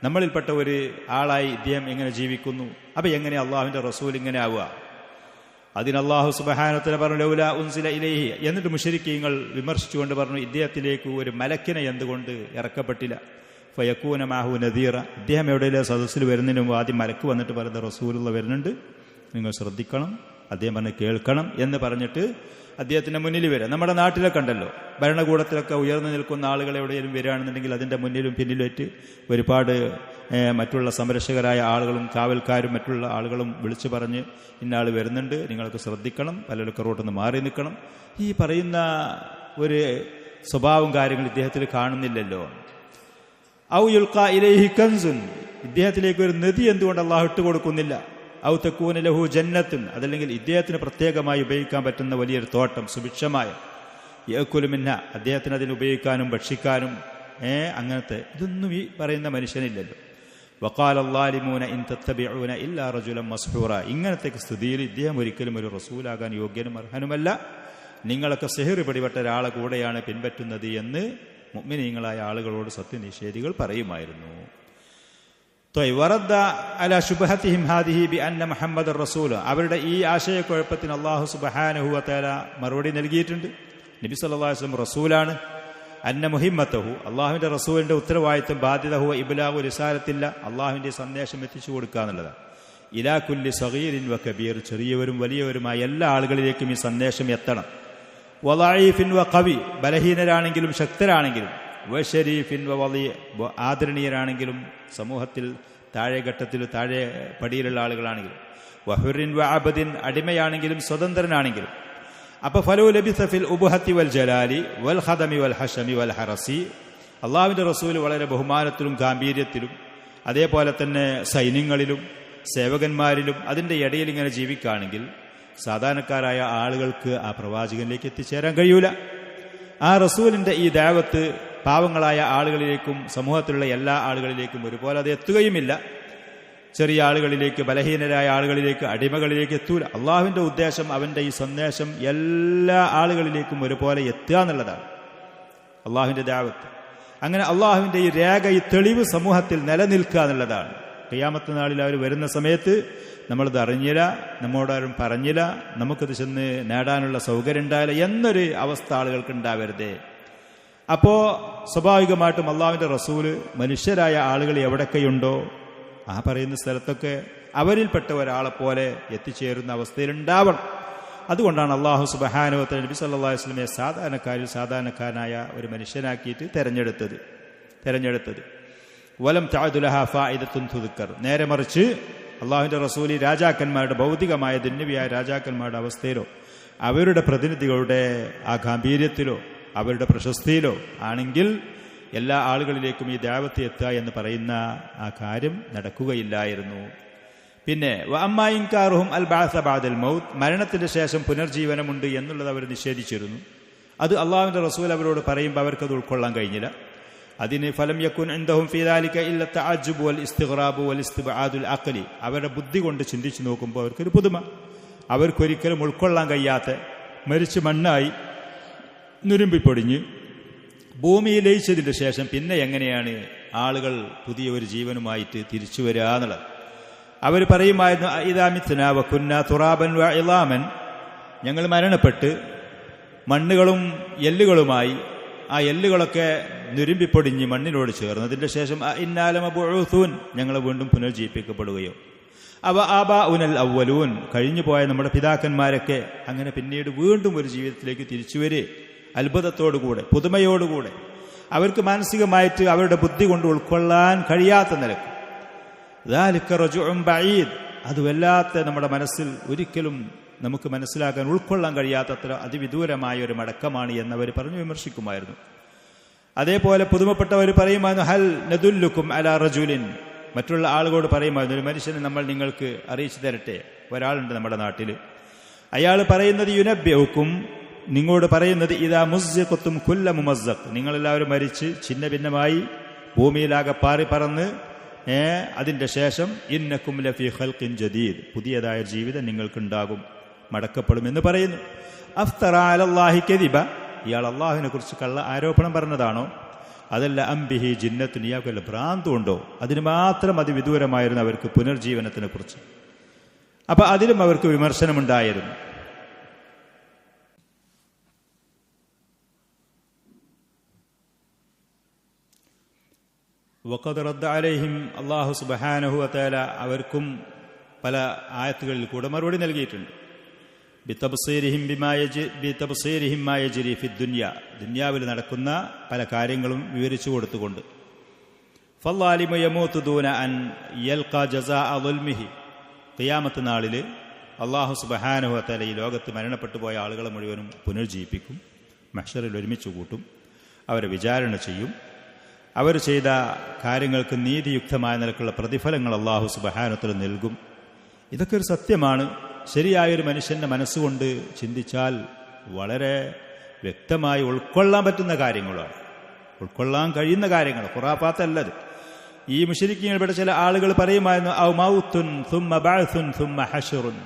നമ്മളിൽപ്പെട്ട ഒരു ആളായി ഇദ്ദേഹം എങ്ങനെ ജീവിക്കുന്നു? അപ്പൊ എങ്ങനെ അള്ളാഹുവിന്റെ റസൂൽ ഇങ്ങനെ ആവുക? അതിന് അല്ലാഹു സുബ്ഹാനഹു വ തആല പറഞ്ഞു, ലൗലാ ഉൻസില ഇലൈഹി, എന്നിട്ട് മുശ്രിക്കീങ്ങൾ വിമർശിച്ചുകൊണ്ട് പറഞ്ഞു, ഇദ്ദേഹത്തിലേക്ക് ഒരു മലക്കിനെ എന്തുകൊണ്ട് ഇറക്കപ്പെട്ടില്ല? ഫയകൂന മാഹു നദീറ, ഇദ്ദേഹം എവിടെയെങ്കിലും സദസ്സിൽ വരുന്നതിന് മുമ്പ് ആദ്യം മലക്ക് വന്നിട്ട് പറയുന്നത് റസൂലുള്ള വരുന്നുണ്ട്, നിങ്ങൾ ശ്രദ്ധിക്കണം, അദ്ദേഹം പറഞ്ഞ് കേൾക്കണം എന്ന് പറഞ്ഞിട്ട് അദ്ദേഹത്തിന്റെ മുന്നിൽ വരിക. നമ്മുടെ നാട്ടിലൊക്കെ ഉണ്ടല്ലോ, ഭരണകൂടത്തിലൊക്കെ ഉയർന്നു നിൽക്കുന്ന ആളുകൾ എവിടെയെങ്കിലും വരികയാണെന്നുണ്ടെങ്കിൽ അതിന്റെ മുന്നിലും പിന്നിലുമായിട്ട് ഒരുപാട് മറ്റുള്ള സംരക്ഷകരായ ആളുകളും കാവൽക്കാരും മറ്റുള്ള ആളുകളും വിളിച്ചു പറഞ്ഞ് ഇന്ന ആൾ വരുന്നുണ്ട്, നിങ്ങൾക്ക് ശ്രദ്ധിക്കണം, പലരൊക്കെ റോട്ടൊന്ന് മാറി നിൽക്കണം. ഈ പറയുന്ന ഒരു സ്വഭാവം കാര്യങ്ങൾ ഇദ്ദേഹത്തിൽ കാണുന്നില്ലല്ലോ. ഔ യുൽഖാ ഇലൈഹി കൻസുൻ, ഇദ്ദേഹത്തിലേക്ക് ഒരു നദി എന്തുകൊണ്ട് അള്ളാഹു ഇട്ട് കൊടുക്കുന്നില്ല? ഔ തകൂന ലഹു ജന്നത്തുൻ, അതല്ലെങ്കിൽ ഇദ്ദേഹത്തിന് പ്രത്യേകമായി ഉപയോഗിക്കാൻ പറ്റുന്ന വലിയൊരു തോട്ടം, സുഭിക്ഷമായ യഅകുലു മിൻഹ, അദ്ദേഹത്തിന് അതിന് ഉപയോഗിക്കാനും ഭക്ഷിക്കാനും അങ്ങനത്തെ ഇതൊന്നും ഈ പറയുന്ന മനുഷ്യനില്ലല്ലോ. വഖാല അല്ലാലിമൂന ഇൻ തത്തബിഊന ഇല്ലാ റജുലൻ മസ്ഹൂറ, ഇങ്ങനത്തെ സ്ഥിതിയിൽ ഇദ്ദേഹം ഒരിക്കലും ഒരു റസൂലാകാൻ യോഗ്യനും അർഹനുമല്ല, നിങ്ങളൊക്കെ സിഹ്ർ പിടിപെട്ട ഒരാളെ കൂടെയാണ് പിൻപറ്റുന്നത് എന്ന് മുഅ്മിനീങ്ങളായ ആളുകളോട് സത്യനിഷേധികൾ പറയുമായിരുന്നു. അവരുടെ ഈ ആശയക്കുഴപ്പത്തിന് അല്ലാഹു സുബ്ഹാനഹു വ തആല മറുപടി നൽകിയിട്ടുണ്ട്. നബി സല്ലല്ലാഹു അലൈഹി വസല്ലം റസൂലാണ്. അന്ന മുഹിമ്മത്തഹു, അള്ളാഹുവിന്റെ റസൂലിന്റെ ഉത്തരവാദിത്വം, ബാധ്യതഹു ഇബ്ലാഗു റിസാലത്തില്ല, അള്ളാഹുവിന്റെ സന്ദേശം എത്തിച്ചു കൊടുക്കുക എന്നുള്ളതാണ്. ഇലാ കുല്ലി സഗീരിൻ വ കബീർ, ചെറിയവരും വലിയവരുമായ എല്ലാ ആളുകളിലേക്കും ഈ സന്ദേശം എത്തണം. വളഈഫിൻ വ ഖവി, ബലഹീനരാണെങ്കിലും ശക്തരാണെങ്കിലും, വശരീഫിൻ വ വളി, ആദരണീയരാണെങ്കിലും സമൂഹത്തിൽ താഴെഘട്ടത്തിൽ താഴെ പടിയിലുള്ള ആളുകളാണെങ്കിലും, വഹുറിൻ വ അബദിൻ, അടിമയാണെങ്കിലും സ്വതന്ത്രനാണെങ്കിലും. അപ്പൊ ഫലോ ലബിസ ഫിൽ ഉബ്ഹത്തി വൽ ജലാലി വൽ ഖദമി വൽ ഹശമി വൽ ഹറസി, അള്ളാഹുവിന്റെ റസൂൽ വളരെ ബഹുമാനത്തിലും ഗാംഭീര്യത്തിലും അതേപോലെ തന്നെ സൈന്യങ്ങളിലും സേവകന്മാരിലും അതിന്റെ ഇടയിൽ ഇങ്ങനെ ജീവിക്കുകയാണെങ്കിൽ സാധാരണക്കാരായ ആളുകൾക്ക് ആ പ്രവാചകനിലേക്ക് എത്തിച്ചേരാൻ കഴിയൂല. ആ റസൂലിന്റെ ഈ ദഅവത്ത് പാവങ്ങളായ ആളുകളിലേക്കും സമൂഹത്തിലുള്ള എല്ലാ ആളുകളിലേക്കും ഒരുപോലെ അത് എത്തുകയുമില്ല. ചെറിയ ആളുകളിലേക്ക്, ബലഹീനരായ ആളുകളിലേക്ക്, അടിമകളിലേക്ക് എത്തൂല. അള്ളാഹുവിന്റെ ഉദ്ദേശം അവന്റെ ഈ സന്ദേശം എല്ലാ ആളുകളിലേക്കും ഒരുപോലെ എത്തുക എന്നുള്ളതാണ് അള്ളാഹുവിന്റെ ദഅവത്ത്. അങ്ങനെ അള്ളാഹുവിന്റെ ഈ രേഖ, ഈ തെളിവ് സമൂഹത്തിൽ നിലനിൽക്കുക എന്നുള്ളതാണ്. ഖിയാമത്ത് നാളിൽ അവർ വരുന്ന സമയത്ത് നമ്മളത് അറിഞ്ഞില്ല, നമ്മോടാരും പറഞ്ഞില്ല, നമുക്കത് ചെന്ന് നേടാനുള്ള സൗകര്യം ഉണ്ടായില്ല എന്നൊരു അവസ്ഥ ആളുകൾക്ക് ഉണ്ടാവരുതേ. അപ്പോ സ്വാഭാവികമായിട്ടും അള്ളാഹുവിന്റെ റസൂല് മനുഷ്യരായ ആളുകൾ എവിടെയൊക്കെയുണ്ടോ ആ പറയുന്ന സ്ഥലത്തൊക്കെ അവരിൽപ്പെട്ട ഒരാളെ പോലെ എത്തിച്ചേരുന്ന അവസ്ഥയിലുണ്ടാവണം. അതുകൊണ്ടാണ് അള്ളാഹു സുബ്ഹാനഹു വ തആല നബി സല്ലല്ലാഹു അലൈഹി വസല്ലമയെ സാധാരണക്കാരനായ ഒരു മനുഷ്യനാക്കിയിട്ട് തെരഞ്ഞെടുത്തത്. വലം തഅദു ലഹാ ഫായിദത്തുൻ തുദ്കർ. നേരെ മറിച്ച് അള്ളാഹുവിന്റെ റസൂലി രാജാക്കന്മാരുടെ, ഭൗതികമായ ദുന്യവിയായ രാജാക്കന്മാരുടെ അവസ്ഥയിലോ അവരുടെ പ്രതിനിധികളുടെ ആ ഗാംഭീര്യത്തിലോ അവരുടെ പ്രശസ്തിയിലോ ആണെങ്കിൽ എല്ലാ ആളുകളിലേക്കും ഈ ദഅവത്ത് എത്തുക എന്ന് പറയുന്ന ആ കാര്യം നടക്കുകയില്ലായിരുന്നു. പിന്നെ വഅമ്മായിൻകാറുഹും അൽ ബഅസ ബഅദൽ മൗത്ത്, മരണത്തിന്റെ ശേഷം പുനർജീവനമുണ്ട് എന്നുള്ളത് അവർ നിഷേധിച്ചിരുന്നു. അത് അള്ളാഹുവിന്റെ റസൂൽ അവരോട് പറയുമ്പോൾ അവർക്കത് ഉൾക്കൊള്ളാൻ കഴിഞ്ഞില്ല. അതിന് ഫലം യകുൻ ഇൻദഹും ഫീ ദാലിക ഇല്ല തഅജ്ജുബ് വൽ ഇസ്തിഗ്റാബ് വൽ ഇസ്തിബ്ആദുൽ അഖ്ലി. അവരുടെ ബുദ്ധി കൊണ്ട് ചിന്തിച്ചു നോക്കുമ്പോൾ അവർക്കൊരു പുതുമ, അവർക്കൊരിക്കലും ഉൾക്കൊള്ളാൻ കഴിയാത്ത, മരിച്ച് മണ്ണായി നുരുമ്പിപ്പൊടിഞ്ഞ് ഭൂമിയിൽ ലയിച്ചതിന്റെ ശേഷം പിന്നെ എങ്ങനെയാണ് ആളുകൾ പുതിയ ഒരു ജീവനുമായിട്ട് തിരിച്ചു വരിക എന്നുള്ളത്. അവർ പറയുമായിരുന്നു ഇദാ മിത്നാ വകുന്നാ തുറാബൻ വഇളാമൻ, ഞങ്ങൾ മരണപ്പെട്ട് മണ്ണുകളും എല്ലുകളുമായി ആ എല്ലുകളൊക്കെ നുരുമ്പിപ്പൊടിഞ്ഞ് മണ്ണിനോട് ചേർന്നതിന്റെ ശേഷം ഇന്നാ ലമബഉസൂൻ, ഞങ്ങൾ വീണ്ടും പുനർജീവിപ്പിക്കപ്പെടുകയോ. അവ ആബാഉനൽ അവ്വലൂൻ, കഴിഞ്ഞു പോയ നമ്മുടെ പിതാക്കന്മാരൊക്കെ അങ്ങനെ പിന്നീട് വീണ്ടും ഒരു ജീവിതത്തിലേക്ക് തിരിച്ചു വരെ അത്ഭുതത്തോടുകൂടെ, പുതുമയോടുകൂടെ. അവർക്ക് മാനസികമായിട്ട് അവരുടെ ബുദ്ധി കൊണ്ട് ഉൾക്കൊള്ളാൻ കഴിയാത്ത നിലക്ക് ദാലിക റജുഉൻ ബഈദ്, അത് വല്ലാത്ത നമ്മുടെ മനസ്സിൽ ഒരിക്കലും നമുക്ക് മനസ്സിലാക്കാൻ, ഉൾക്കൊള്ളാൻ കഴിയാത്തത്ര അതിവിദൂരമായ ഒരു മടക്കമാണ് എന്നവർ പറഞ്ഞു വിമർശിക്കുമായിരുന്നു. അതേപോലെ പുതുമപ്പെട്ടവർ പറയുമായിരുന്നു ഹൽ നദുല്ലുക്കും അലാ റജുലിൻ, മറ്റുള്ള ആളുകളോട് പറയുമായിരുന്നു ഒരു മനുഷ്യനെ നമ്മൾ നിങ്ങൾക്ക് അറിയിച്ചു തരട്ടെ. ഒരാളുണ്ട് നമ്മുടെ നാട്ടിൽ, അയാൾ പറയുന്നത് യുനബ്ബിഉക്കും, നിങ്ങളോട് പറയുന്നത് ഇദാ മുസ്സഖത്തും കുല്ല മുമസ്സഖ്, നിങ്ങളെല്ലാവരും മരിച്ച് ഛിന്ന ഭിന്നമായി ഭൂമിയിലാകെ പാറി പറന്ന് അതിന്റെ ശേഷം ഇന്നക്കും ലഫീ ഖൽഖിൻ ജദീദ്, പുതിയതായ ജീവിതം നിങ്ങൾക്കുണ്ടാകും, മടക്കപ്പെടുമെന്ന് പറയുന്നു. അഫ്തറ അലല്ലാഹി കദിബ, ഇയാൾ അള്ളാഹുവിനെ കുറിച്ച് കള്ള ആരോപണം പറഞ്ഞതാണോ? അതല്ല അംബിഹി ജിന്നത്തുൻ, ഇയാൾക്കല്ല ഭ്രാന്തുണ്ടോ? അതിന് മാത്രം അതിവിദൂരമായിരുന്നു അവർക്ക് പുനർജീവനത്തിനെ കുറിച്ച്. അപ്പൊ അതിലും അവർക്ക് വിമർശനമുണ്ടായിരുന്നു. വഖദ് റദ്ദ അലൈഹിം, അല്ലാഹു സുബ്ഹാനഹു വ തആല അവർക്കും പല ആയത്തുകളിൽ കൂടെ മറുപടി നൽകിയിട്ടുണ്ട്. ബിതബ്സീരിഹിം മാ യജ്രി ഫി ദുനിയ, ദുനിയാവിൽ നടക്കുന്ന പല കാര്യങ്ങളും വിവരിച്ചു കൊടുത്തുകൊണ്ട്. ഫല്ലാലിമു യമൂതു ദൂന അൻ യൽഖാ ജസാഅ ദുൽമിഹി, ഖിയാമത്ത് നാളിൽ അല്ലാഹു സുബ്ഹാനഹു വ തആല ഈ ലോകത്ത് മരണപ്പെട്ടു പോയ ആളുകളെ മുഴുവനും പുനർജീവിപ്പിക്കും, മഹ്ശറിൽ ഒരുമിച്ച് കൂട്ടും, അവരെ വിചാരണ ചെയ്യും. അവർ ചെയ്ത കാര്യങ്ങൾക്ക് നീതിയുക്തമായ നിലക്കുള്ള പ്രതിഫലങ്ങൾ അല്ലാഹു സുബ്ഹാനഹു വ തആല നൽകും. ഇതൊക്കെ ഒരു സത്യമാണ്. ശരിയായൊരു മനുഷ്യന്റെ മനസ്സുകൊണ്ട് ചിന്തിച്ചാൽ വളരെ വ്യക്തമായി ഉൾക്കൊള്ളാൻ പറ്റുന്ന കാര്യങ്ങളാണ്, ഉൾക്കൊള്ളാൻ കഴിയുന്ന കാര്യങ്ങൾ, ഖുറാഫാത്തല്ലത്. ഈ മുശ്രിക്കീങ്ങളുടെ ചില ആളുകൾ പറയുമായിരുന്നു ഔ മൗത്തുൻ സുമ്മ ബഅസുൻ സുമ്മ ഹശ്റുൻ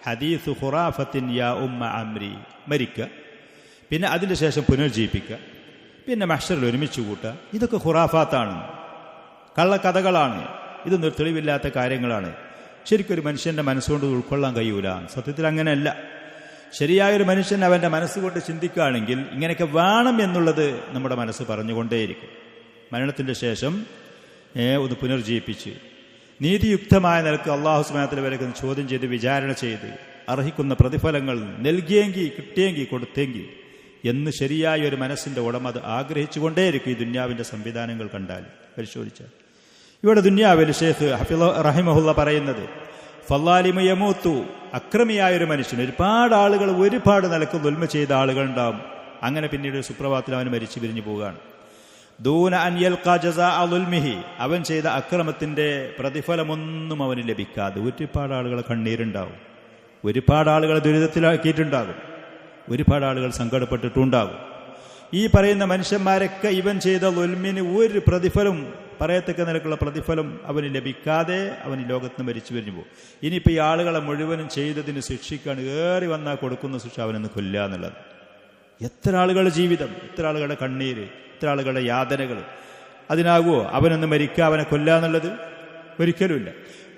ഹദീസു ഖുറാഫത്തിൻ യാ ഉമ്മ അംരി, മരിക്കുക, പിന്നെ അതിന്റെ ശേഷം പുനർജീവിപ്പിക്കുക, പിന്നെ മഹ്ശറിൽ ഒരുമിച്ച് കൂട്ടുക. ഇതൊക്കെ ഖുറാഫാത്താണ്, കള്ളക്കഥകളാണ്, ഇതൊന്നും തെളിവില്ലാത്ത കാര്യങ്ങളാണ്. ശരിക്കൊരു മനുഷ്യന്റെ മനസ്സുകൊണ്ട് ഉൾക്കൊള്ളാൻ കഴിയൂല. സത്യത്തിൽ അങ്ങനെയല്ല. ശരിയായൊരു മനുഷ്യൻ അവന്റെ മനസ്സുകൊണ്ട് ചിന്തിക്കുകയാണെങ്കിൽ ഇങ്ങനെയൊക്കെ വേണം എന്നുള്ളത് നമ്മുടെ മനസ്സ് പറഞ്ഞുകൊണ്ടേയിരിക്കും. മരണത്തിന്റെ ശേഷം ഒന്ന് പുനർജീവിപ്പിച്ച് നീതിയുക്തമായ നിലക്ക് അല്ലാഹു സുബ്ഹാനഹു വ തആല വരെ ചോദ്യം ചെയ്ത് വിചാരണ ചെയ്ത് അർഹിക്കുന്ന പ്രതിഫലങ്ങൾ നൽകിയെങ്കിൽ, കിട്ടിയെങ്കിൽ, കൊടുത്തെങ്കിൽ എന്ന് ശരിയായ ഒരു മനസ്സിന്റെ ഉടമ അത് ആഗ്രഹിച്ചുകൊണ്ടേയിരിക്കും. ഈ ദുന്യാവിന്റെ സംവിധാനങ്ങൾ കണ്ടാൽ, പരിശോധിച്ചാൽ. ഇവിടെ ദുന്യാവിൽ ഷെയ്ഖ് ഹഫിള് റഹിമഹുള്ള പറയുന്നത് ഫല്ലാലിമു യമൂതു, അക്രമിയായൊരു മനുഷ്യൻ, ഒരുപാട് ആളുകൾ ഒരുപാട് നിലക്ക് ദുൽമ ചെയ്ത ആളുകളുണ്ടാവും. അങ്ങനെ പിന്നീട് സുപ്രഭാതത്തിൽ അവൻ മരിച്ചു പിരിഞ്ഞു പോവുകയാണ്. ദൂന അൻ യൽഖാ ജസാഅ ദുൽമിഹി, അവൻ ചെയ്ത അക്രമത്തിന്റെ പ്രതിഫലമൊന്നും അവന് ലഭിക്കാതെ ഒരുപാട് ആളുകളെ കണ്ണീരുണ്ടാവും, ഒരുപാട് ആളുകളെ ദുരിതത്തിലാക്കിയിട്ടുണ്ടാകും, ഒരുപാട് ആളുകൾ സങ്കടപ്പെട്ടിട്ടുണ്ടാകും. ഈ പറയുന്ന മനുഷ്യന്മാരൊക്കെ ഇവൻ ചെയ്ത ദുൽമിന് ഒരു പ്രതിഫലം പറയത്തക്ക നിലക്കുള്ള പ്രതിഫലം അവന് ലഭിക്കാതെ അവൻ ഈ ലോകത്ത് നിന്ന് മരിച്ചു പിരിഞ്ഞു പോകും. ഇനിയിപ്പോൾ ഈ ആളുകളെ മുഴുവനും ചെയ്തതിന് ശിക്ഷിക്കാണ്, ഏറി വന്നാൽ കൊടുക്കുന്ന ശിക്ഷ അവനൊന്ന് കൊല്ലുക എന്നുള്ളത്. എത്ര ആളുകളുടെ ജീവിതം, എത്ര ആളുകളുടെ കണ്ണീര്, എത്ര ആളുകളുടെ യാതനകൾ, അതിനാകുമോ അവനൊന്ന് മരിക്കുക, അവനെ കൊല്ലുക എന്നുള്ളത്? ഒരിക്കലുമില്ല.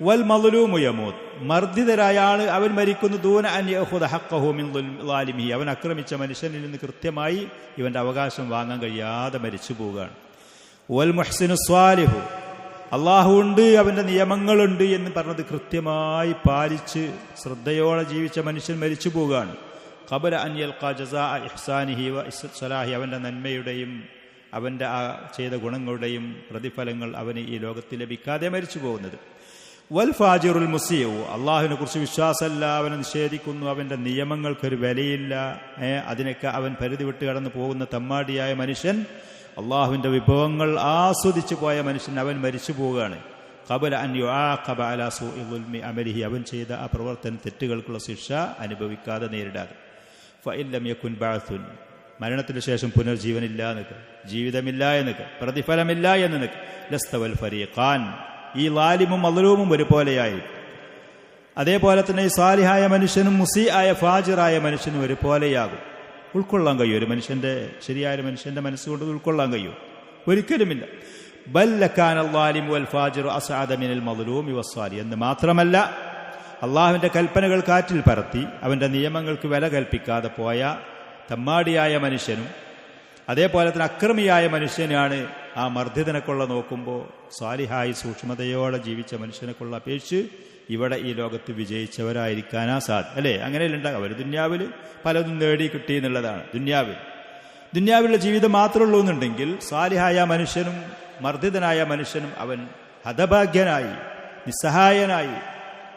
വൽ മദ്ലൂമു യമൂത്ത്, മർദ്ദിതരായ ആൾ അവൻ മരിക്കുന്നു ദൂന അൻ യഖുദ ഹഖ്ഖഹു മിൻ ളാലിമിഹി, അവൻ ആക്രമിച്ച മനുഷ്യനിൽ നിന്ന് കൃത്യമായി ഇവന്റെ അവകാശം വാങ്ങാൻ കഴിയാതെ മരിച്ചു പോവുകയാണ്. വൽ മുഹ്സിനു സ്വാലിഹു, അള്ളാഹു ഉണ്ട്, അവന്റെ നിയമങ്ങളുണ്ട് എന്ന് പറഞ്ഞത് കൃത്യമായി പാലിച്ച് ശ്രദ്ധയോടെ ജീവിച്ച മനുഷ്യൻ മരിച്ചു പോവുകയാണ്. ഖബല അൻ യൽഖാ ജസാഅ ഇഹ്സാനിഹി വ സ്വലാഹി, അവന്റെ നന്മയുടെയും അവന്റെ ആ ചെയ്ത ഗുണങ്ങളുടെയും പ്രതിഫലങ്ങൾ അവന് ഈ ലോകത്ത് ലഭിക്കാതെ മരിച്ചു പോകുന്നത്. വൽ ഫാജിറുൽ മുസീഉ, അള്ളാഹുവിനെ കുറിച്ച് വിശ്വാസമല്ല, അവനെ നിഷേധിക്കുന്നു, അവന്റെ നിയമങ്ങൾക്കൊരു വിലയില്ല, അതിനൊക്കെ അവൻ പരിധി വിട്ട് കടന്നു പോകുന്ന തമ്മാടിയായ മനുഷ്യൻ, അള്ളാഹുവിന്റെ വിഭവങ്ങൾ ആസ്വദിച്ചു പോയ മനുഷ്യൻ, അവൻ മരിച്ചു പോവുകയാണ്. ഖബല അൻ യുആഖബ അലാ സൂഇ ദുൽമി അമലിഹി, അവൻ ചെയ്ത ആ പ്രവർത്തന തെറ്റുകൾക്കുള്ള ശിക്ഷ അനുഭവിക്കാതെ നേരിടാതെ. ഫഇൻ ലം യകുൻ ബഅസുൻ, മരണത്തിന് ശേഷം പുനർജീവനില്ല എന്നൊക്കെ, ജീവിതമില്ല എന്നൊക്കെ, പ്രതിഫലമില്ല എന്നൊക്കെ. ലസ്തവൽ ഫരീഖാൻ, ഈ ലാലിമും മദ്ലൂമും ഒരുപോലെയായി. അതേപോലെ തന്നെ ഈ സാലിഹായ മനുഷ്യനും മുസീആയ ഫാജിറായ മനുഷ്യനും ഒരുപോലെയാകും. ഉൾക്കൊള്ളാൻ കഴിയും ഒരു മനുഷ്യന്റെ, ശരിയായ മനുഷ്യന്റെ മനസ്സുകൊണ്ട് ഉൾക്കൊള്ളാൻ കഴിയും? ഒരിക്കലുമില്ല. ബൽ ലകാന ളാലിമു വൽ ഫാജിറു അസ്അദ മിനൽ മദ്ലൂമി വസ്സാലി, എന്ന് മാത്രമല്ല അള്ളാഹുവിന്റെ കൽപ്പനകൾ കാറ്റിൽ പറത്തി അവന്റെ നിയമങ്ങൾക്ക് വില കൽപ്പിക്കാതെ പോയ തമ്മാടിയായ മനുഷ്യനും അതേപോലെ തന്നെ അക്രമിയായ മനുഷ്യനാണ് ആ മർദ്ദിതനെക്കൊള്ള നോക്കുമ്പോൾ സാലിഹായി സൂക്ഷ്മതയോടെ ജീവിച്ച മനുഷ്യനെക്കൊള്ള അപേക്ഷിച്ച് ഇവിടെ ഈ ലോകത്ത് വിജയിച്ചവരായിരിക്കാനാ സാധ്യത, അല്ലേ? അങ്ങനെയല്ലുണ്ടാകും. അവർ ദുന്യാവിൽ പലതും നേടി കിട്ടി എന്നുള്ളതാണ്. ദുന്യാവിലുള്ള ജീവിതം മാത്രമേ ഉള്ളൂ എന്നുണ്ടെങ്കിൽ സാലിഹായ മനുഷ്യനും മർദ്ദിതനായ മനുഷ്യനും അവൻ ഹതഭാഗ്യനായി, നിസ്സഹായനായി,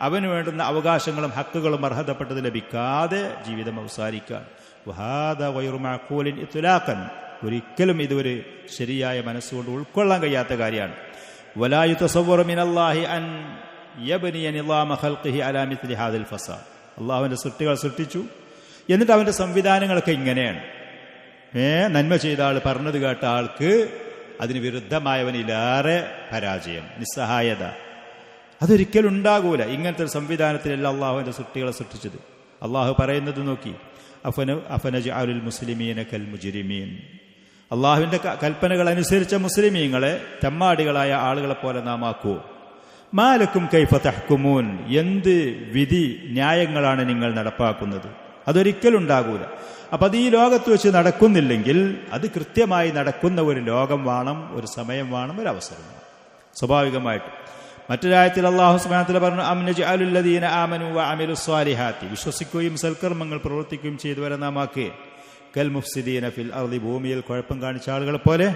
അവന് വേണ്ടുന്ന അവകാശങ്ങളും ഹക്കുകളും അർഹതപ്പെട്ടത് ലഭിക്കാതെ ജീവിതം അവസാനിക്കാൻ. വഹാദ ഗൈറു മഅഖൂലിൻ ഇത്ലാഖൻ, ഒരിക്കലും ഇതൊരു ശരിയായ മനസ്സുകൊണ്ട് ഉൾക്കൊള്ളാൻ കഴിയാത്ത കാര്യമാണ്. വലാ യുതസവ്വറു മിനല്ലാഹി അൻ യബ്നിയ നിളാമ ഖൽഖിഹി അലാ മിത്ലി ഹാദിൽ ഫസാദ്, അള്ളാഹുവിന്റെ സൃഷ്ടികൾ സൃഷ്ടിച്ചു, എന്നിട്ട് അവന്റെ സംവിധാനങ്ങളൊക്കെ ഇങ്ങനെയാണ്. നന്മ ചെയ്ത ആൾ, പറഞ്ഞത് കേട്ട ആൾക്ക് അതിന് വിരുദ്ധമായവനിലേറെ പരാജയം, നിസ്സഹായത, അതൊരിക്കലും ഉണ്ടാകൂല. ഇങ്ങനത്തെ ഒരു സംവിധാനത്തിലല്ല അള്ളാഹുവിന്റെ സൃഷ്ടികളെ സൃഷ്ടിച്ചത്. അള്ളാഹു പറയുന്നത് നോക്കി, അഫനജ്അലുൽ മുസ്ലിമീന കൽ മുജ്രിമീൻ, അള്ളാഹുവിന്റെ കൽപ്പനകൾ അനുസരിച്ച മുസ്ലിമീങ്ങളെ തെമ്മാടികളായ ആളുകളെ പോലെ നാം ആക്കുവോ? മാലക്കും കൈഫ തഹ്കുമൂൻ, എന്ത് വിധി ന്യായങ്ങളാണ് നിങ്ങൾ നടപ്പാക്കുന്നത്? അതൊരിക്കലും ഉണ്ടാകൂല. അപ്പൊ അത് ഈ ലോകത്ത് വെച്ച് നടക്കുന്നില്ലെങ്കിൽ അത് കൃത്യമായി നടക്കുന്ന ഒരു ലോകം വേണം, ഒരു സമയം വേണം, ഒരു അവസരം വേണം. സ്വാഭാവികമായിട്ട് മറ്റൊരായത്തിൽ അല്ലാഹു സുബ്ഹാനഹു വ തആല പറഞ്ഞു, അം നജ്അലുൽ ലദീന ആമനു വ അമിലുസ് സ്വാലിഹാത്തി, വിശ്വസിക്കുകയും സൽക്കർമ്മങ്ങൾ പ്രവർത്തിക്കുകയും ചെയ്തവരെ നാം ആക്കി, കൽ മുഫ്സിദീന ഫിൽ അർളി, ഭൂമിയിൽ കുഴപ്പം കാണിച്ച ആളുകളെ പോലെ,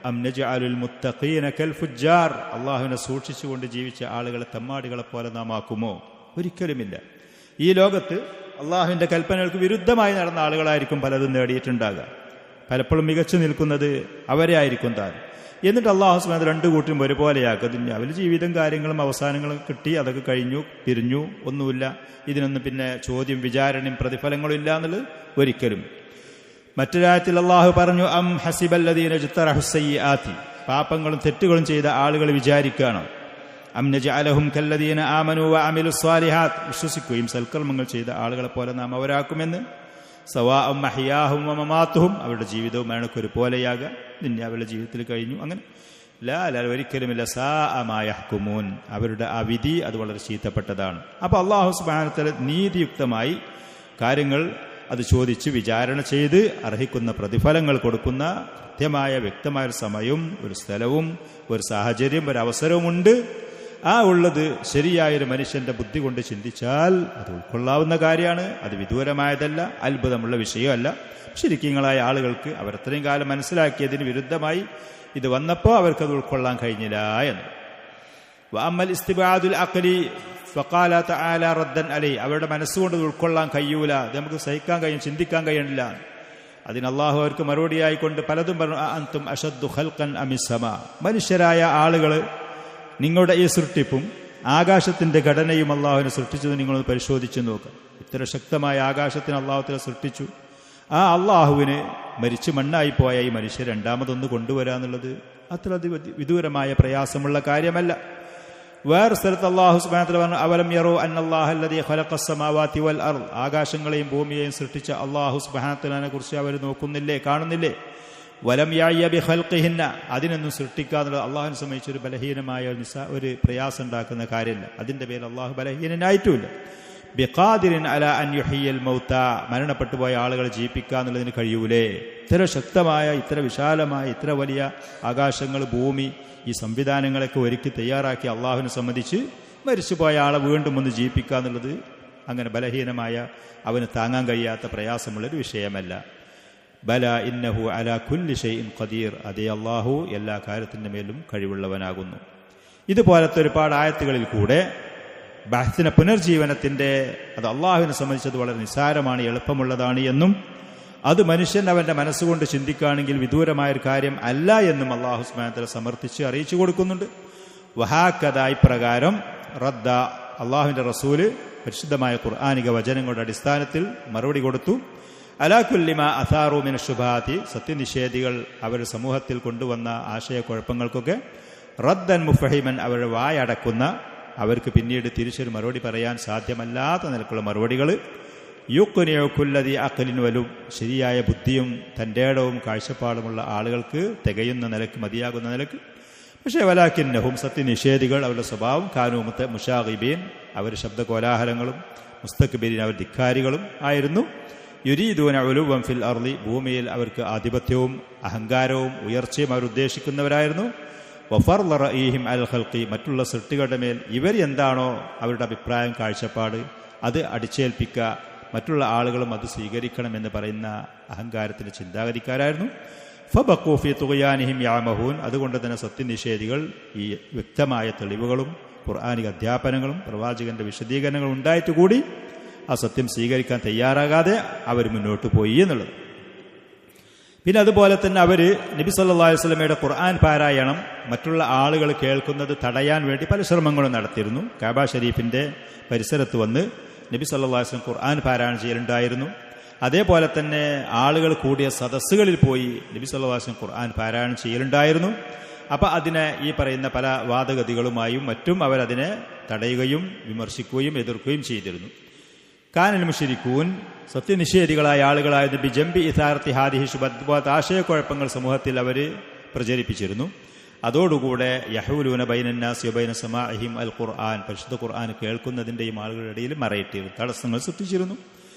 അം നജ്അലുൽ മുത്തഖീന കൽ ഫുജ്ജാർ, അള്ളാഹുവിനെ സൂക്ഷിച്ചുകൊണ്ട് ജീവിച്ച ആളുകളെ തെമ്മാടികളെ പോലെ നാം ആക്കുമോ? ഒരിക്കലുമില്ല. ഈ ലോകത്ത് അള്ളാഹുവിന്റെ കൽപ്പനകൾക്ക് വിരുദ്ധമായി നടന്ന ആളുകളായിരിക്കും പലതും നേടിയിട്ടുണ്ടാകുക. പലപ്പോഴും മികച്ചു നിൽക്കുന്നത് അവരെ ആയിരിക്കും താൻ. എന്നിട്ട് അള്ളാഹു സുബ്ഹാനഹു രണ്ടു കൂട്ടരും ഒരുപോലെയാക്കുക. ദുനിയാവിൽ ജീവിതം, കാര്യങ്ങളും അവസാനങ്ങളും കിട്ടി, അതൊക്കെ കഴിഞ്ഞു, പിരിഞ്ഞു, ഒന്നുമില്ല. ഇതിനൊന്നും പിന്നെ ചോദ്യം, വിചാരണയും പ്രതിഫലങ്ങളും ഇല്ല എന്നുള്ളത് ഒരിക്കലും. മറ്റൊരായത്തിൽ അള്ളാഹു പറഞ്ഞു, അം ഹസിബല്ലദീന ഇജ്തറഹു സയ്യിആതി, പാപങ്ങളും തെറ്റുകളും ചെയ്ത ആളുകൾ വിചാരിക്കുകയാണ്, അം നജ്അലഹും കല്ലദീന ആമനു വ അമിലുസ് സ്വാലിഹാത്ത്, വിശ്വസിക്കുകയും സൽക്കർമ്മങ്ങൾ ചെയ്ത ആളുകളെ പോലെ നാം അവരാക്കുമെന്ന്. സവാഅം മഹ്യാഹും വ മമാതുഹും, അവരുടെ ജീവിതവും മരണക്കും ഒരുപോലെയാകുക. ദുനിയാവിലെ ജീവിതത്തിൽ കഴിഞ്ഞു. അങ്ങനെ ലാ ഒരിക്കലുമില്ല. സാഅ മാ യഹ്കുമൂൻ, അവരുടെ ആ വിധി അത് വളരെ ചീത്തപ്പെട്ടതാണ്. അപ്പോൾ അല്ലാഹു സുബ്ഹാനഹു വ തആല നീതിയുക്തമായി കാര്യങ്ങൾ അത് ചോദിച്ച് വിചാരണ ചെയ്ത് അർഹിക്കുന്ന പ്രതിഫലങ്ങൾ കൊടുക്കുന്ന കൃത്യമായ വ്യക്തമായ ഒരു സമയവും ഒരു സ്ഥലവും ഒരു സാഹചര്യം, ഒരു അവസരവുമുണ്ട്. ആ ഉള്ളത് ശരിയായൊരു മനുഷ്യന്റെ ബുദ്ധി കൊണ്ട് ചിന്തിച്ചാൽ അത് ഉൾക്കൊള്ളാവുന്ന കാര്യമാണ്. അത് വിദൂരമായതല്ല, അത്ഭുതമുള്ള വിഷയമല്ല. ശരിക്കങ്ങളായ ആളുകൾക്ക് അവരത്രയും കാലം മനസ്സിലാക്കിയതിന് വിരുദ്ധമായി ഇത് വന്നപ്പോൾ അവർക്കത് ഉൾക്കൊള്ളാൻ കഴിഞ്ഞില്ല എന്ന്. വഅമ്മൽ ഇസ്തിബാദുൽ അഖ്ലി ഫഖാല തആല റദ്ദൻ അലൈഹി, അവരുടെ മനസ്സുകൊണ്ട് ഉൾക്കൊള്ളാൻ കഴിയൂല, അത് നമുക്ക് സഹിക്കാൻ കഴിയും, ചിന്തിക്കാൻ കഴിയണില്ല. അതിന് അള്ളാഹു അവർക്ക് മറുപടിയായിക്കൊണ്ട് പലതും പറഞ്ഞു, അൻതും അശദ്ദു ഖൽഖൻ അമിസ് സമാ, മനുഷ്യരായ ആളുകൾ നിങ്ങളുടെ ഈ സൃഷ്ടിപ്പും ആകാശത്തിന്റെ ഘടനയും അള്ളാഹുവിനെ സൃഷ്ടിച്ചത് നിങ്ങളൊന്ന് പരിശോധിച്ചു നോക്കുക. ഇത്ര ശക്തമായ ആകാശത്തിന് അള്ളാഹുവിനെ സൃഷ്ടിച്ചു, ആ അള്ളാഹുവിന് മരിച്ചു മണ്ണായിപ്പോയ ഈ മനുഷ്യർ രണ്ടാമതൊന്ന് കൊണ്ടുവരാന്നുള്ളത് അത്ര വിദൂരമായ പ്രയാസമുള്ള കാര്യമല്ല. വേറെ സ്ഥലത്ത് അല്ലാഹു സുബ്ഹാനഹു വ തആല പറഞ്ഞു, അവലം യറൂ അന്നല്ലാഹ അല്ലദീ ഖലഖസ് സമാവാതി വൽ അർദ്, ആകാശങ്ങളെയും ഭൂമിയെയും സൃഷ്ടിച്ച അല്ലാഹു സുബ്ഹാനഹു വ തആലയെ കുറിച്ച് അവർ നോക്കുന്നില്ലേ, കാണുന്നില്ലേ? വലം യഅയ ബി ഖൽഖിഹിന്ന, അതിനൊന്നും സൃഷ്ടിക്കാന്നുള്ള അള്ളാഹുവിനെ സംബന്ധിച്ച് ഒരു ബലഹീനമായ ഒരു പ്രയാസം ഉണ്ടാക്കുന്ന കാര്യമില്ല. അതിന്റെ പേരിൽ അള്ളാഹു ബലഹീനനായിട്ടുമില്ല. ബിഖാദിരിൻ അലാ അൻ യുഹ്യിൽ മൗത, മരണപ്പെട്ടു പോയ ആളുകളെ ജീവിപ്പിക്കാന്നുള്ളതിന് കഴിയൂലേ? ഇത്ര ശക്തമായ, ഇത്ര വിശാലമായ, ഇത്ര വലിയ ആകാശങ്ങൾ, ഭൂമി, ഈ സംവിധാനങ്ങളൊക്കെ ഒരുക്കി തയ്യാറാക്കി അള്ളാഹുവിനെ സംബന്ധിച്ച് മരിച്ചുപോയ ആളെ വീണ്ടും ഒന്ന് ജീവിപ്പിക്കാന്നുള്ളത് അങ്ങനെ ബലഹീനമായ, അവന് താങ്ങാൻ കഴിയാത്ത പ്രയാസമുള്ളൊരു വിഷയമല്ല. ബല ഇന്നഹു അലാ കുല്ലി ഷൈഇൻ ഖദീർ, അതേ അള്ളാഹു എല്ലാ കാര്യത്തിൻ്റെ മേലും കഴിവുള്ളവനാകുന്നു. ഇതുപോലത്തെ ഒരുപാട് ആയത്തുകളിൽ കൂടെ ബഹ്സിനെ, പുനർജീവനത്തിൻ്റെ, അത് അള്ളാഹുവിനെ സംബന്ധിച്ചത് വളരെ നിസ്സാരമാണ്, എളുപ്പമുള്ളതാണ് എന്നും അത് മനുഷ്യൻ അവൻ്റെ മനസ്സുകൊണ്ട് ചിന്തിക്കുകയാണെങ്കിൽ വിദൂരമായൊരു കാര്യം അല്ല എന്നും അള്ളാഹു സുബ്ഹാനഹു വ തആല സമർത്ഥിച്ച് അറിയിച്ചു കൊടുക്കുന്നുണ്ട്. വഹാക്കദായി പ്രകാരം റദ്ദ, അള്ളാഹുവിൻ്റെ റസൂല് പരിശുദ്ധമായ ഖുർആനിക വചനങ്ങളുടെ അടിസ്ഥാനത്തിൽ മറുപടി കൊടുത്തു. അലാ കുല്ലി മാ അസാറു മിന ശുബഹാതി, സത്യനിഷേധികൾ അവരുടെ സമൂഹത്തിൽ കൊണ്ടുവന്ന ആശയക്കുഴപ്പങ്ങൾക്കൊക്കെ റദ്ദൻ മുഫഹിമൻ, അവരുടെ വായടക്കുന്ന, അവർക്ക് പിന്നീട് തിരിച്ചൊരു മറുപടി പറയാൻ സാധ്യമല്ലാത്ത നിലക്കുള്ള മറുപടികൾ. യുഖ്നിഉകുല്ലദി അഖ്ലിൻ വലും, ശരിയായ ബുദ്ധിയും തൻ്റെ ഇടവും കാഴ്ചപ്പാടുമുള്ള ആളുകൾക്ക് തികയുന്ന നിലക്ക്, മതിയാകുന്ന നിലക്ക്. പക്ഷേ വലാകിന്നഹും, സത്യനിഷേധികൾ അവരുടെ സ്വഭാവം കാനൂ മുശാഗിബീൻ, അവർ ശബ്ദകോലാഹലങ്ങളും മുസ്തക്ബിരീൻ, അവർ ധിക്കാരികളും ആയിരുന്നു. യുരീദൂന ഉലുവൻ ഫിൽ അർളി, ഭൂമിയിൽ അവർക്ക് ആധിപത്യവും അഹങ്കാരവും ഉയർച്ചയും അവർ ഉദ്ദേശിക്കുന്നവരായിരുന്നു. വഫർള റഈഹിം അൽ ഖൽഖി, മറ്റുള്ള സൃഷ്ടികളുടെ മേൽ ഇവർ എന്താണോ അവരുടെ അഭിപ്രായം, കാഴ്ചപ്പാട്, അത് അടിച്ചേൽപ്പിക്കുക, മറ്റുള്ള ആളുകളും അത് സ്വീകരിക്കണമെന്ന് പറയുന്ന അഹങ്കാരത്തിൻ്റെ ചിന്താഗതിക്കാരായിരുന്നു. ഫബഖൂ ഫീ തുഗ്യാനിഹിം യഅമഹൂൻ, അതുകൊണ്ട് തന്നെ സത്യനിഷേധികൾ ഈ വ്യക്തമായ തെളിവുകളും ഖുർആനിക അധ്യാപനങ്ങളും പ്രവാചകന്റെ വിശദീകരണങ്ങളും ഉണ്ടായിട്ട് കൂടി ആ സത്യം സ്വീകരിക്കാൻ തയ്യാറാകാതെ അവർ മുന്നോട്ട് പോയി എന്നുള്ളത്. പിന്നെ അതുപോലെ തന്നെ അവർ നബി സല്ലല്ലാഹു അലൈഹി വസല്ലമയുടെ ഖുർആൻ പാരായണം മറ്റുള്ള ആളുകൾ കേൾക്കുന്നത് തടയാൻ വേണ്ടി പല ശ്രമങ്ങളും നടത്തിയിരുന്നു. കഅബ ഷരീഫിൻ്റെ പരിസരത്ത് വന്ന് നബി സല്ലല്ലാഹു അലൈഹി വസല്ലം ഖുർആൻ പാരായണം ചെയ്യലുണ്ടായിരുന്നു. അതേപോലെ തന്നെ ആളുകൾ കൂടിയ സദസ്സുകളിൽ പോയി നബി സല്ലല്ലാഹു അലൈഹി വസല്ലം ഖുർആൻ പാരായണം ചെയ്യലുണ്ടായിരുന്നു. അപ്പം അതിനെ ഈ പറയുന്ന പല വാദഗതികളുമായും മറ്റും അവരതിനെ തടയുകയും വിമർശിക്കുകയും എതിർക്കുകയും ചെയ്തിരുന്നു. കാനൽ മുശ്രികൂൻ, സത്യനിഷേധികളായ ആളുകളായത് ബിജംബി ഇസാറത്തി ഹാദിഹി ശുബത്ത്, ആശയക്കുഴപ്പങ്ങൾ സമൂഹത്തിൽ അവർ പ്രചരിപ്പിച്ചിരുന്നു. അതോടുകൂടെ യഹൂലൂന ബൈനന്നാസി വബൈന സമാഇഹിം അൽ ഖുർആൻ, പരിശുദ്ധ ഖുർആൻ കേൾക്കുന്നതിൻ്റെയും ആളുകളുടെ ഇടയിൽ മറയിട്ടിരുന്നു, തടസ്സങ്ങൾ സൃഷ്ടിച്ചിരുന്നു.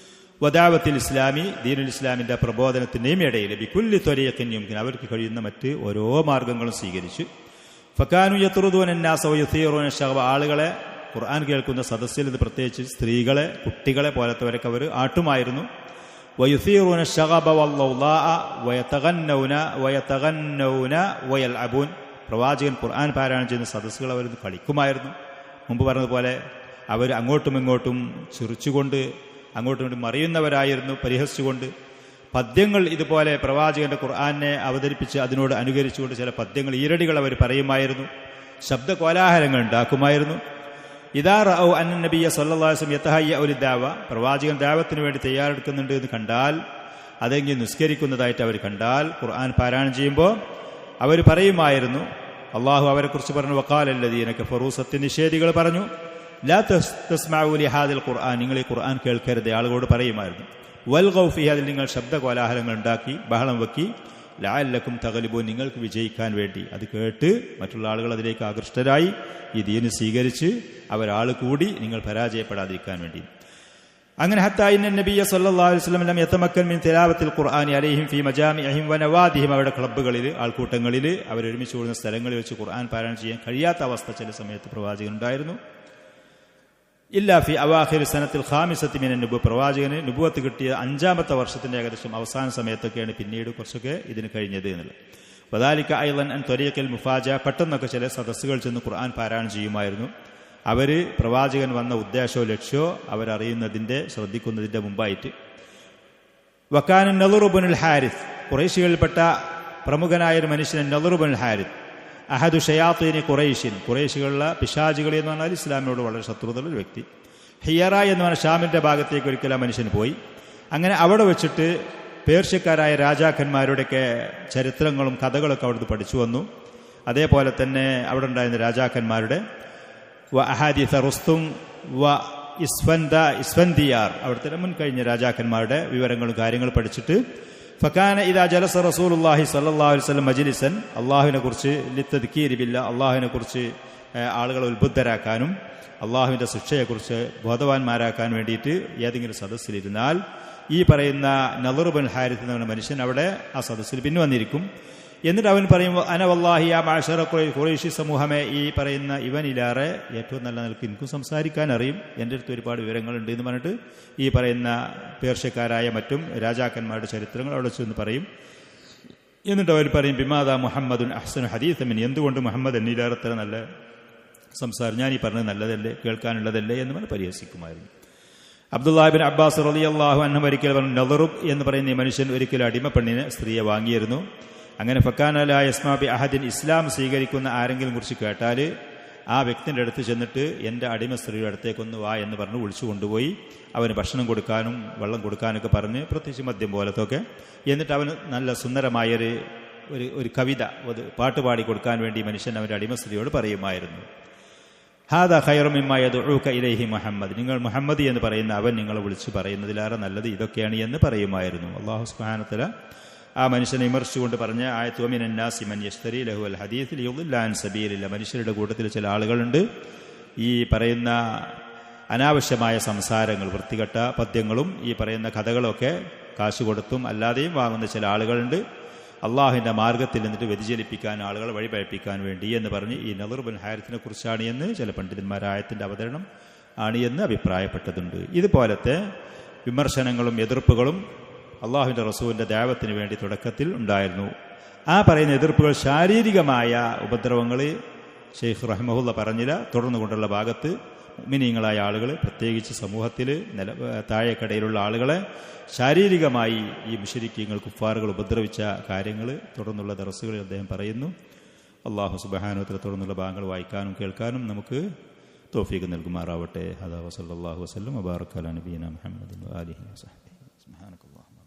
വദാവത്തിൽ ഇസ്ലാമി, ദീനുൽ ഇസ്ലാമിൻ്റെ പ്രബോധനത്തിൻ്റെയും ഇടയിൽ ബികുല്ലി ത്വരീഖിൻ യുംകിൻ, അവർക്ക് കഴിയുന്ന മറ്റ് ഓരോ മാർഗങ്ങളും സ്വീകരിച്ച് ഫകാനു യത്റുദൂന അന്നാസ വയുസീറൂന ശഗ്ബ, ആളുകളെ ഖുർആൻ കേൾക്കുന്ന സദസ്സിൽ ഇത് പ്രത്യേകിച്ച് സ്ത്രീകളെ, കുട്ടികളെ പോലത്തവരൊക്കെ അവർ ആട്ടുമായിരുന്നു. വയുസീറൂന ശഗബ വല്ലൗലാഅ വയതഗന്നൗന വയൽഅബൂൻ, പ്രവാചകൻ ഖുർആൻ പാരായണം ചെയ്യുന്ന സദസ്സുകൾ അവർ കളിക്കുമായിരുന്നു. മുമ്പ് പറഞ്ഞതുപോലെ അവർ അങ്ങോട്ടും ഇങ്ങോട്ടും ചിറിച്ചുകൊണ്ട് അങ്ങോട്ടും ഇങ്ങോട്ടും മറിയുന്നവരായിരുന്നു, പരിഹസിച്ചുകൊണ്ട്. പദ്യങ്ങൾ ഇതുപോലെ പ്രവാചകന്റെ ഖുർആനെ അവതരിപ്പിച്ച് അതിനോട് അനുകരിച്ചുകൊണ്ട് ചില പദ്യങ്ങൾ, ഈരടികൾ അവർ പറയുമായിരുന്നു. ശബ്ദ കോലാഹലങ്ങൾ ഉണ്ടാക്കുമായിരുന്നു. ഇദാ റഅൗ അന്ന നബിയ സല്ലല്ലാഹു അലൈഹി വസല്ലം യതഹയ്യഉ ലിദഅവ, പ്രവാചകൻ ദഅവത്തിന് വേണ്ടി തയ്യാറെടുക്കുന്നുണ്ട് എന്ന് കണ്ടാൽ, അതെങ്കിൽ നിസ്കരിക്കുന്നതായിട്ട് അവർ കണ്ടാൽ, ഖുർആൻ പാരായണം ചെയ്യുമ്പോൾ അവർ പറയുമായിരുന്നു, അള്ളാഹു അവരെക്കുറിച്ച് പറഞ്ഞു, വഖാലല്ലദീന കഫറൂ, സത്യനിഷേധികൾ പറഞ്ഞു, ലാ തസ്മഉ ലിഹാദിൽ ഖുർആൻ, നിങ്ങൾ ഈ ഖുർആൻ കേൾക്കരുത്, ആളുകളോട് പറയുമായിരുന്നു. വൽഗൗ ഫീഹി, അതിൽ നിങ്ങൾ ശബ്ദ കോലാഹലങ്ങൾ ഉണ്ടാക്കി, ബഹളം വെക്കി, ലഅല്ലക്കും തഗ്ലിബൂൻ, നിങ്ങൾക്ക് വിജയിക്കാൻ വേണ്ടി. അത് കേട്ട് മറ്റുള്ള ആളുകൾ അതിലേക്ക് ആകൃഷ്ടരായി ഈ ദീന് സ്വീകരിച്ച് അവരാൾ കൂടി നിങ്ങൾ പരാജയപ്പെടാതിരിക്കാൻ വേണ്ടി. അങ്ങനെ ഹത്താ ഇന്ന നബിയ സല്ലല്ലാഹു അലൈഹി വസല്ലം ലം യതമക്കൻ മിൻ തിലാവത്തിൽ ഖുർആനി അലൈഹിം ഫീ മജാമിഇഹിം വനവാദിഹിം, അവരുടെ ക്ലബ്ബുകളിൽ, ആൾക്കൂട്ടങ്ങളിൽ, അവരൊരുമിച്ച് കൂടുന്ന സ്ഥലങ്ങളിൽ വെച്ച് ഖുർആൻ പാരായണം ചെയ്യാൻ കഴിയാത്ത അവസ്ഥ ചില സമയത്ത് പ്രവാചകൻ ഉണ്ടായിരുന്നു. ഇല്ലാ ഫി അവാഖിർ സനത്തിൽ ഖാമിസത്തി മിനൻ നുബുവ, പ്രവാചകന് നുബുവത്ത് കിട്ടിയ 5-ാമത്തെ വർഷത്തിന്റെ ഏകദേശം അവസാന സമയത്തൊക്കെയാണ് പിന്നീട് കുറച്ചൊക്കെ ഇതിന് കഴിഞ്ഞത് എന്നുള്ളത്. വദാലിക അയ്ളൻ അൻ ത്വരീഖിൽ മുഫാജ, പെട്ടെന്നൊക്കെ ചില സദസ്സുകൾ ചെന്ന് ഖുർആൻ പാരായണം ചെയ്യുമായിരുന്നു. അവർ പ്രവാചകൻ വന്ന ഉദ്ദേശമോ ലക്ഷ്യമോ അവരറിയുന്നതിൻ്റെ, ശ്രദ്ധിക്കുന്നതിൻ്റെ മുമ്പായിട്ട്. വക്കാന നളർ ഇബ്നുൽ ഹാരിസ്, ഖുറൈശികളിൽപ്പെട്ട പ്രമുഖനായൊരു മനുഷ്യൻ നളർ ഇബ്നുൽ ഹാരിസ്, അഹദു ഷയാത്തീനി ഖുറൈശിൻ, ഖുറൈശികളുടെ പിശാചുകൾ എന്ന് പറഞ്ഞാൽ ഇസ്ലാമിനോട് വളരെ ശത്രുതയുള്ള ഒരു വ്യക്തി. ഹിയറ എന്ന് പറഞ്ഞാൽ ഷാമിൻ്റെ ഭാഗത്തേക്ക് ഒരിക്കലും ആ മനുഷ്യൻ പോയി. അങ്ങനെ അവിടെ വെച്ചിട്ട് പേർഷ്യക്കാരായ രാജാക്കന്മാരുടെയൊക്കെ ചരിത്രങ്ങളും കഥകളൊക്കെ അവിടുന്ന് പഠിച്ചു വന്നു. അതേപോലെ തന്നെ അവിടെ ഉണ്ടായിരുന്ന രാജാക്കന്മാരുടെ വ അഹാദിസ റുസ്തും വ ഇസ്ഫന്ദിയാർ, അവിടുത്തെ മുൻകഴിഞ്ഞ രാജാക്കന്മാരുടെ വിവരങ്ങളും കാര്യങ്ങളും പഠിച്ചിട്ട് ഫക്കാന ഇദാ ജലസ റസൂലുള്ളാഹി സ്വല്ലല്ലാഹു അലൈഹി വസല്ലം മജ്ലിസൻ, അള്ളാഹുവിനെ കുറിച്ച് ലിത്തദ്കീരി ബില്ലാഹ്, അള്ളാഹുവിനെ കുറിച്ച് ആളുകളെ ഉത്ബുദ്ധരാക്കാനും അള്ളാഹുവിൻ്റെ ശിക്ഷയെക്കുറിച്ച് ബോധവാന്മാരാക്കാൻ വേണ്ടിയിട്ട് ഏതെങ്കിലും സദസ്സിലിരുന്നാൽ ഈ പറയുന്ന നളർ ബിൻ ഹാരിത്ത് എന്ന മനുഷ്യൻ അവിടെ ആ സദസ്സിൽ പിൻവന്നിരിക്കും. എന്നിട്ട് അവൻ പറയും, അന വല്ലാഹി യാ മഅ്ശറ ഖുറൈശി സമൂഹമേ, ഈ പറയുന്ന ഇവനിലേറെ ഏറ്റവും നല്ല നിലക്ക് എനിക്കും സംസാരിക്കാൻ അറിയും, എൻ്റെ അടുത്ത് ഒരുപാട് വിവരങ്ങളുണ്ട് എന്ന് പറഞ്ഞിട്ട് ഈ പറയുന്ന പേർഷ്യക്കാരായ മറ്റും രാജാക്കന്മാരുടെ ചരിത്രങ്ങൾ അവിടെ ചെന്ന് പറയും. എന്നിട്ട് അവർ പറയും, ബിമാദാ മുഹമ്മദുൻ അഹ്സനു ഹദീസമിൻ, എന്തുകൊണ്ട് മുഹമ്മദ് എന്നിലേറെ നല്ല സംസാരം, ഞാൻ ഈ പറഞ്ഞത് നല്ലതല്ലേ, കേൾക്കാനുള്ളതല്ലേ എന്ന് പറഞ്ഞ് പരിഹസിക്കുമായിരുന്നു. അബ്ദുല്ലാഹി ബിൻ അബ്ബാസ് റളിയല്ലാഹു അൻഹു ഒരിക്കൽ പറഞ്ഞു, നളറുബ് എന്ന് പറയുന്ന ഈ മനുഷ്യൻ ഒരിക്കലും അടിമപ്പെണ്ണിനെ സ്ത്രീയെ വാങ്ങിയിരുന്നു. അങ്ങനെ ഫക്കാന ലാ യസ്മാ ബി അഹദിൻ, ഇസ്ലാം സ്വീകരിക്കുന്ന ആരെങ്കിലും കുറിച്ച് കേട്ടാൽ ആ വ്യക്തിൻ്റെ അടുത്ത് ചെന്നിട്ട് എൻ്റെ അടിമ സ്ത്രീയുടെ അടുത്തേക്കൊന്ന് വാ എന്ന് പറഞ്ഞ് വിളിച്ചു കൊണ്ടുപോയി അവന് ഭക്ഷണം കൊടുക്കാനും വെള്ളം കൊടുക്കാനൊക്കെ പറഞ്ഞ്, പ്രത്യേകിച്ച് മദ്യം പോലത്തൊക്കെ. എന്നിട്ട് അവന് നല്ല സുന്ദരമായൊരു ഒരു കവിത, ഒരു പാട്ട് പാടി കൊടുക്കാൻ വേണ്ടി മനുഷ്യൻ അവൻ്റെ അടിമ സ്ത്രീയോട് പറയുമായിരുന്നു. ഹാദ ഖൈറു മിമ്മാ യദ്ഉക ഇലൈഹി മുഹമ്മദ്, നിങ്ങൾ മുഹമ്മദ് എന്ന് പറയുന്ന അവൻ നിങ്ങളെ വിളിച്ച് പറയുന്നതിലേറെ നല്ലത് ഇതൊക്കെയാണ് എന്ന് പറയുമായിരുന്നു. അല്ലാഹു സുബ്ഹാനഹു വ തആല ആ മനുഷ്യനെ വിമർശിച്ചുകൊണ്ട് പറഞ്ഞ ആയത്ത്, വമിനൻ നാസി മൻ യശ്തരി ലഹു അൽ ഹദീസ് ലിയുദില്ല അൻ സബീലില്ലാഹ്, മനുഷ്യരുടെ കൂട്ടത്തിൽ ചില ആളുകളുണ്ട് ഈ പറയുന്ന അനാവശ്യമായ സംസാരങ്ങൾ, വൃത്തികെട്ട പദ്യങ്ങളും ഈ പറയുന്ന കഥകളൊക്കെ കാശ് കൊടുത്തും അല്ലാതെയും വാങ്ങുന്ന ചില ആളുകളുണ്ട്, അള്ളാഹുവിൻ്റെ മാർഗത്തിൽ നിന്നിട്ട് വ്യതിചലിപ്പിക്കാൻ, ആളുകളെ വഴിപഴപ്പിക്കാൻ വേണ്ടി എന്ന് പറഞ്ഞ് ഈ നളർ ബിൻ ഹാരിത്തിനെ കുറിച്ചാണ് എന്ന് ചില പണ്ഡിതന്മാർ ആയത്തിൻ്റെ അവതരണം ആണ് എന്ന് അഭിപ്രായപ്പെട്ടതുണ്ട്. ഇതുപോലത്തെ വിമർശനങ്ങളും എതിർപ്പുകളും അള്ളാഹുവിൻ്റെ റസൂലിൻ്റെ ദഅവത്തിന് വേണ്ടി തുടക്കത്തിൽ ഉണ്ടായിരുന്നു. ആ പറയുന്ന എതിർപ്പുകൾ ശാരീരികമായ ഉപദ്രവങ്ങൾ ഷെയ്ഖ് റഹിമഹുല്ല പറഞ്ഞില്ല. തുടർന്നു കൊണ്ടുള്ള ഭാഗത്ത് മുഅ്മിനീങ്ങളായ ആളുകൾ, പ്രത്യേകിച്ച് സമൂഹത്തിൽ താഴേക്കടയിലുള്ള ആളുകളെ ശാരീരികമായി ഈ മുശ്രിക്കീങ്ങൾ, കുഫാറുകൾ ഉപദ്രവിച്ച കാര്യങ്ങൾ തുടർന്നുള്ള ദർസുകളിൽ അദ്ദേഹം പറയുന്നു. അല്ലാഹു സുബ്ഹാനഹു വ തആല തുടർന്നുള്ള ഭാഗങ്ങൾ വായിക്കാനും കേൾക്കാനും നമുക്ക് തൗഫീഖ് നൽകുമാറാവട്ടെ. ഹദാ വസല്ലല്ലാഹു വസല്ലം വബാറക അലാ നബിയിനാ മുഹമ്മദിൻ വആലിഹി വസഹ്ബിഹി സുബ്ഹാനകല്ലാഹ്.